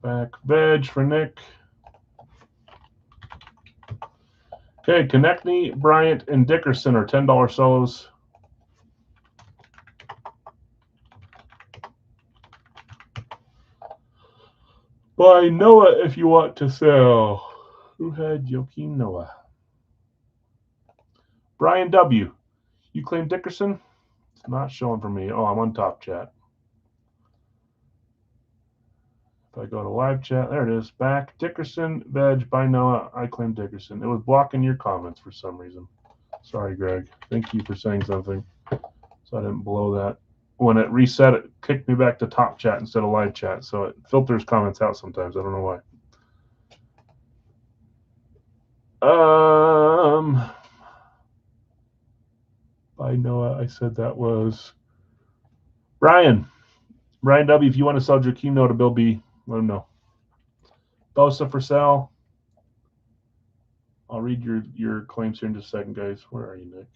Back. Veg for Nick. Okay, Konechny, Bryant, and Dickerson are $10 solos. Buy Noah if you want to sell. Who had Joakim Noah? Brian W. You claim Dickerson? It's not showing for me. Oh, I'm on top chat. If I go to live chat, there it is. Back. Dickerson, Veg, by Noah. I claim Dickerson. It was blocking your comments for some reason. Sorry, Greg. Thank you for saying something. So I didn't blow that. When it reset, it kicked me back to top chat instead of live chat. So it filters comments out sometimes. I don't know why. By Noah, I said that was Brian. Brian W., if you want to sell Joakim Noah to Bill B., let him know. Bosa for sale. I'll read your claims here in just a second, guys. Where are you, Nick?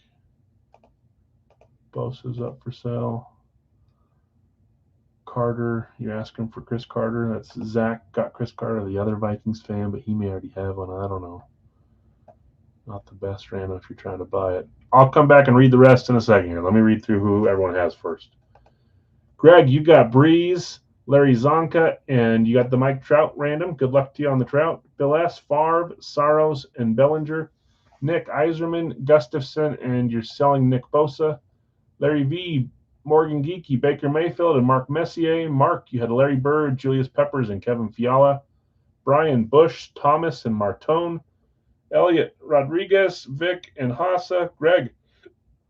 Bosa's up for sale. Carter, you're asking for Chris Carter. That's Zach got Chris Carter, the other Vikings fan, but he may already have one. I don't know. Not the best random if you're trying to buy it. I'll come back and read the rest in a second here. Let me read through who everyone has first. Greg, you got Breeze, Larry Zonka, and you got the Mike Trout random. Good luck to you on the Trout. Bill S., Favre, Saros, and Bellinger. Nick Eiserman, Gustafson, and you're selling Nick Bosa. Larry V., Morgan Geeky, Baker Mayfield, and Mark Messier. Mark, you had Larry Bird, Julius Peppers, and Kevin Fiala. Brian Bush, Thomas, and Martone. Elliot Rodriguez, Vic, and Hassa. Greg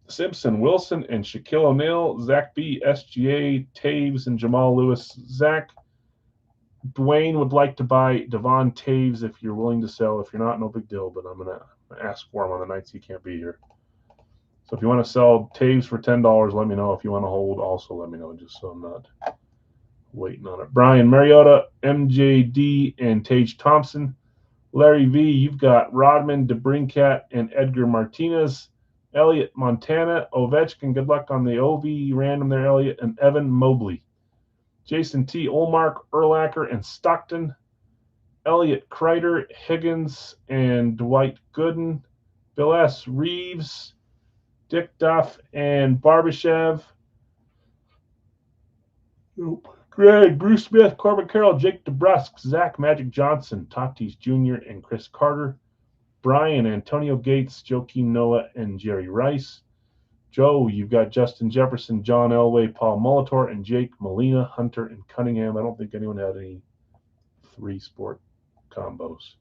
Simpson, Wilson, and Shaquille O'Neal. Zach B, SGA, Taves, and Jamal Lewis. Zach, Dwayne would like to buy Devon Taves if you're willing to sell. If you're not, no big deal, but I'm going to ask for him on the nights he can't be here. So if you want to sell Taves for $10, let me know. If you want to hold, also let me know, just so I'm not waiting on it. Brian Mariota, MJD, and Tage Thompson. Larry V, you've got Rodman, DeBrincat, and Edgar Martinez. Elliot Montana, Ovechkin, good luck on the OV random there, Elliot, and Evan Mobley. Jason T, Olmark, Urlacher, and Stockton. Elliot Kreider, Higgins, and Dwight Gooden. Bill S, Reeves, Dick Duff and Barbashev. Nope. Greg, Bruce Smith, Corbin Carroll, Jake DeBrusk, Zach Magic Johnson, Tatis Jr., and Chris Carter. Brian, Antonio Gates, Joakim Noah, and Jerry Rice. Joe, you've got Justin Jefferson, John Elway, Paul Molitor, and Jake Molina, Hunter, and Cunningham. I don't think anyone had any 3-sport combos.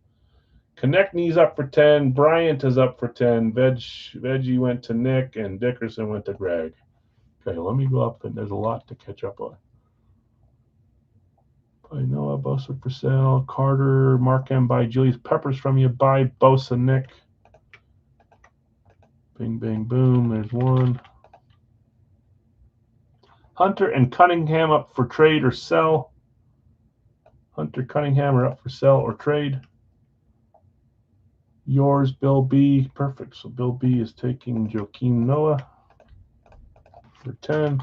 Konechny's up for 10. Bryant is up for 10. Veggie went to Nick, and Dickerson went to Greg. Okay, let me go up, and there's a lot to catch up on. By Noah, Bosa for sale. Carter, Mark M. By Julius Peppers from you. By Bosa, Nick. Bing, bang, boom. There's one. Hunter and Cunningham up for trade or sell. Hunter, Cunningham are up for sell or trade. Yours, Bill B. Perfect. So Bill B is taking Joakim Noah for 10.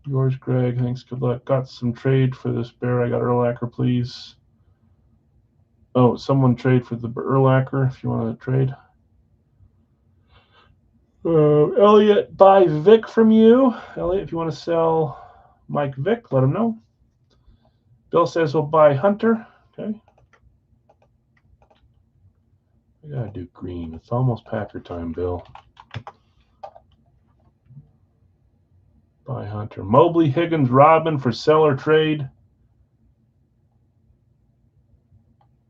Yours, Greg. Thanks. Good luck. Got some trade for this bear. I got Urlacher, please. Oh, someone trade for the Urlacher if you want to trade. Elliot, buy Vic from you. Elliot, if you want to sell Mike Vick, let him know. Bill says he'll buy Hunter. Okay. I gotta do green. It's almost Packer time, Bill. Buy Hunter. Mobley, Higgins, Rodman for sell or trade.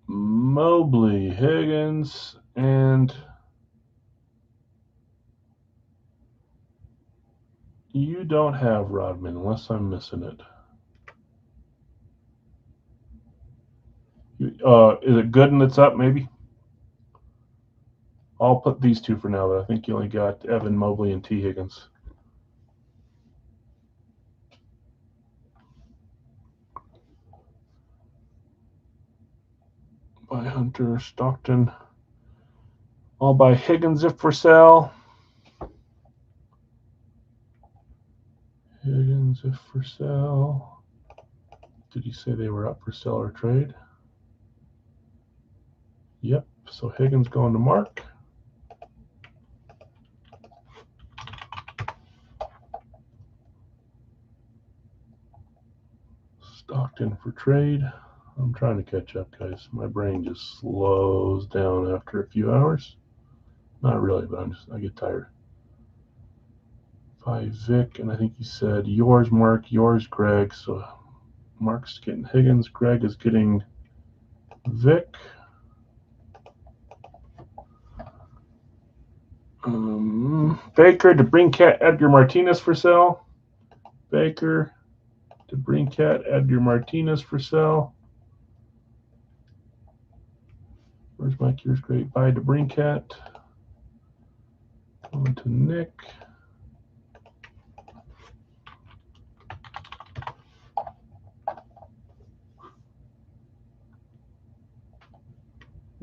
Mobley, Higgins, and you don't have Rodman unless I'm missing it. Is it Gooden that's up, maybe? I'll put these two for now, but I think you only got Evan Mobley and T. Higgins. By Hunter, Stockton. I'll buy Higgins if for sale. Higgins if for sale. Did he say they were up for sell or trade? Yep. So Higgins going to Mark. Stockton for trade. I'm trying to catch up, guys. My brain just slows down after a few hours. Not really, but I get tired. By Vic, and I think he said yours, Mark, yours, Greg. So Mark's getting Higgins. Greg is getting Vic. Baker, DeBrincat, Edgar Martinez for sale. Baker, DeBrincat, Edgar Martinez for sale. Where's Mike? Yours, great. Buy DeBrincat. Going to Nick.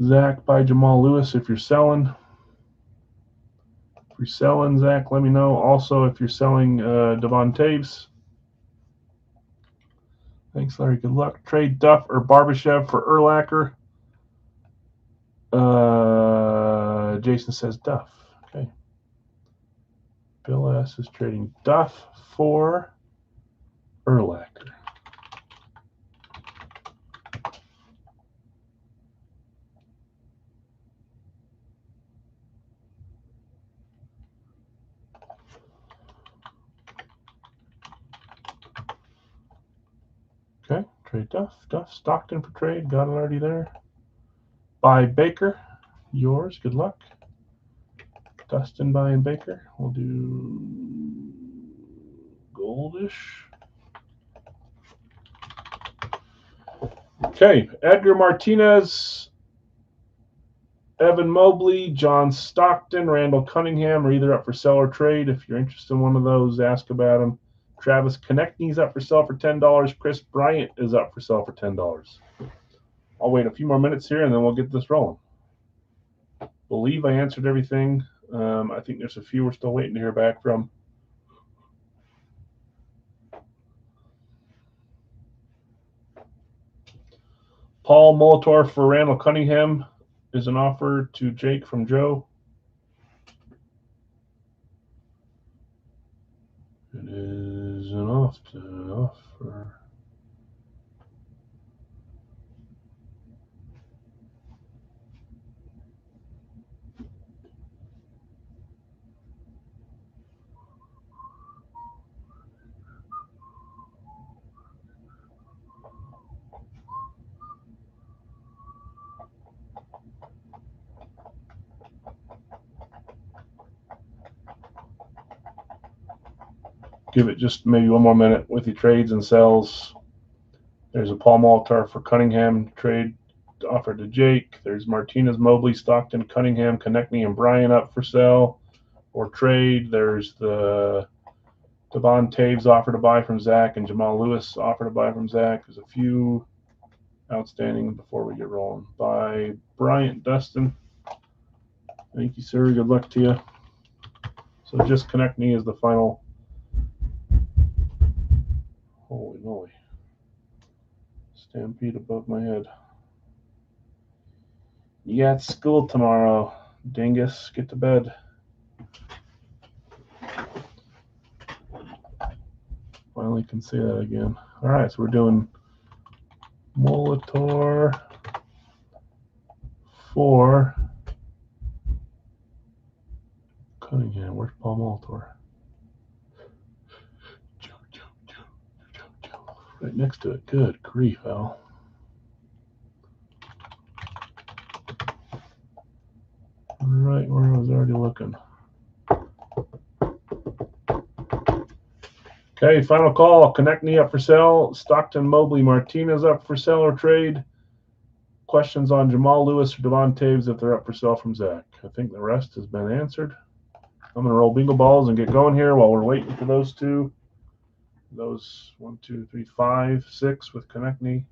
Zach, buy Jamal Lewis if you're selling. If you're selling, Zach, let me know. Also, if you're selling Devon Taves. Thanks, Larry. Good luck. Trade Duff or Barbashev for Urlacher. Jason says Duff. Okay. Bill S. is trading Duff for Urlacher. Okay, trade Duff. Duff, Stockton for trade. Got it already there. Buy Baker. Yours. Good luck. Dustin buying Baker. We'll do goldish. Okay, Edgar Martinez, Evan Mobley, John Stockton, Randall Cunningham are either up for sell or trade. If you're interested in one of those, ask about them. Travis Konechny's up for sale for $10. Chris Bryant is up for sale for $10. I'll wait a few more minutes here, and then we'll get this rolling. Believe I answered everything. I think there's a few we're still waiting to hear back from. Paul Molitor for Randall Cunningham is an offer to Jake from Joe. isn't off for. Give it just maybe one more minute with your trades and sells. There's a Paul Molitor for Cunningham trade offered to Jake. There's Martinez, Mobley, Stockton, Cunningham, Konechny, and Bryant up for sale or trade. There's the Devon Taves offer to buy from Zach and Jamal Lewis offer to buy from Zach. There's a few outstanding before we get rolling. By Bryant Dustin. Thank you, sir. Good luck to you. So just Konechny is the final. Holy moly. Stampede above my head. You got school tomorrow, dingus. Get to bed. Finally can say that again. All right, so we're doing Molitor for Cunningham. Where's Paul Molitor? Right next to it. Good grief, Al. Right where I was already looking. Okay, final call. Konechny up for sale. Stockton, Mobley, Martinez up for sale or trade. Questions on Jamal Lewis or Devon Taves if they're up for sale from Zach. I think the rest has been answered. I'm going to roll bingo balls and get going here while we're waiting for those two. Those 1, 2, 3, 5, 6 with Konechny.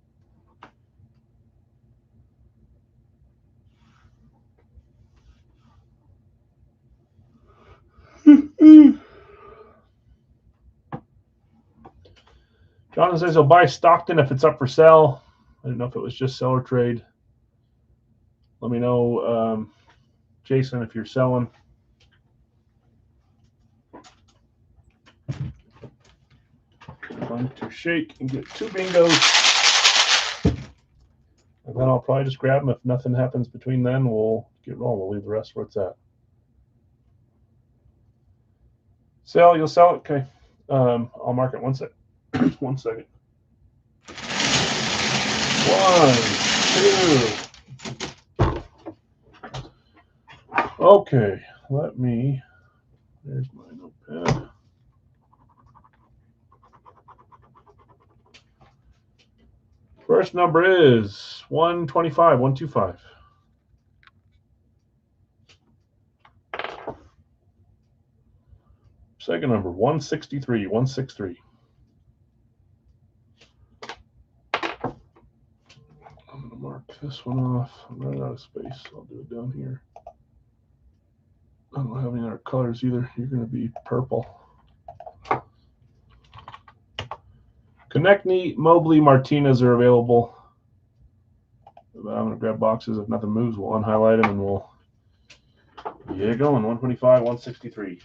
Jonathan says he'll buy Stockton if it's up for sale. I didn't know if it was just sell or trade. Let me know, Jason, if you're selling. I'm going to shake and get 2 bingos. And then I'll probably just grab them. If nothing happens between then, we'll get rolling. We'll leave the rest where it's at. Sell, you'll sell it? Okay. I'll mark it 1 second. 1 second. 1, 2. Okay, let me. There's my notepad. First number is 125, 125. Second number, 163, 163. I'm going to mark this one off. I'm running out of space. I'll do it down here. I don't have any other colors either. You're going to be purple. Konechny, Mobley, Martinez are available. I'm going to grab boxes. If nothing moves, we'll unhighlight them and we'll get going. 125, 163.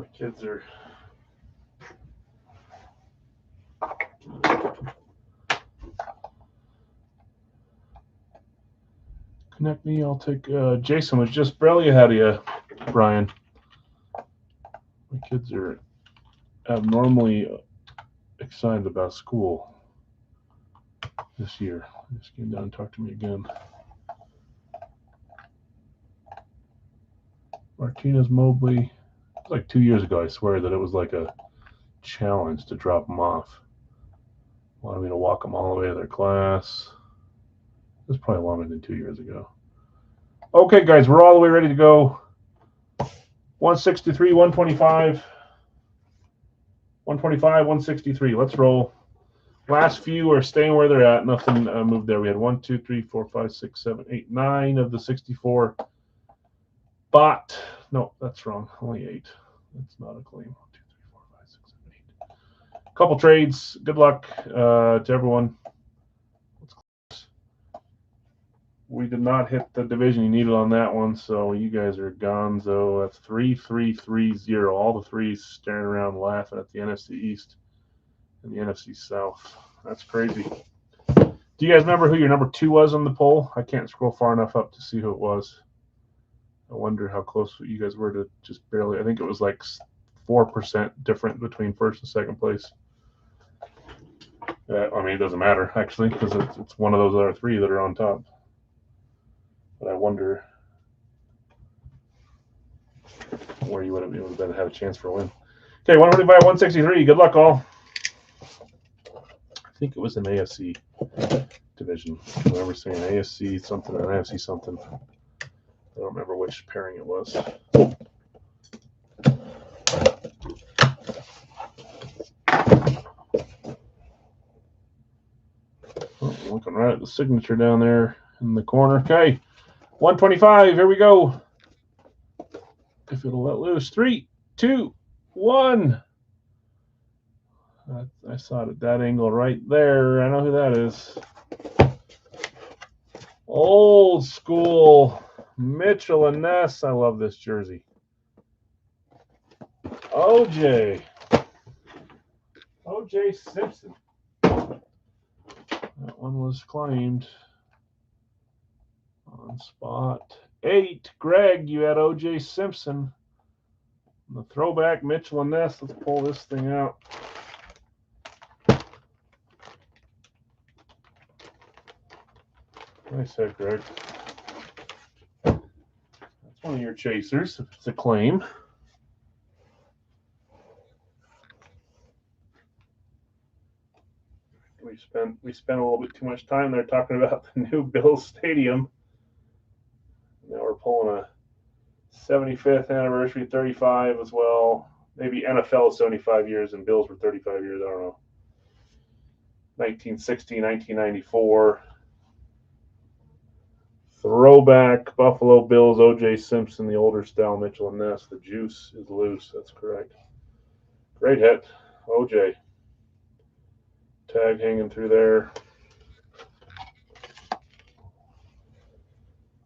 My kids are connect me. I'll take Jason was just barely ahead of you, Brian. My kids are abnormally excited about school this year. Just came down and talked to me again. Martinez Mobley. It was like 2 years ago, I swear, that it was like a challenge to drop them off. Wanted me to walk them all the way to their class. It was probably longer than 2 years ago. Okay, guys, we're all the way ready to go. 163, 125. 125, 163. Let's roll. Last few are staying where they're at. Nothing moved there. We had 1, 2, 3, 4, 5, 6, 7, 8, 9 of the 64. But, no, that's wrong. Only 8. That's not a claim. 1, 2, 3, 4, 5, 6, 7, 8. Couple trades. Good luck to everyone. We did not hit the division you needed on that one, so you guys are gonzo. That's 3-3-3-0. All the threes staring around laughing at the NFC East and the NFC South. That's crazy. Do you guys remember who your number 2 was on the poll? I can't scroll far enough up to see who it was. I wonder how close you guys were to just barely. I think it was like 4% different between first and second place. I mean, it doesn't matter, actually, because it's one of those other 3 that are on top. But I wonder where you would have been had a chance for a win. Okay, 125, 163. Good luck, all. I think it was an AFC division. I remember saying AFC something and AFC something. I don't remember which pairing it was. Oh, looking right at the signature down there in the corner. Okay, 125. Here we go. If it'll let loose. 3, 2, 1. I saw it at that angle right there. I know who that is. Old school Mitchell and Ness. I love this jersey. OJ Simpson. That one was claimed on spot 8. Greg, you had OJ Simpson. The throwback Mitchell and Ness. Let's pull this thing out. Nice hit, Greg. That's one of your chasers, if it's a claim. We spent a little bit too much time there talking about the new Bills Stadium. Now we're pulling a 75th anniversary, 35 as well. Maybe NFL 75 years and Bills were 35 years. I don't know. 1960, 1994. Throwback Buffalo Bills, OJ Simpson, the older style Mitchell and Ness. The juice is loose. That's correct. Great hit, OJ. Tag hanging through there.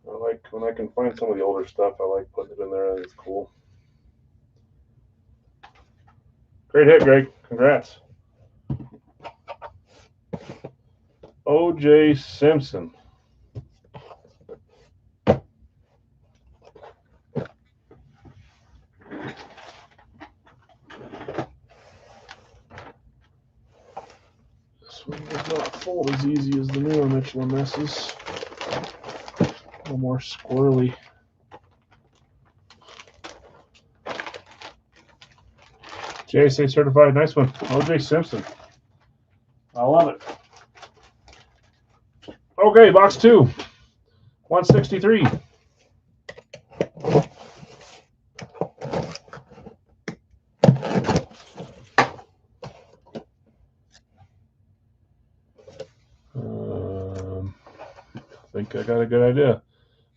I like when I can find some of the older stuff. I like putting it in there. I think it's cool. Great hit, Greg. Congrats. OJ Simpson. This one does not fold as easy as the newer Mitchell and Nesses. A little more squirrely. JSA certified. Nice one. OJ Simpson. I love it. Okay, box 2. 163. I think I got a good idea.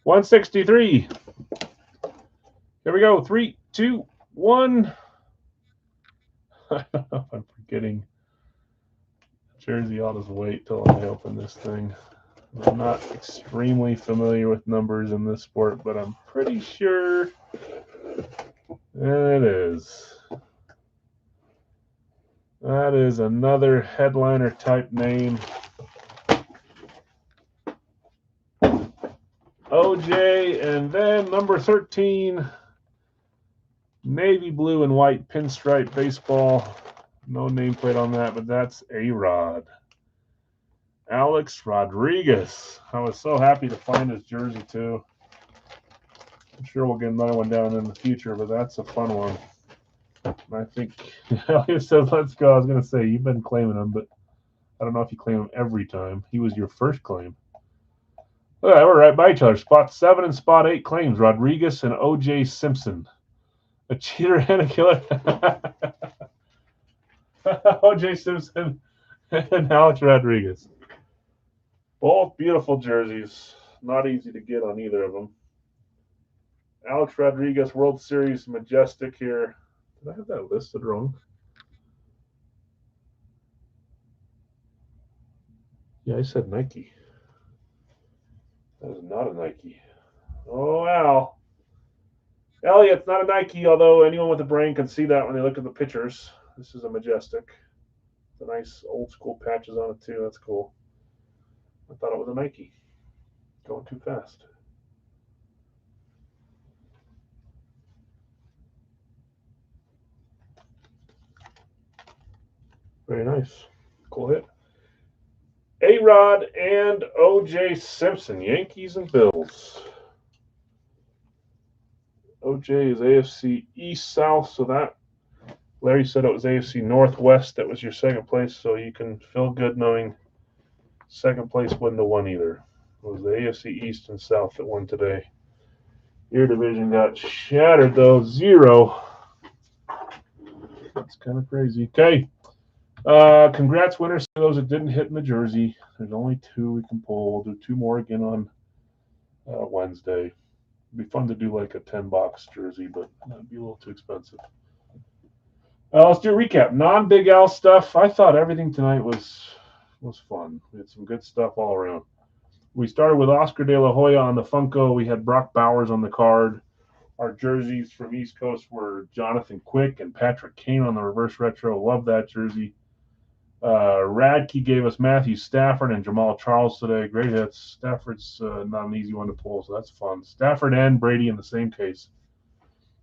163. Here we go. 3, 2, 1. I don't know if I'm forgetting. Jersey, I'll just wait till I open this thing. I'm not extremely familiar with numbers in this sport, but I'm pretty sure And it is. That is another headliner type name. OJ, and then number 13, navy blue and white pinstripe baseball. No nameplate on that, but that's A-Rod. Alex Rodriguez. I was so happy to find his jersey, too. I'm sure we'll get another one down in the future, but that's a fun one. I think Elliot says, let's go. I was going to say, you've been claiming him, but I don't know if you claim him every time. He was your first claim. All right, we're right by each other. Spot 7 and spot 8 claims. Rodriguez and O.J. Simpson. A cheater and a killer. O.J. Simpson and Alex Rodriguez. Both beautiful jerseys. Not easy to get on either of them. Alex Rodriguez, World Series Majestic here. Did I have that listed wrong? Yeah, I said Nike. That is not a Nike. Oh, wow. Elliot's not a Nike, although anyone with a brain can see that when they look at the pictures. This is a Majestic. The nice old school patches on it, too. That's cool. I thought it was a Nike. Going too fast. Very nice. Cool hit. A-Rod and O.J. Simpson, Yankees and Bills. O.J. is AFC East South, so that Larry said it was AFC Northwest. That was your second place, so you can feel good knowing second place wouldn't have won either. It was the AFC East and South that won today. Your division got shattered, though. 0. That's kind of crazy. Okay. Congrats, winners, to those that didn't hit in the jersey. There's only 2 we can pull. We'll do 2 more again on Wednesday. It'd be fun to do like a 10-box jersey, but that'd be a little too expensive. Let's do a recap. Non-Big Al stuff. I thought everything tonight was fun. We had some good stuff all around. We started with Oscar De La Hoya on the Funko. We had Brock Bowers on the card. Our jerseys from East Coast were Jonathan Quick and Patrick Kane on the reverse retro. Love that jersey. Radke gave us Matthew Stafford and Jamal Charles today. Great hits. Stafford's not an easy one to pull, so that's fun. Stafford and Brady in the same case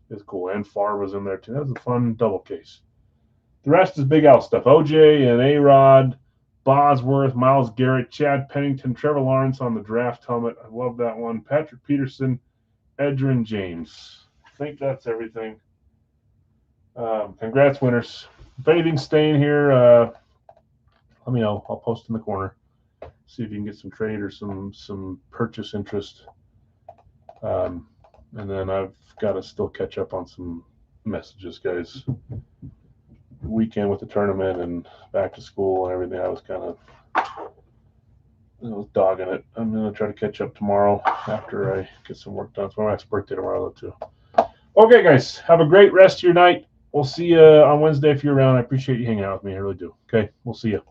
is cool. And Favre was in there, too. That was a fun double case. The rest is Big Al stuff. OJ and A-Rod, Bosworth, Myles Garrett, Chad Pennington, Trevor Lawrence on the draft helmet. I love that one. Patrick Peterson, Edgerrin James. I think that's everything. Congrats, winners. If anything's staying here, let me know. I'll post in the corner. See if you can get some trade or some purchase interest. And then I've got to still catch up on some messages, guys. Weekend with the tournament and back to school and everything, I was kind of dogging it. I'm going to try to catch up tomorrow after I get some work done. It's my wife's birthday tomorrow, though, too. Okay, guys. Have a great rest of your night. We'll see you on Wednesday if you're around. I appreciate you hanging out with me. I really do. Okay, we'll see you.